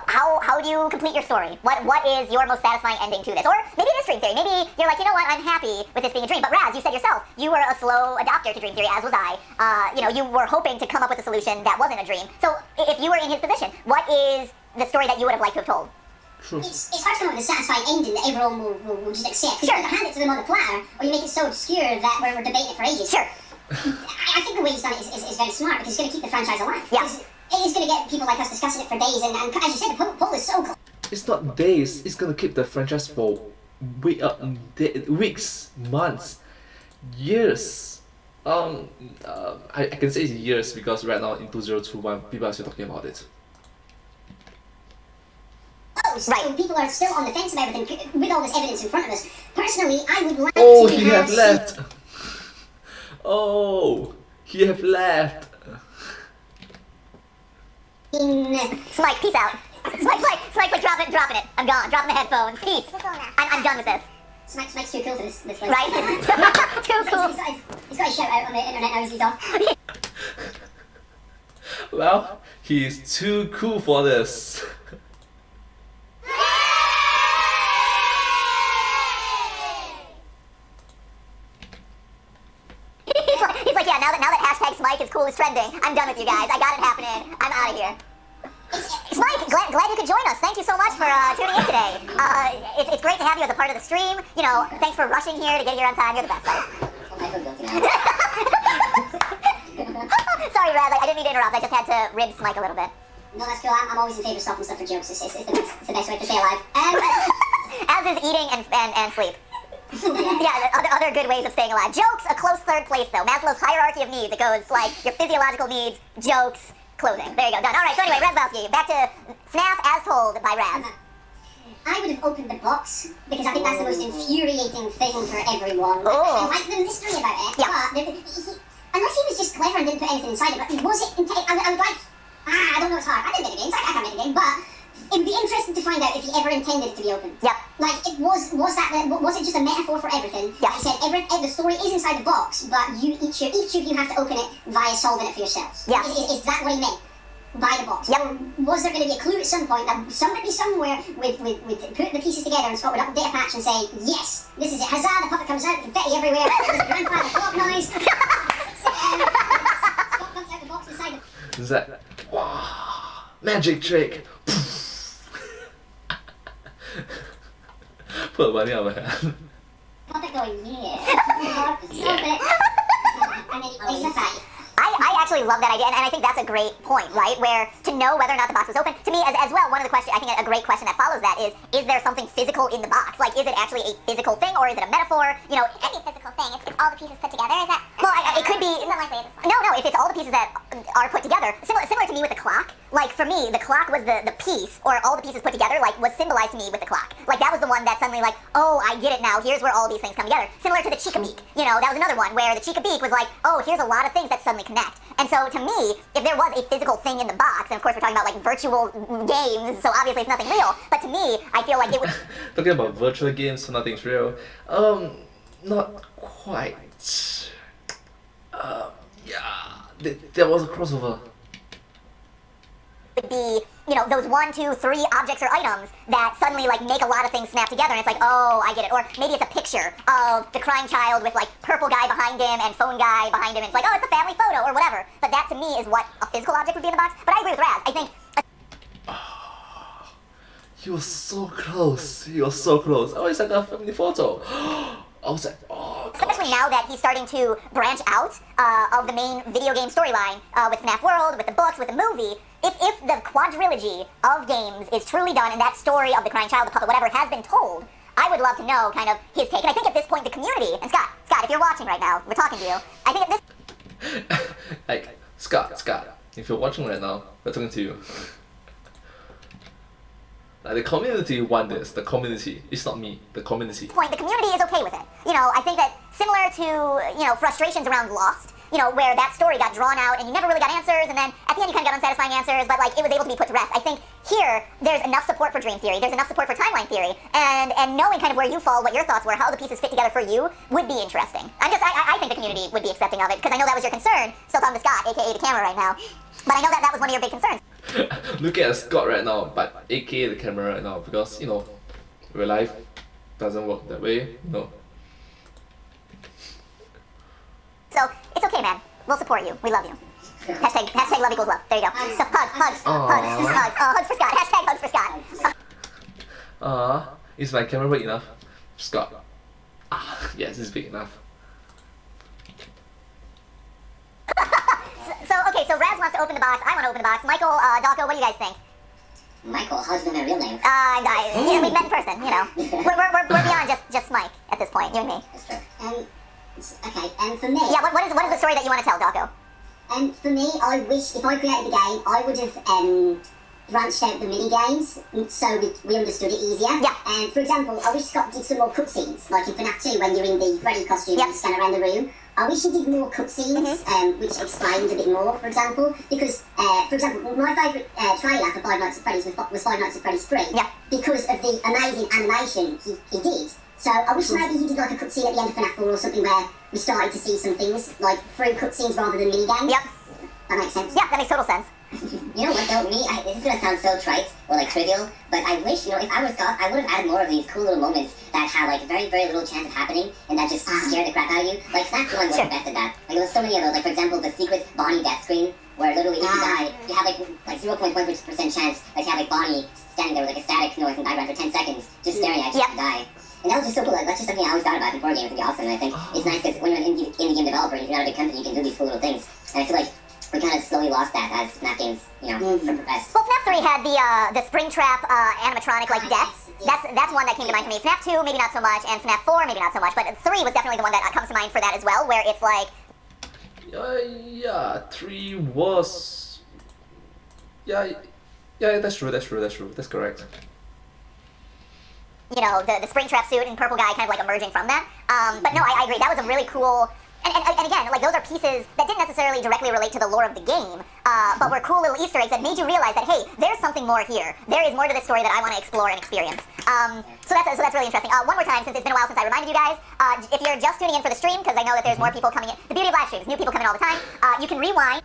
Speaker 5: How do you complete your story? What is your most satisfying ending to this? Or maybe it is Dream Theory. Maybe you're like, you know what, I'm happy with this being a dream. But Raz, you said yourself, you were a slow adopter to Dream Theory, as was I. You know, you were hoping to come up with a solution that wasn't a dream. So if you were in his position, what is the story that you would have liked to have told?
Speaker 6: It's hard to come up with a satisfying ending that everyone will just accept.
Speaker 5: Sure.
Speaker 6: You either hand it to them on the platter, or you make it so obscure that we're debating it for ages.
Speaker 5: Sure.
Speaker 6: I think the way he's done it is very smart, because it's going to keep the franchise alive.
Speaker 5: Yeah.
Speaker 6: It is going to get people like us discussing it for days, and as you said, the poll is so close.
Speaker 1: It's not days, it's gonna keep the franchise for weeks, months, years. I can say it's years because right now in 2021 people are still talking about it.
Speaker 6: So people are still on the fence about everything with all this evidence in front of us. Personally, I would like
Speaker 1: Oh,
Speaker 6: to
Speaker 1: he have left! Oh, he have left!
Speaker 5: Smike, peace out. Smike's like dropping it. I'm gone. Dropping the headphones. Peace. I'm done with this.
Speaker 6: Smike's too cool for this place.
Speaker 5: Right? Too cool.
Speaker 6: He's got his shout out on the internet now he's off.
Speaker 1: Well, he is too cool for this.
Speaker 5: He's like, yeah, now that hashtag Smike is cool is trending, I'm done with you guys. I got it happening. I'm out of here. Smike, glad you could join us. Thank you so much for tuning in today. It's great to have you as a part of the stream. You know, thanks for rushing here to get here on time. You're the best, buddy.
Speaker 6: I feel guilty now.
Speaker 5: Sorry, Raz, I didn't mean to interrupt. I just had to rib Smike a little bit.
Speaker 6: No, that's cool. I'm always in favour of stopping stuff for jokes. It's the best way to stay alive.
Speaker 5: As is eating and sleep. Yeah, other good ways of staying alive. Jokes, a close third place though. Maslow's hierarchy of needs. It goes like your physiological needs, jokes, clothing. There you go, done. All right, so anyway, Razbowski, back to FNAF as told by Raz.
Speaker 6: I would have opened the box, because I think that's the most infuriating thing for everyone.
Speaker 5: Oh.
Speaker 6: I like the mystery about it,
Speaker 5: Yeah.
Speaker 6: but unless he was just clever and didn't put anything inside it, but was it intended? I would like, I don't know, it's hard. I didn't make a game, so I can't make a game, but it would be interesting to find out if he ever intended it to be open.
Speaker 5: Yep.
Speaker 6: Like, was it just a metaphor for everything?
Speaker 5: Yeah.
Speaker 6: He said the story is inside the box, but each of you have to open it via solving it for yourselves.
Speaker 5: Yeah.
Speaker 6: Is that what he meant? By the box.
Speaker 5: Yep.
Speaker 6: Or was there going to be a clue at some point that somebody somewhere would put the pieces together and Scott would update a patch and say, yes, this is it. Huzzah, the puppet comes out, confetti everywhere, there's a grandfather clock noise. Scott comes out the box beside the...
Speaker 1: Is that wow, magic trick? Put money on my hand.
Speaker 6: Puppet going, yeah. Stop it. And then he plays the fact.
Speaker 5: I actually love that idea, and I think that's a great point, right? Where to know whether or not the box was open, to me as well, one of the questions, I think a great question that follows that is there something physical in the box? Like, is it actually a physical thing, or is it a metaphor? You know,
Speaker 7: Any physical thing, if all the pieces put together, is that?
Speaker 5: well, it could be...
Speaker 7: It's unlikely at this point.
Speaker 5: No, if it's all the pieces that are put together, similar to me with the clock. Like, for me, the clock was the piece, or all the pieces put together, like, was symbolized to me with the clock. Like, that was the one that suddenly, like, oh, I get it now, here's where all these things come together. Similar to the Chica Beak. You know, that was another one, where the Chica Beak was like, oh, here's a lot of things that suddenly connect. And so, to me, if there was a physical thing in the box, and of course we're talking about, like, virtual games, so obviously it's nothing real, but to me, I feel like it would...
Speaker 1: Talking about virtual games, so nothing's real. Not quite. Yeah, there was a crossover.
Speaker 5: Would be, you know, those 1, 2, 3 objects or items that suddenly, like, make a lot of things snap together, and it's like, oh, I get it. Or maybe it's a picture of the crying child with, like, purple guy behind him and phone guy behind him, and it's like, oh, it's a family photo, or whatever. But that, to me, is what a physical object would be in the box. But I agree with Raz. I think...
Speaker 1: You were so close. You were so close. Oh, it's like a family photo. I was like, oh, gosh.
Speaker 5: Especially now that he's starting to branch out of the main video game storyline with FNAF World, with the books, with the movie. If the quadrilogy of games is truly done and that story of the crying child, the puppet, whatever, has been told, I would love to know kind of his take. And I think at this point the community, and Scott, if you're watching right now, we're talking to you, I think at this...
Speaker 1: Like, Scott, if you're watching right now, we're talking to you. Like, the community want this. The community. It's not me. The community.
Speaker 5: point, the community is okay with it. You know, I think that similar to, you know, frustrations around Lost, you know, where that story got drawn out and you never really got answers, and then at the end you kind of got unsatisfying answers, but, like, it was able to be put to rest. I think here, there's enough support for dream theory, there's enough support for timeline theory, and knowing kind of where you fall, what your thoughts were, how the pieces fit together for you, would be interesting. I think the community would be accepting of it, because I know that was your concern. Still talking to Scott, aka the camera right now, but I know that was one of your big concerns.
Speaker 1: Look at Scott right now, but aka the camera right now, because, you know, real life doesn't work that way, you know.
Speaker 5: So, it's okay, man. We'll support you. We love you. Hashtag love equals love. There you go. So, hugs for Scott. Hashtag hugs for Scott.
Speaker 1: Is my camera big enough? Scott. Yes, it's big enough.
Speaker 5: So Raz wants to open the box. I want to open the box. Michael, Dawko, what do you guys think?
Speaker 6: Michael, how's my real name?
Speaker 5: We've met in person, you know. We're beyond just Mike at this point, you and me.
Speaker 6: That's true. Okay, and for me...
Speaker 5: Yeah, what is the story that you want to tell, Dawko?
Speaker 6: For me, I wish, if I created the game, I would have branched out the mini games so we understood it easier.
Speaker 5: Yeah.
Speaker 6: And for example, I wish Scott did some more cutscenes, like in FNAF 2 when you're in the Freddy costume and you scan around the room. I wish he did more cutscenes, which explained a bit more, for example. Because, for example, my favourite trailer for Five Nights at Freddy's was Five Nights at Freddy's 3, because of the amazing animation he did. So I wish maybe he did like a cutscene at the end of FNAF 4 or something where we started to see some things, like through cutscenes rather than minigames.
Speaker 5: Yep.
Speaker 6: That makes sense.
Speaker 5: Yeah, that makes total sense.
Speaker 6: You know what though, this is gonna sound so trite or like trivial, but I wish, you know, if I was Scott, I would have added more of these cool little moments that have like very, very little chance of happening and that just scare the crap out of you. Like FNAF 1 was the best at that. Like there was so many of those, like for example, the secret Bonnie death screen, where literally if you die, you have like 0.1% chance that you have like Bonnie standing there with like a static noise in the background for 10 seconds, just staring at you to die. And that was just so cool. Like, that's just something I always thought about in 4 games. It'd be awesome. And I think it's nice because when you're an indie game developer and you're not a big company, you can do these cool little things. And I feel like we kind of slowly lost that as FNAF games, you know, progressed.
Speaker 5: Well, FNAF 3 had the Springtrap animatronic like deaths. That's one that came to mind for me. FNAF 2 maybe not so much, and FNAF 4 maybe not so much, but 3 was definitely the one that comes to mind for that as well, where it's like...
Speaker 1: Yeah, 3 was... Yeah, that's true, that's correct.
Speaker 5: You know, the Springtrap suit and purple guy kind of like emerging from that. But no, I agree. That was a really cool... And and again, like those are pieces that didn't necessarily directly relate to the lore of the game, but were cool little Easter eggs that made you realize that, hey, there's something more here. There is more to this story that I want to explore and experience. So that's really interesting. One more time, since it's been a while since I reminded you guys, if you're just tuning in for the stream, because I know that there's more people coming in. The beauty of live streams, new people come in all the time. You can rewind.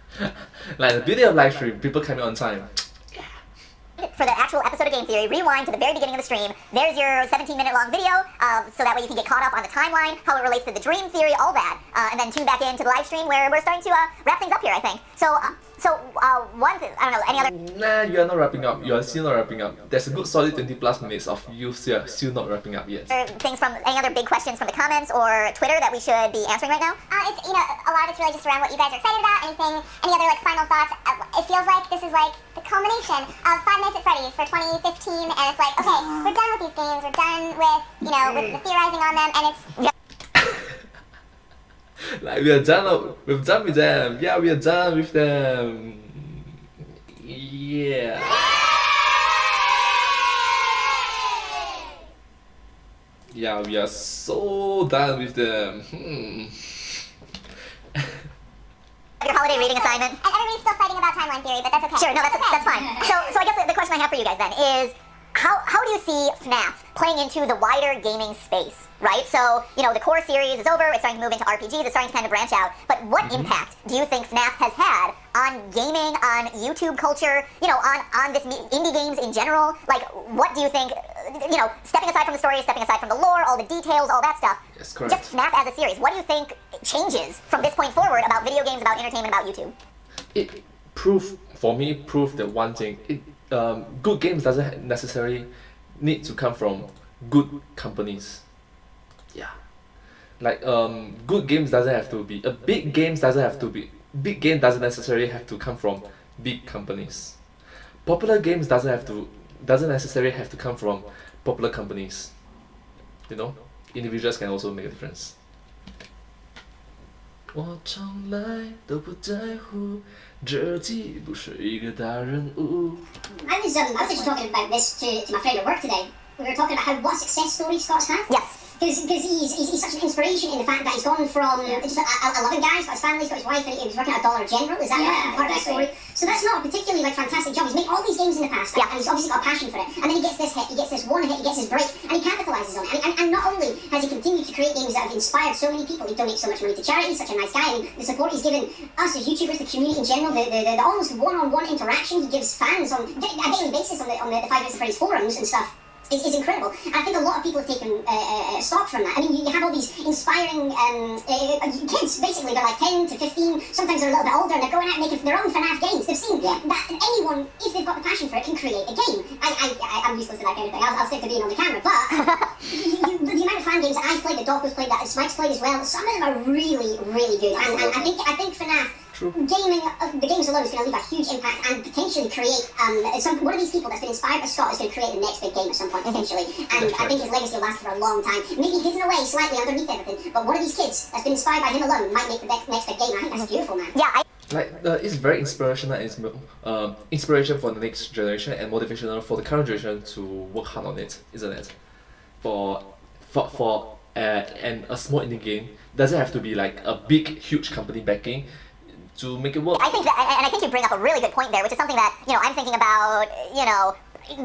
Speaker 1: Like the beauty of live stream, people coming on time.
Speaker 5: For the actual episode of Game Theory, rewind to the very beginning of the stream. There's your 17-minute long video, so that way you can get caught up on the timeline, how it relates to the Dream Theory, all that. And then tune back into the live stream where we're starting to wrap things up here, I think. So one thing, I don't know, any other...
Speaker 1: Nah, you're not wrapping up. You're still not wrapping up. There's a good solid 20 plus minutes of you still not wrapping up yet.
Speaker 5: Things from any other big questions from the comments or Twitter that we should be answering right now?
Speaker 7: It's, you know, a lot of it's really just around what you guys are excited about. Any other like final thoughts? It feels like this is like the culmination of Five Nights at Freddy's for 2015, and it's like, okay, we're done with these games. We're done with, you know, with the theorizing on them, and it's.
Speaker 1: Like we're done with them. Yeah, we are done with them. Yeah. Yeah, we are so done with them.
Speaker 5: Your holiday reading assignment.
Speaker 7: And everybody's still fighting about timeline theory, but that's okay.
Speaker 5: Sure, no, that's fine. So I guess the question I have for you guys then is, how do you see FNAF playing into the wider gaming space, right? So, you know, the core series is over, it's starting to move into RPGs, it's starting to kind of branch out, but what impact do you think FNAF has had on gaming, on YouTube culture, you know, on this indie games in general? Like, what do you think, you know, stepping aside from the story, stepping aside from the lore, all the details, all that stuff,
Speaker 1: Yes, correct.
Speaker 5: just FNAF as a series, what do you think changes from this point forward about video games, about entertainment, about YouTube?
Speaker 1: It proved that one thing. Good games doesn't necessarily need to come from good companies. Yeah, like good games doesn't have to be big game doesn't necessarily have to come from big companies. Popular games doesn't necessarily have to come from popular companies. You know, individuals can also make a difference. 我从来都不在乎，这既不是一个大人物。
Speaker 6: I was actually talking about this to my friend at work today. We were talking about what success stories Scott's had.
Speaker 5: Yes.
Speaker 6: Because he's such an inspiration in the fact that he's gone from just a loving guy, he's got his family, he's got his wife, and he was working at a Dollar General. Is that right? Part of the story. So that's not a particularly like fantastic job. He's made all these games in the past, and he's obviously got a passion for it. And then he gets this hit, he gets this one hit, he gets his break, and he capitalizes on it. And not only has he continued to create games that have inspired so many people, he donates so much money to charity. He's such a nice guy, and the support he's given us as YouTubers, the community in general, the almost one-on-one interaction he gives fans on a daily basis on the Five Nights at Freddy's forums and stuff. Is incredible. I think a lot of people have taken stock from that. I mean, you have all these inspiring kids, basically. They're like 10 to 15, sometimes they're a little bit older, and they're going out making their own FNAF games. They've seen that anyone, if they've got the passion for it, can create a game. I'm useless to that kind of thing. I'll stick to being on the camera. But the amount of fan games that I've played, that Dawko's played, that Smike's played as well, some of them are really, really good. And I think FNAF, gaming, the games alone is going to leave a huge impact and potentially create one of these people that's been inspired by Scott is going to create the next big game at some point potentially, and I think his legacy will last for a long time, maybe hidden away slightly underneath everything, but one of these kids that's been inspired by him alone might make the next big game. I think that's beautiful, man.
Speaker 5: Yeah,
Speaker 1: Like it's very inspirational and inspiration for the next generation and motivational for the current generation to work hard on it, isn't it? And a small indie game doesn't have to be like a big huge company backing to make it work.
Speaker 5: I think that, and I think you bring up a really good point there, which is something that, you know, I'm thinking about, you know,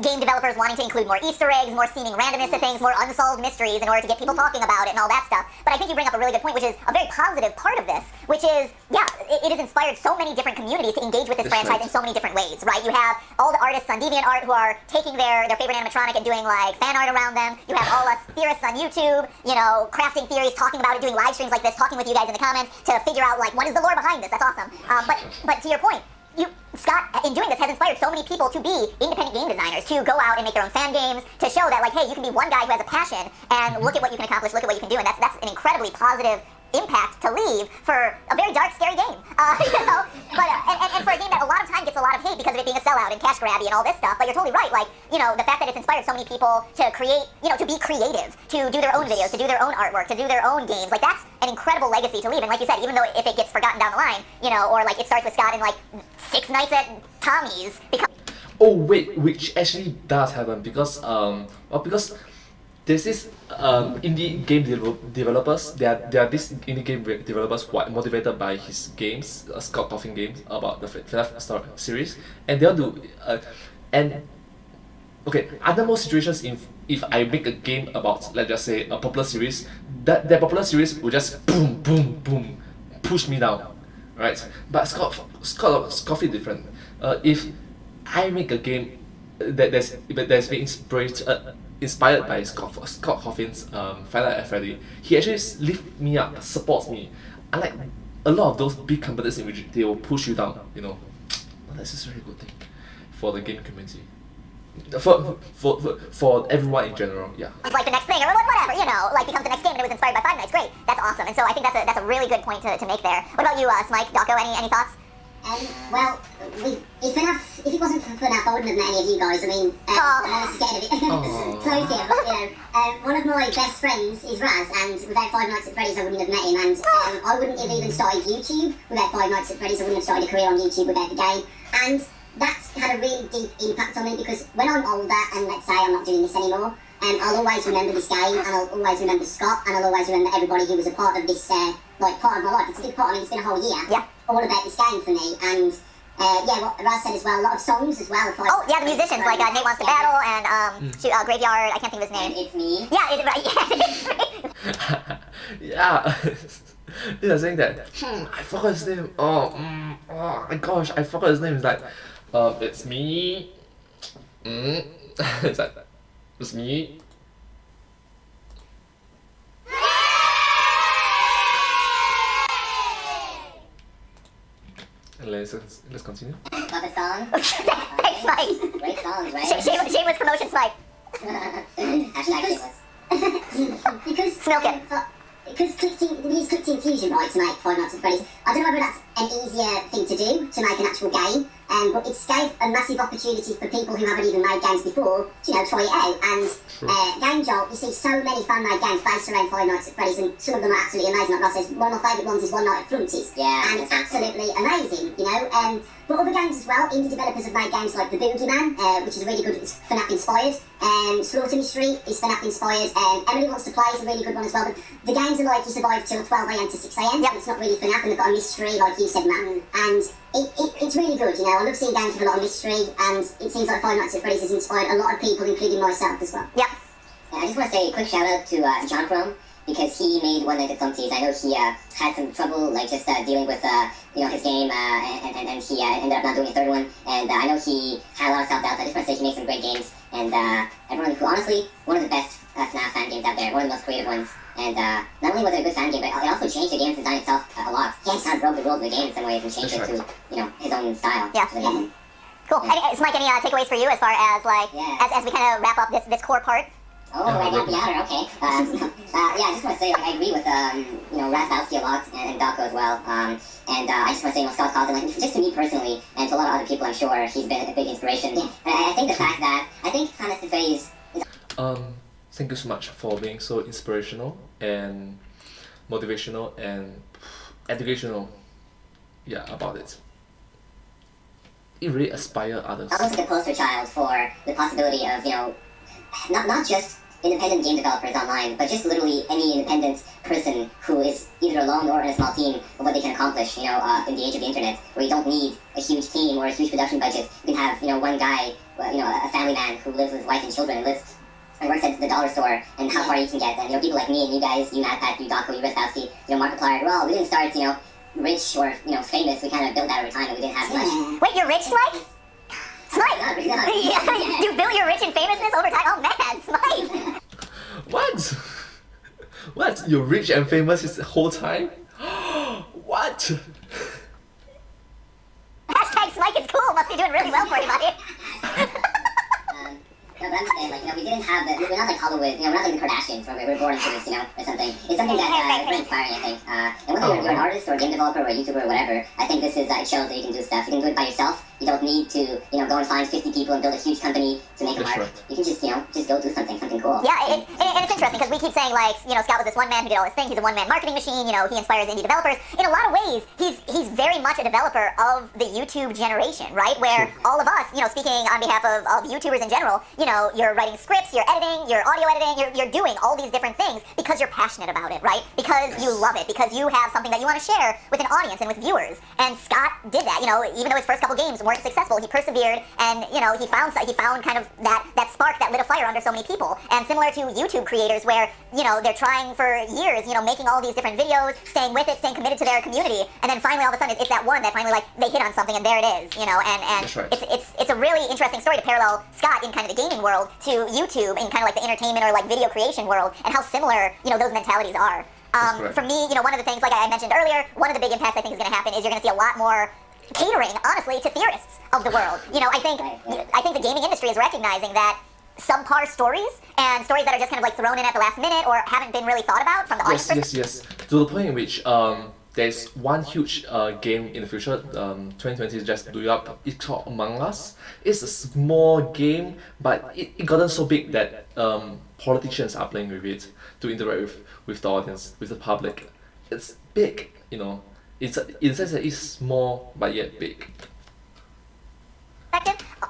Speaker 5: game developers wanting to include more Easter eggs, more seeming randomness to things, more unsolved mysteries in order to get people talking about it and all that stuff. But I think you bring up a really good point, which is a very positive part of this, which is, yeah, it has inspired so many different communities to engage with this franchise in so many different ways, right? You have all the artists on DeviantArt who are taking their favorite animatronic and doing like fan art around them. You have all us theorists on YouTube, you know, crafting theories, talking about it, doing live streams like this, talking with you guys in the comments to figure out like what is the lore behind this. That's awesome. But to your point, Scott, in doing this, has inspired so many people to be independent game designers, to go out and make their own fan games, to show that, like, hey, you can be one guy who has a passion, and look at what you can accomplish, look at what you can do, and that's an incredibly positive impact to leave for a very dark, scary game. You know? But, and for a game that a lot of time gets a lot of hate because of it being a sellout and cash grabby and all this stuff, but you're totally right, like, you know, the fact that it's inspired so many people to create, you know, to be creative, to do their own videos, to do their own artwork, to do their own games, like, that's an incredible legacy to leave, and like you said, even though if it gets forgotten down the line, you know, or like it starts with Scott in like 6 Nights at Tommy's,
Speaker 1: Oh wait, which actually does happen because there's this indie game developers. There are these indie game developers who are motivated by his games, Scott Cawthon games about the FNAF series, and they want to and okay, under most situations, if I make a game about, let's just say, a popular series, that popular series will just boom boom boom push me down, right? But Scott Cawthon different. If I make a game that's been inspired by Scott Cawthon's Five Nights at Freddy, he actually lifts me up, supports me. Unlike a lot of those big companies in which they will push you down, you know. That's just a very good thing for the game community. For everyone in general, yeah.
Speaker 5: It's like the next thing, or whatever, you know, like becomes the next game and it was inspired by Five Nights. Great, that's awesome. And so I think that's a really good point to make there. What about you, Smike, Dawko, any thoughts?
Speaker 6: Well, if it wasn't for FNAF, I wouldn't have met any of you guys. I mean, I'm scared of it. Close here, but you know, one of my best friends is Raz, and without Five Nights at Freddy's, I wouldn't have met him, and I wouldn't have even started YouTube without Five Nights at Freddy's. I wouldn't have started a career on YouTube without the game, and that's had a really deep impact on me because when I'm older and let's say I'm not doing this anymore, I'll always remember this game, and I'll always remember Scott, and I'll always remember everybody who was a part of this, like part of my life. It's a big part. I mean, it's been a whole year.
Speaker 5: Yeah.
Speaker 6: All about this game for me, and yeah, what Raz said as well. A lot of songs as well.
Speaker 5: Oh yeah, the musicians like Nate Wants to Battle and Graveyard. I can't think of his name.
Speaker 6: It's me.
Speaker 5: Yeah, right. Yeah, it's me.
Speaker 1: Yeah. They are saying that. I forgot his name. Oh my gosh, I forgot his name. It's like, it's me. It's like, it's me. Let's continue.
Speaker 6: Love the song.
Speaker 5: Thanks, Smike.
Speaker 6: Great songs, right?
Speaker 5: Shameless promotion, Smike.
Speaker 6: Hashtag shameless. Because
Speaker 5: Milk it.
Speaker 6: Because we use Click Fusion, right, to make Five Nights at Freddy's. I don't know whether that's an easier thing to do to make an actual game, but it's gave a massive opportunity for people who haven't even made games before to, you know, try it out. And Game Jolt, you see so many fan-made games based around Five Nights at Freddy's, and some of them are absolutely amazing. Like Ross says, one of my favourite ones is One Night at Fronties. Yeah. And it's absolutely amazing, you know. But other games as well, indie developers have made games like The Boogeyman, which is really good, it's FNAF inspired. Slaughter Mystery is FNAF inspired. Emily Wants to Play is a really good one as well. But the games are like you survive till 12 AM to 6 AM. Yep. It's not really FNAF, and they've got a mystery, like you said, Matt. And it's really good, you know. I love seeing games with a lot of mystery, and it seems like Five Nights at Freddy's has inspired a lot of people, including myself as well.
Speaker 5: Yep.
Speaker 6: I just want to say a quick shout out to John Chrome, because he made One Night at Fronties. I know he had some trouble, like just dealing with you know, his game, and he ended up not doing a third one. And I know he had a lot of self-doubt. I just want to say he made some great games, and everyone who, honestly, one of the best FNAF fan games out there, one of the most creative ones. And not only was it a good fan game, but it also changed the game's design itself a lot. He kind of broke the rules of the game in some ways and changed it to, you know, his own style.
Speaker 5: Yeah. Cool. Smike, any takeaways for you as far as like as we kind of wrap up this core part?
Speaker 6: Oh, right now, yeah, okay. Yeah, I just want to say, like, I agree with, you know, Razbowski a lot, and Dawko as well. And I just want to say, you know, Scott Cawthon, like, just to me personally, and to a lot of other people, I'm sure, he's been a big inspiration. Yeah. And I think the fact that, I think Five Nights at Freddy's is...
Speaker 1: Thank you so much for being so inspirational and motivational and educational, yeah, about it. It really inspires others.
Speaker 6: I was the poster child for the possibility of, you know, not just independent game developers online, but just literally any independent person who is either alone or in a small team of what they can accomplish, you know, in the age of the internet, where you don't need a huge team or a huge production budget. You can have, you know, one guy, you know, a family man who lives with his wife and children and works at the dollar store, and how far you can get. And, you know, people like me and you guys, you MadPat, you Dawko, you Razbowski, you know, Markiplier, well, we didn't start, you know, rich or, you know, famous. We kind of built that over time, and we didn't have much.
Speaker 5: Wait, you're rich, Smike? Smike!
Speaker 6: Not.
Speaker 5: Yeah, you built your rich and famousness over time? Oh man, Smike!
Speaker 1: What? What? You're rich and famous this whole time? What?
Speaker 5: Hashtag Smike is cool, must be doing really well for you, buddy.
Speaker 6: No, but I'm just saying, like, you know, we didn't have the, we're not like Hollywood, you know, we're not like the Kardashians, where we're born into this, you know, or something. It's something that is very inspiring, I think. And whether you're an artist or a game developer or a YouTuber or whatever, I think this is, it shows that you can do stuff. You can do it by yourself, You don't need to, go and find 50 people and build a huge company to make a
Speaker 1: That's
Speaker 6: mark.
Speaker 1: right.
Speaker 6: You can just, just go do something cool.
Speaker 5: Yeah, and it's interesting because we keep saying like, Scott was this one man who did all this thing. He's a one-man marketing machine. He inspires indie developers. In a lot of ways, he's very much a developer of the YouTube generation, right? Where all of us, speaking on behalf of YouTubers in general, you're writing scripts, you're editing, you're audio editing, you're doing all these different things because you're passionate about it, right? Because you love it, because you have something that you want to share with an audience and with viewers. And Scott did that. Even though his first couple games weren't successful, he persevered, and he found kind of that spark that lit a fire under so many people. And similar to YouTube creators, where they're trying for years, making all these different videos, staying with it, staying committed to their community, and then finally all of a sudden it's that one that finally like they hit on something, and there it is, and
Speaker 1: That's right.
Speaker 5: it's a really interesting story to parallel Scott in kind of the gaming world to YouTube in kind of like the entertainment or like video creation world, and how similar those mentalities are.
Speaker 1: correct.
Speaker 5: For me, one of the things like I mentioned earlier, one of the big impacts I think is going to happen is you're going to see a lot more catering, honestly, to theorists of the world. I think the gaming industry is recognizing that subpar stories and stories that are just kind of like thrown in at the last minute or haven't been really thought about from the audience
Speaker 1: Yes. To the point in which there's one huge game in the future. 2020 is just blew up. It's called Among Us. It's a small game, but it gotten so big that politicians are playing with it to interact with the audience, with the public. It's big, It's in the sense that it's small but yet big.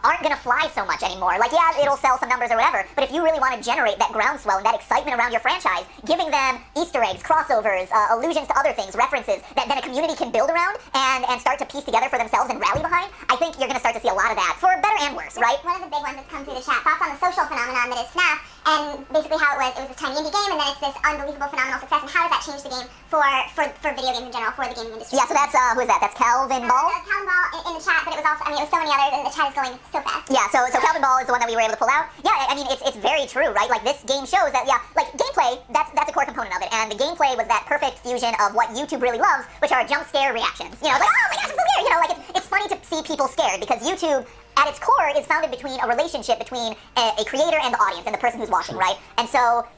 Speaker 5: aren't going to fly so much anymore. Like, yeah, it'll sell some numbers or whatever, but if you really want to generate that groundswell and that excitement around your franchise, giving them Easter eggs, crossovers, allusions to other things, references that then a community can build around and start to piece together for themselves and rally behind, I think you're going to start to see a lot of that, for better and worse, right?
Speaker 7: One of the big ones that's come through the chat, thoughts on the social phenomenon that is FNAF, and basically how it was this tiny indie game, and then it's this unbelievable phenomenal success, and how does that change the game for video games in general, for the gaming industry?
Speaker 5: Yeah, so that's, who is that? That's Calvin Ball?
Speaker 7: Calvin Ball in the chat, but it was also, it was so many others, and the chat is going so fast.
Speaker 5: Yeah, so Calvin Ball is the one that we were able to pull out. Yeah, I mean, it's very true, right? Like, this game shows that, yeah, like, gameplay, that's a core component of it, and the gameplay was that perfect fusion of what YouTube really loves, which are jump scare reactions. It's like, oh my gosh, I'm so scared! Like, it's funny to see people scared, because YouTube, at its core, is founded between a relationship between a creator and the audience and the person who's watching, right? And so,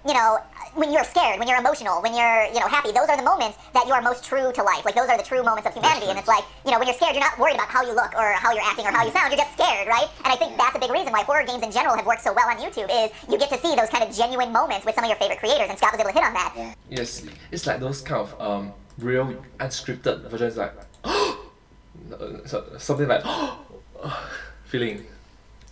Speaker 5: when you're scared, when you're emotional, when you're, happy, those are the moments that you are most true to life. Like, those are the true moments of humanity. And it's like, when you're scared, you're not worried about how you look or how you're acting or how you sound. You're just scared, right? And I think that's a big reason why horror games in general have worked so well on YouTube, is you get to see those kind of genuine moments with some of your favorite creators, and Scott was able to hit on that.
Speaker 6: Yeah.
Speaker 1: Yes, it's like those kind of real unscripted versions, like something like feeling,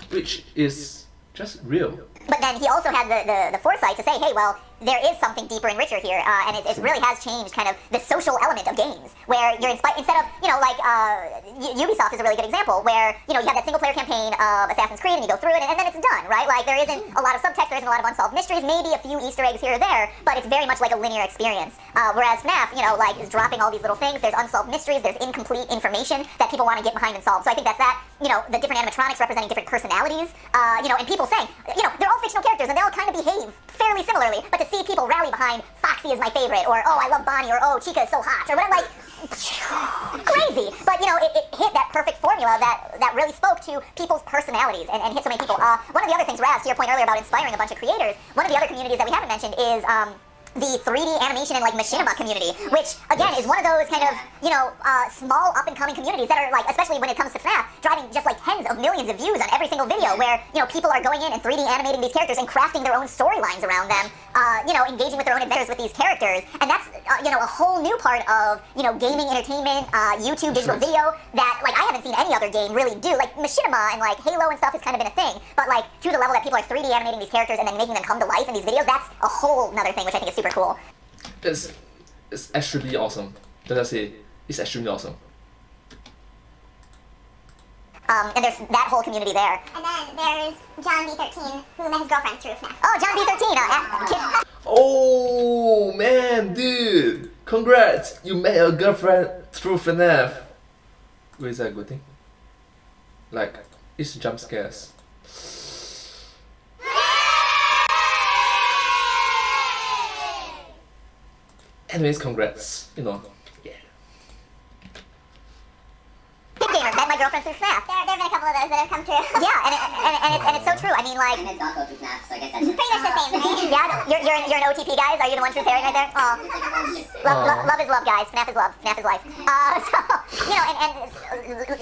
Speaker 1: which is just real.
Speaker 5: But then he also had the foresight to say, hey, well, there is something deeper and richer here, and it really has changed kind of the social element of games, where you're inspired, instead of, like, Ubisoft is a really good example, where, you have that single-player campaign of Assassin's Creed, and you go through it, and then it's done, right? Like, there isn't a lot of subtext, there isn't a lot of unsolved mysteries, maybe a few Easter eggs here or there, but it's very much like a linear experience. Whereas FNAF, like, is dropping all these little things, there's unsolved mysteries, there's incomplete information that people want to get behind and solve. So I think that's that, the different animatronics representing different personalities, and people saying, they're all fictional characters, and they all kind of behave fairly similarly, but to see people rally behind Foxy is my favorite, or oh, I love Bonnie, or oh, Chica is so hot, or whatever, like, crazy. But it hit that perfect formula that really spoke to people's personalities and hit so many people. One of the other things, Raz, to your point earlier about inspiring a bunch of creators, one of the other communities that we haven't mentioned is the 3D animation and like machinima community, which again is one of those kind of small up and coming communities that are like, especially when it comes to FNAF, driving just like tens of millions of views on every single video, where people are going in and 3D animating these characters and crafting their own storylines around them, engaging with their own adventures with these characters, and that's a whole new part of gaming, entertainment, YouTube, digital video that like I haven't seen any other game really do. Like machinima and like Halo and stuff has kind of been a thing, but like to the level that people are 3D animating these characters and then making them come to life in these videos, that's a whole nother thing, which I think is super cool.
Speaker 1: It's extremely awesome. Let us say, it's extremely awesome.
Speaker 5: And there's that whole community there.
Speaker 7: And then there's John B13, who met his girlfriend through FNAF.
Speaker 5: Oh, John B13,
Speaker 1: Oh man, dude! Congrats! You met your girlfriend through FNAF. Wait, is that a good thing? Like, it's jump scares. Anyways, congrats. Yeah.
Speaker 5: Gamer met my my girlfriend through FNAF.
Speaker 7: There have been a couple of those that have come through.
Speaker 5: Yeah, and it's so true. I mean, like,
Speaker 6: I met Darko through FNAF, so I guess that's
Speaker 7: Pretty much the same, right?
Speaker 5: yeah, you're an OTP, guys. Are you the one through pairing right there? Oh. Love is love, guys. FNAF is love. FNAF is life. So, you know, and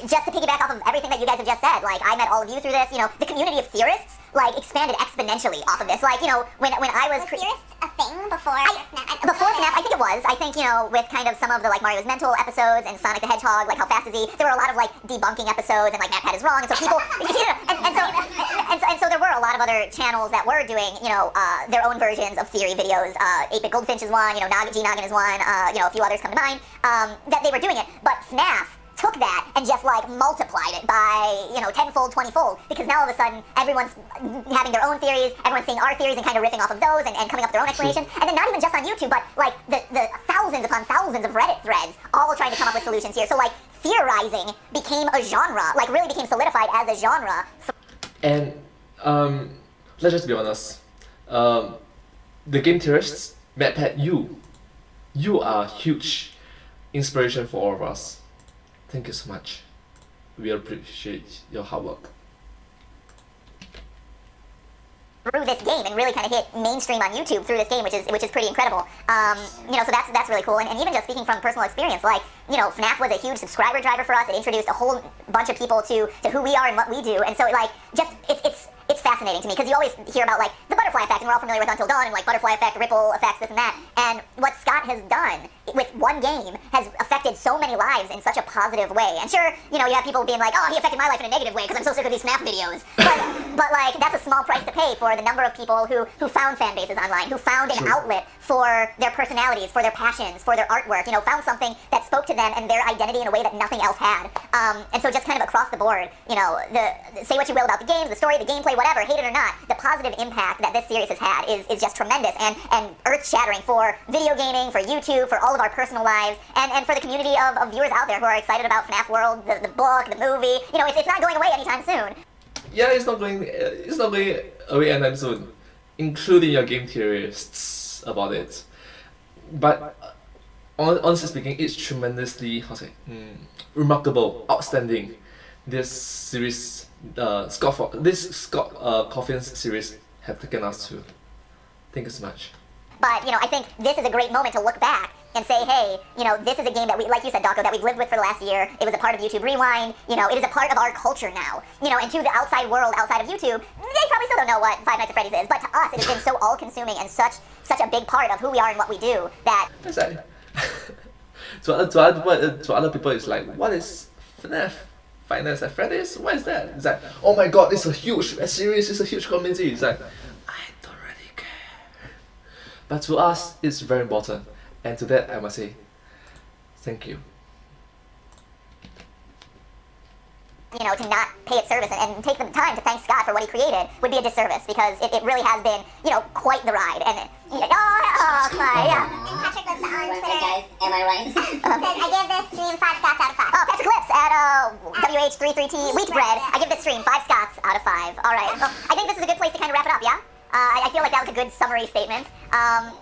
Speaker 5: just to piggyback off of everything that you guys have just said, like, I met all of you through this. You know, the community of theorists, like, expanded exponentially off of this. Like, you know, when I was...
Speaker 7: Was theorists a thing before FNAF?
Speaker 5: Before FNAF, I think it was. I think, you know, with kind of some of the, like, Mario's Mental episodes and Sonic the Hedgehog, like, how fast is he? There were a lot of, like, debunking episodes and, like, MatPat is wrong, and so people... and so there were a lot of other channels that were doing, you know, their own versions of theory videos. 8-Bit Goldfinch is one, you know, G-Noggin is one, you know, a few others come to mind, that they were doing it. But FNAF took that and just like multiplied it by, you know, 10-fold, 20-fold, because now all of a sudden everyone's having their own theories, everyone's seeing our theories and kind of riffing off of those and coming up with their own explanations. And then not even just on YouTube, but like the thousands upon thousands of Reddit threads all trying to come up with solutions here. So like theorizing became a genre, like really became solidified as a genre.
Speaker 1: And let's just be honest, the game theorists, MatPat, you are a huge inspiration for all of us. Thank you so much. We appreciate your hard work.
Speaker 5: Through this game and really kind of hit mainstream on YouTube through this game, which is pretty incredible. You know, so that's really cool. And even just speaking from personal experience, like, you know, FNAF was a huge subscriber driver for us. It introduced a whole bunch of people to who we are and what we do. And so like, just it's fascinating to me, because you always hear about like the butterfly effect, and we're all familiar with Until Dawn and like butterfly effect, ripple effects, this and that. And what Scott has done with one game has affected so many lives in such a positive way. And sure, you know, you have people being like, oh, he affected my life in a negative way because I'm so sick of these FNAF videos. But like, that's a small price to pay for the number of people who found fan bases online, who found an outlet for their personalities, for their passions, for their artwork, you know, found something that spoke to them and their identity in a way that nothing else had. And so just kind of across the board, you know, say what you will about the games, the story, the gameplay, whatever, hate it or not, the positive impact that this series has had is just tremendous and earth-shattering for video gaming, for YouTube, for all of our personal lives, and for the community of viewers out there who are excited about FNAF World, the book, the movie. You know, it's not going away anytime soon.
Speaker 1: Yeah, it's not going away anytime soon, including your game theorists about it. But honestly speaking, it's tremendously remarkable, outstanding. This series, Scott Cawthon's series, have taken us to. Thank you so much.
Speaker 5: But, you know, I think this is a great moment to look back and say, hey, you know, this is a game that we, like you said, Darko, that we've lived with for the last year. It was a part of YouTube Rewind. You know, it is a part of our culture now. You know, and to the outside world, outside of YouTube, they probably still don't know what Five Nights at Freddy's is. But to us, it has been so all-consuming and such a big part of who we are and what we do that...
Speaker 1: Exactly. to other people, it's like, what is FNAF? Five Nights at Freddy's? What is that? It's like, oh my god, it's a huge series, it's a huge community. It's like, I don't really care. But to us, it's very important. And to that, I must say, thank you.
Speaker 5: You know, to not pay it service and take the time to thank Scott for what he created would be a disservice, because it really has been, you know, quite the ride. And yeah.
Speaker 7: And Patrick lives on
Speaker 6: Hey
Speaker 7: Twitter.
Speaker 6: guys, am I right?
Speaker 7: Says, I give this stream 5 Scots out of 5.
Speaker 5: Oh, Patrick Lips at WH33T Wheat Bread. I give this stream 5 Scots out of 5. All right. Well, I think this is a good place to kind of wrap it up, yeah? I feel like that was a good summary statement.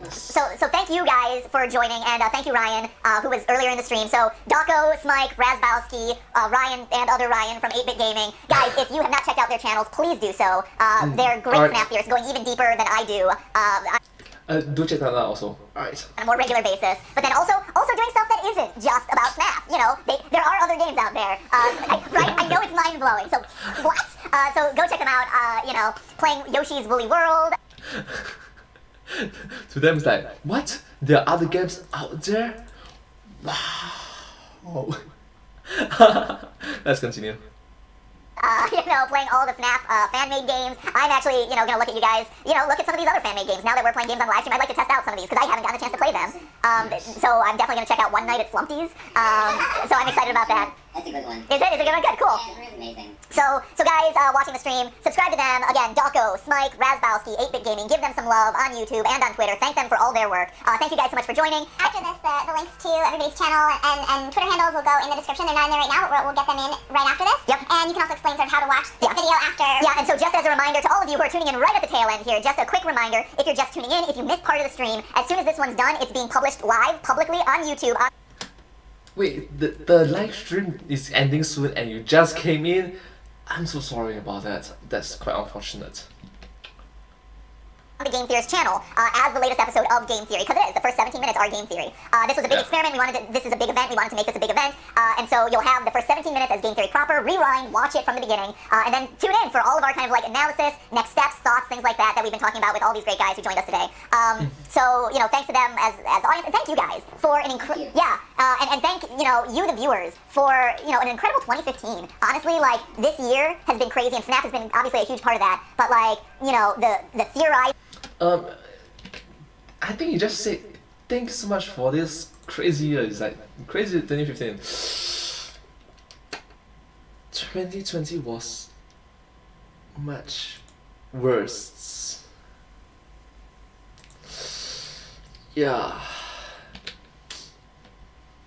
Speaker 5: So thank you guys for joining, and thank you Ryan, who was earlier in the stream. So Darko, Smike, Razbowski, Ryan, and other Ryan from 8-Bit Gaming. Guys, if you have not checked out their channels, please do so. They're great FNAF theorists, going even deeper than I do.
Speaker 1: Do check that out also. Alright.
Speaker 5: On a more regular basis, but then also doing stuff that isn't just about FNAF. You know, there are other games out there. Right? I know it's mind blowing. So what? So go check them out. You know, playing Yoshi's Woolly World.
Speaker 1: To them, it's like, what? There are other games out there? Wow. Let's continue.
Speaker 5: You know, playing all the FNAF fan-made games. I'm actually, you know, gonna look at you guys, you know, look at some of these other fan-made games. Now that we're playing games on live stream, I'd like to test out some of these, because I haven't gotten a chance to play them. So I'm definitely gonna check out One Night at Flumpty's. So I'm excited about that.
Speaker 6: That's a good one.
Speaker 5: Is it? Is it good one? Good, cool.
Speaker 6: Yeah, it's amazing.
Speaker 5: So guys watching the stream, subscribe to them. Again, Darko, Smike, Razbowski, 8-Bit Gaming. Give them some love on YouTube and on Twitter. Thank them for all their work. Thank you guys so much for joining.
Speaker 7: After this, the links to everybody's channel and Twitter handles will go in the description. They're not in there right now, but we'll get them in right after this.
Speaker 5: Yep.
Speaker 7: And you can also explain sort of how to watch this video after.
Speaker 5: Yeah, and so just as a reminder to all of you who are tuning in right at the tail end here, just a quick reminder, if you're just tuning in, if you missed part of the stream, as soon as this one's done, it's being published live, publicly on YouTube.
Speaker 1: Wait, the live stream is ending soon and you just came in? I'm so sorry about that. That's quite unfortunate.
Speaker 5: The Game Theorist channel as the latest episode of Game Theory, because it is. The first 17 minutes are Game Theory. This was a big experiment. This is a big event. We wanted to make this a big event. And so you'll have the first 17 minutes as Game Theory proper, rewind, watch it from the beginning, and then tune in for all of our kind of like analysis, next steps, thoughts, things like that we've been talking about with all these great guys who joined us today. So, you know, thanks to them as the audience, and thank you guys for an incredible, and thank, you know, you the viewers for, you know, an incredible 2015. Honestly, like, this year has been crazy, and FNAF has been obviously a huge part of that, but like, you know, the theorizing.
Speaker 1: I think you just said thank you so much for this crazy year. It's like crazy 2015. 2020 was much worse. Yeah.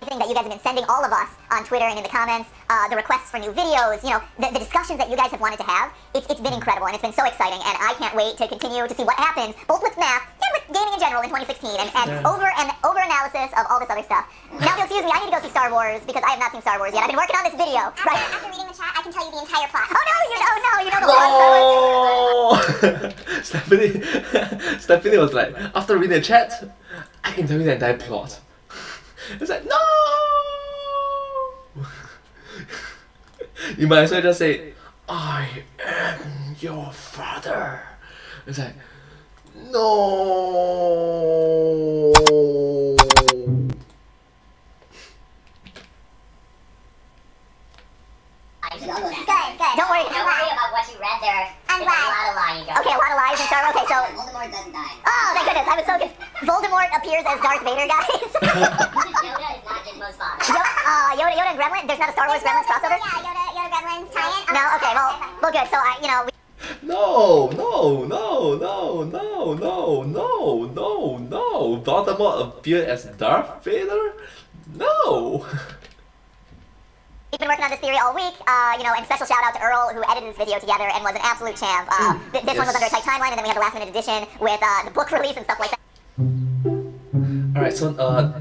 Speaker 5: That you guys have been sending all of us on Twitter and in the comments, the requests for new videos, you know, the discussions that you guys have wanted to have, it's been incredible and it's been so exciting, and I can't wait to continue to see what happens both with FNAF and with gaming in general in 2016 and over analysis of all this other stuff. Now, excuse me, I need to go see Star Wars because I have not seen Star Wars yet. I've been working on this video. Right.
Speaker 7: After reading the chat, I can tell you the entire plot.
Speaker 5: Oh no, you know the plot.
Speaker 1: Oh! Stephanie was like, after reading the chat, I can tell you the entire plot. It's like, no! You might as well just say, I am your father. It's like, no!
Speaker 6: I should all know that.
Speaker 5: Good. Don't worry.
Speaker 6: Don't worry about what you read there.
Speaker 5: I'm
Speaker 6: There's
Speaker 5: glad.
Speaker 6: a lot of lying going
Speaker 5: Okay, a lot of lies and Star Wars. Okay, so.
Speaker 6: Voldemort doesn't die.
Speaker 5: Oh, thank goodness. I was so good. Voldemort appears as Darth Vader, guys.
Speaker 6: Yoda is not Gizmo's father.
Speaker 5: Yoda and Gremlin? There's not a Star Wars Gremlins crossover?
Speaker 7: Yeah, Yoda Gremlins tie-in.
Speaker 5: No? Okay, well, good. So, you know.
Speaker 1: No! Voldemort appeared as Darth Vader? No!
Speaker 5: We've been working on this theory all week, you know, and special shout out to Earl, who edited this video together and was an absolute champ. This one was under a tight timeline, and then we had the last minute edition with the book release and stuff like that.
Speaker 1: Alright, so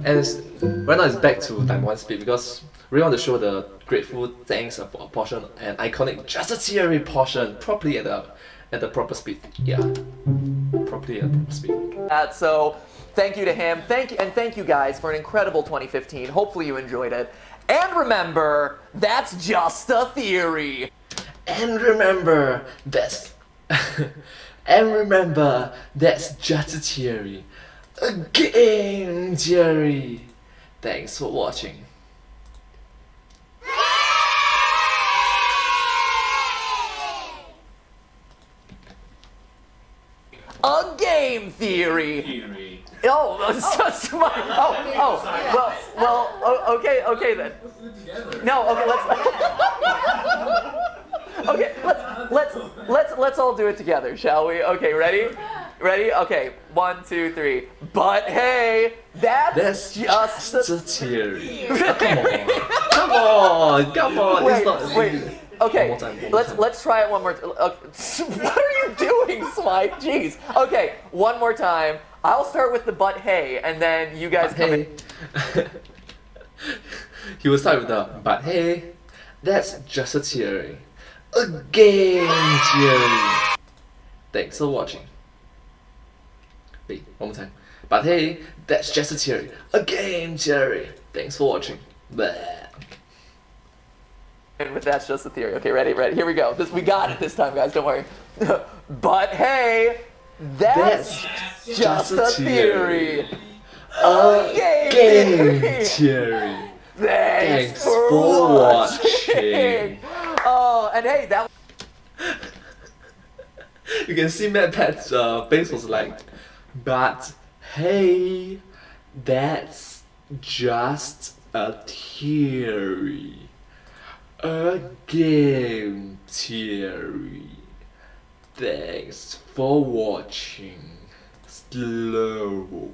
Speaker 1: as right now it's back to Time One Speed because we want to show the grateful thanks portion and iconic Just a Theory portion properly at the proper speed. Yeah, properly at the proper speed.
Speaker 3: So thank you to him. Thank you guys for an incredible 2015. Hopefully you enjoyed it. And remember, that's just a theory.
Speaker 1: And remember, that's just a theory. A game theory. Thanks for watching.
Speaker 3: A game theory. Oh, okay then. No, okay, let's all do it together, shall we? Okay, ready? Okay, 1, 2, 3. But hey, that's just
Speaker 1: a theory. Come on.
Speaker 3: Wait. Okay,
Speaker 1: One more time.
Speaker 3: let's try it one more time. What are you doing, Smite? Jeez. Okay, one more time. I'll start with the but hey, and then you guys come in.
Speaker 1: He will start with the but hey, that's just a theory. A game theory. Thanks for watching. Wait, one more time. But hey, that's just a theory. A game theory. Thanks for watching. Bleh.
Speaker 3: And with that's just a theory. Okay, ready? Here we go. We got it this time, guys. Don't worry. But hey, that's just a theory.
Speaker 1: A game theory.
Speaker 3: Thanks for watching. Oh, and hey, that.
Speaker 1: You can see Matt Pat's face was like, but hey, that's just a theory. A game theory. Thanks for watching. Slow.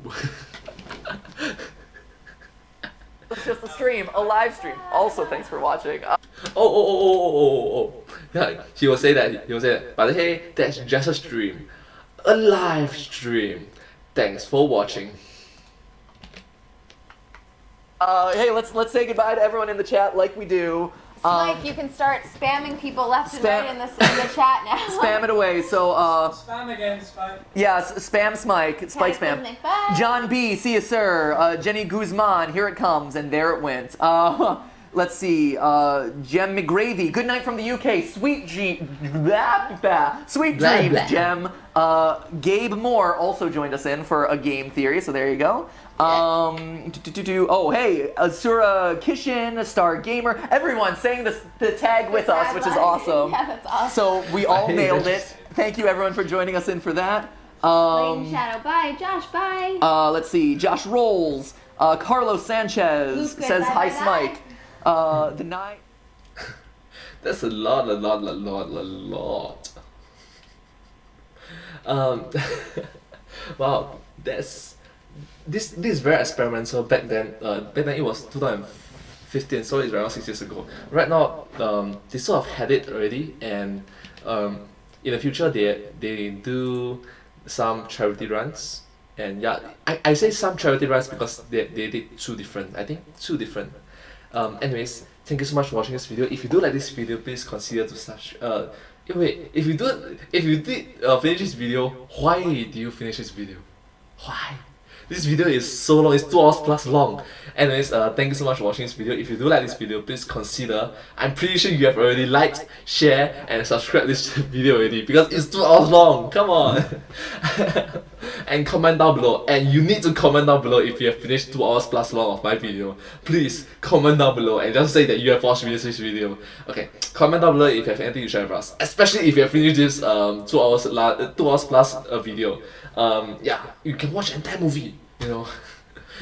Speaker 3: It's just a stream, a live stream. Also, thanks for watching.
Speaker 1: Oh. Yeah, he will say that. But hey, that's just a stream. A live stream. Thanks for watching.
Speaker 3: Hey, let's say goodbye to everyone in the chat like we do.
Speaker 4: Mike, you can start spamming people left and
Speaker 3: spam-
Speaker 4: right in the chat now.
Speaker 3: Spam it away. So,
Speaker 8: Spam again, Spike.
Speaker 3: yeah, spam Smike. Spike spam.
Speaker 4: Cataclysmic, bye.
Speaker 3: John B, see you, sir. Jenny Guzman, here it comes, and there it went. Let's see. Jem McGravy, good night from the UK. Sweet Sweet
Speaker 1: Blah,
Speaker 3: dreams,
Speaker 1: blah.
Speaker 3: Jem. Gabe Moore also joined us in for a game theory, so there you go. Oh, hey, Asura Kishin, Star Gamer, everyone saying the tag with us, which is awesome.
Speaker 4: Yeah, that's awesome.
Speaker 3: So we all
Speaker 1: Hey,
Speaker 3: nailed
Speaker 1: that's-
Speaker 3: it. Thank you, everyone, for joining us in for that.
Speaker 4: Lane Shadow, bye. Josh, bye.
Speaker 3: Let's see. Josh Rolls. Carlos Sanchez
Speaker 4: Luke,
Speaker 3: says
Speaker 4: bye,
Speaker 3: hi,
Speaker 4: bye,
Speaker 3: Smike. The night.
Speaker 1: That's a lot. Wow, this is very experimental back then. Back then it was 2015, so it's around 6 years ago. Right now, they sort of had it already, and in the future they do some charity runs. And yeah, I say some charity runs because they did two different. I think two different. Anyways, thank you so much for watching this video. If you do like this video, please consider to subscribe. Wait, if you did finish this video, why do you finish this video? Why? This video is so long, it's 2 hours plus long. Anyways, thank you so much for watching this video. If you do like this video, please consider, I'm pretty sure you have already liked, shared, and subscribed this video already because it's 2 hours long, come on. And comment down below, and you need to comment down below if you have finished 2 hours plus long of my video. Please comment down below and just say that you have watched this video. Okay, comment down below if you have anything to share with us, especially if you have finished this 2 hours plus video. Yeah, you can watch the entire movie, you know.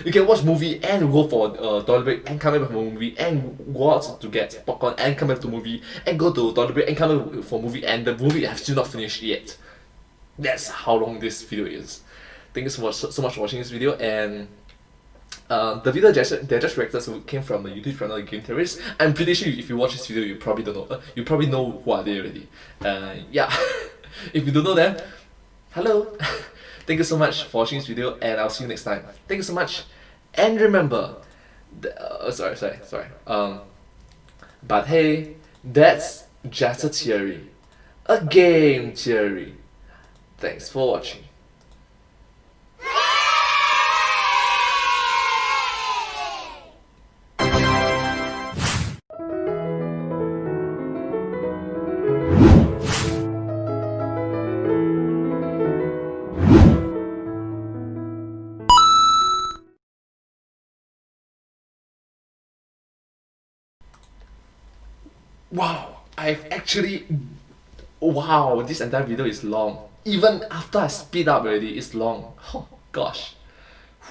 Speaker 1: You can watch movie and go for toilet break and come back from movie and go out to get popcorn and come back to movie and go to toilet break and come back for movie, and the movie have still not finished yet. That's how long this video is. Thank you so much for watching this video, and the video they just reacted came from the YouTube channel Game Theorist. I'm pretty sure if you watch this video, you probably don't know. You probably know who are they already. Yeah, if you don't know them, hello. Thank you so much for watching this video, and I'll see you next time. Thank you so much, and remember, sorry. But hey, that's just a theory, a game theory. Thanks for watching. Wow, wow, this entire video is long. Even after I speed up already, it's long. Oh gosh.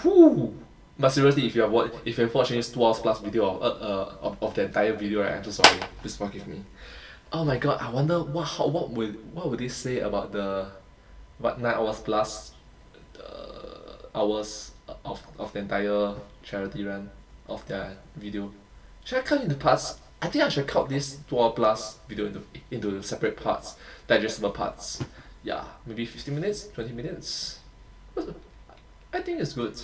Speaker 1: Whew. But seriously, if you're watching this 2 hours plus video of the entire video, right, I'm so sorry. Please forgive me. Oh my god, I wonder what would they say about the 9 hours plus hours of the entire charity run of their video. Should I cut into parts? I think I should cut this 2 hour plus video into separate parts, digestible parts. Yeah, maybe 15 minutes, 20 minutes. I think it's good.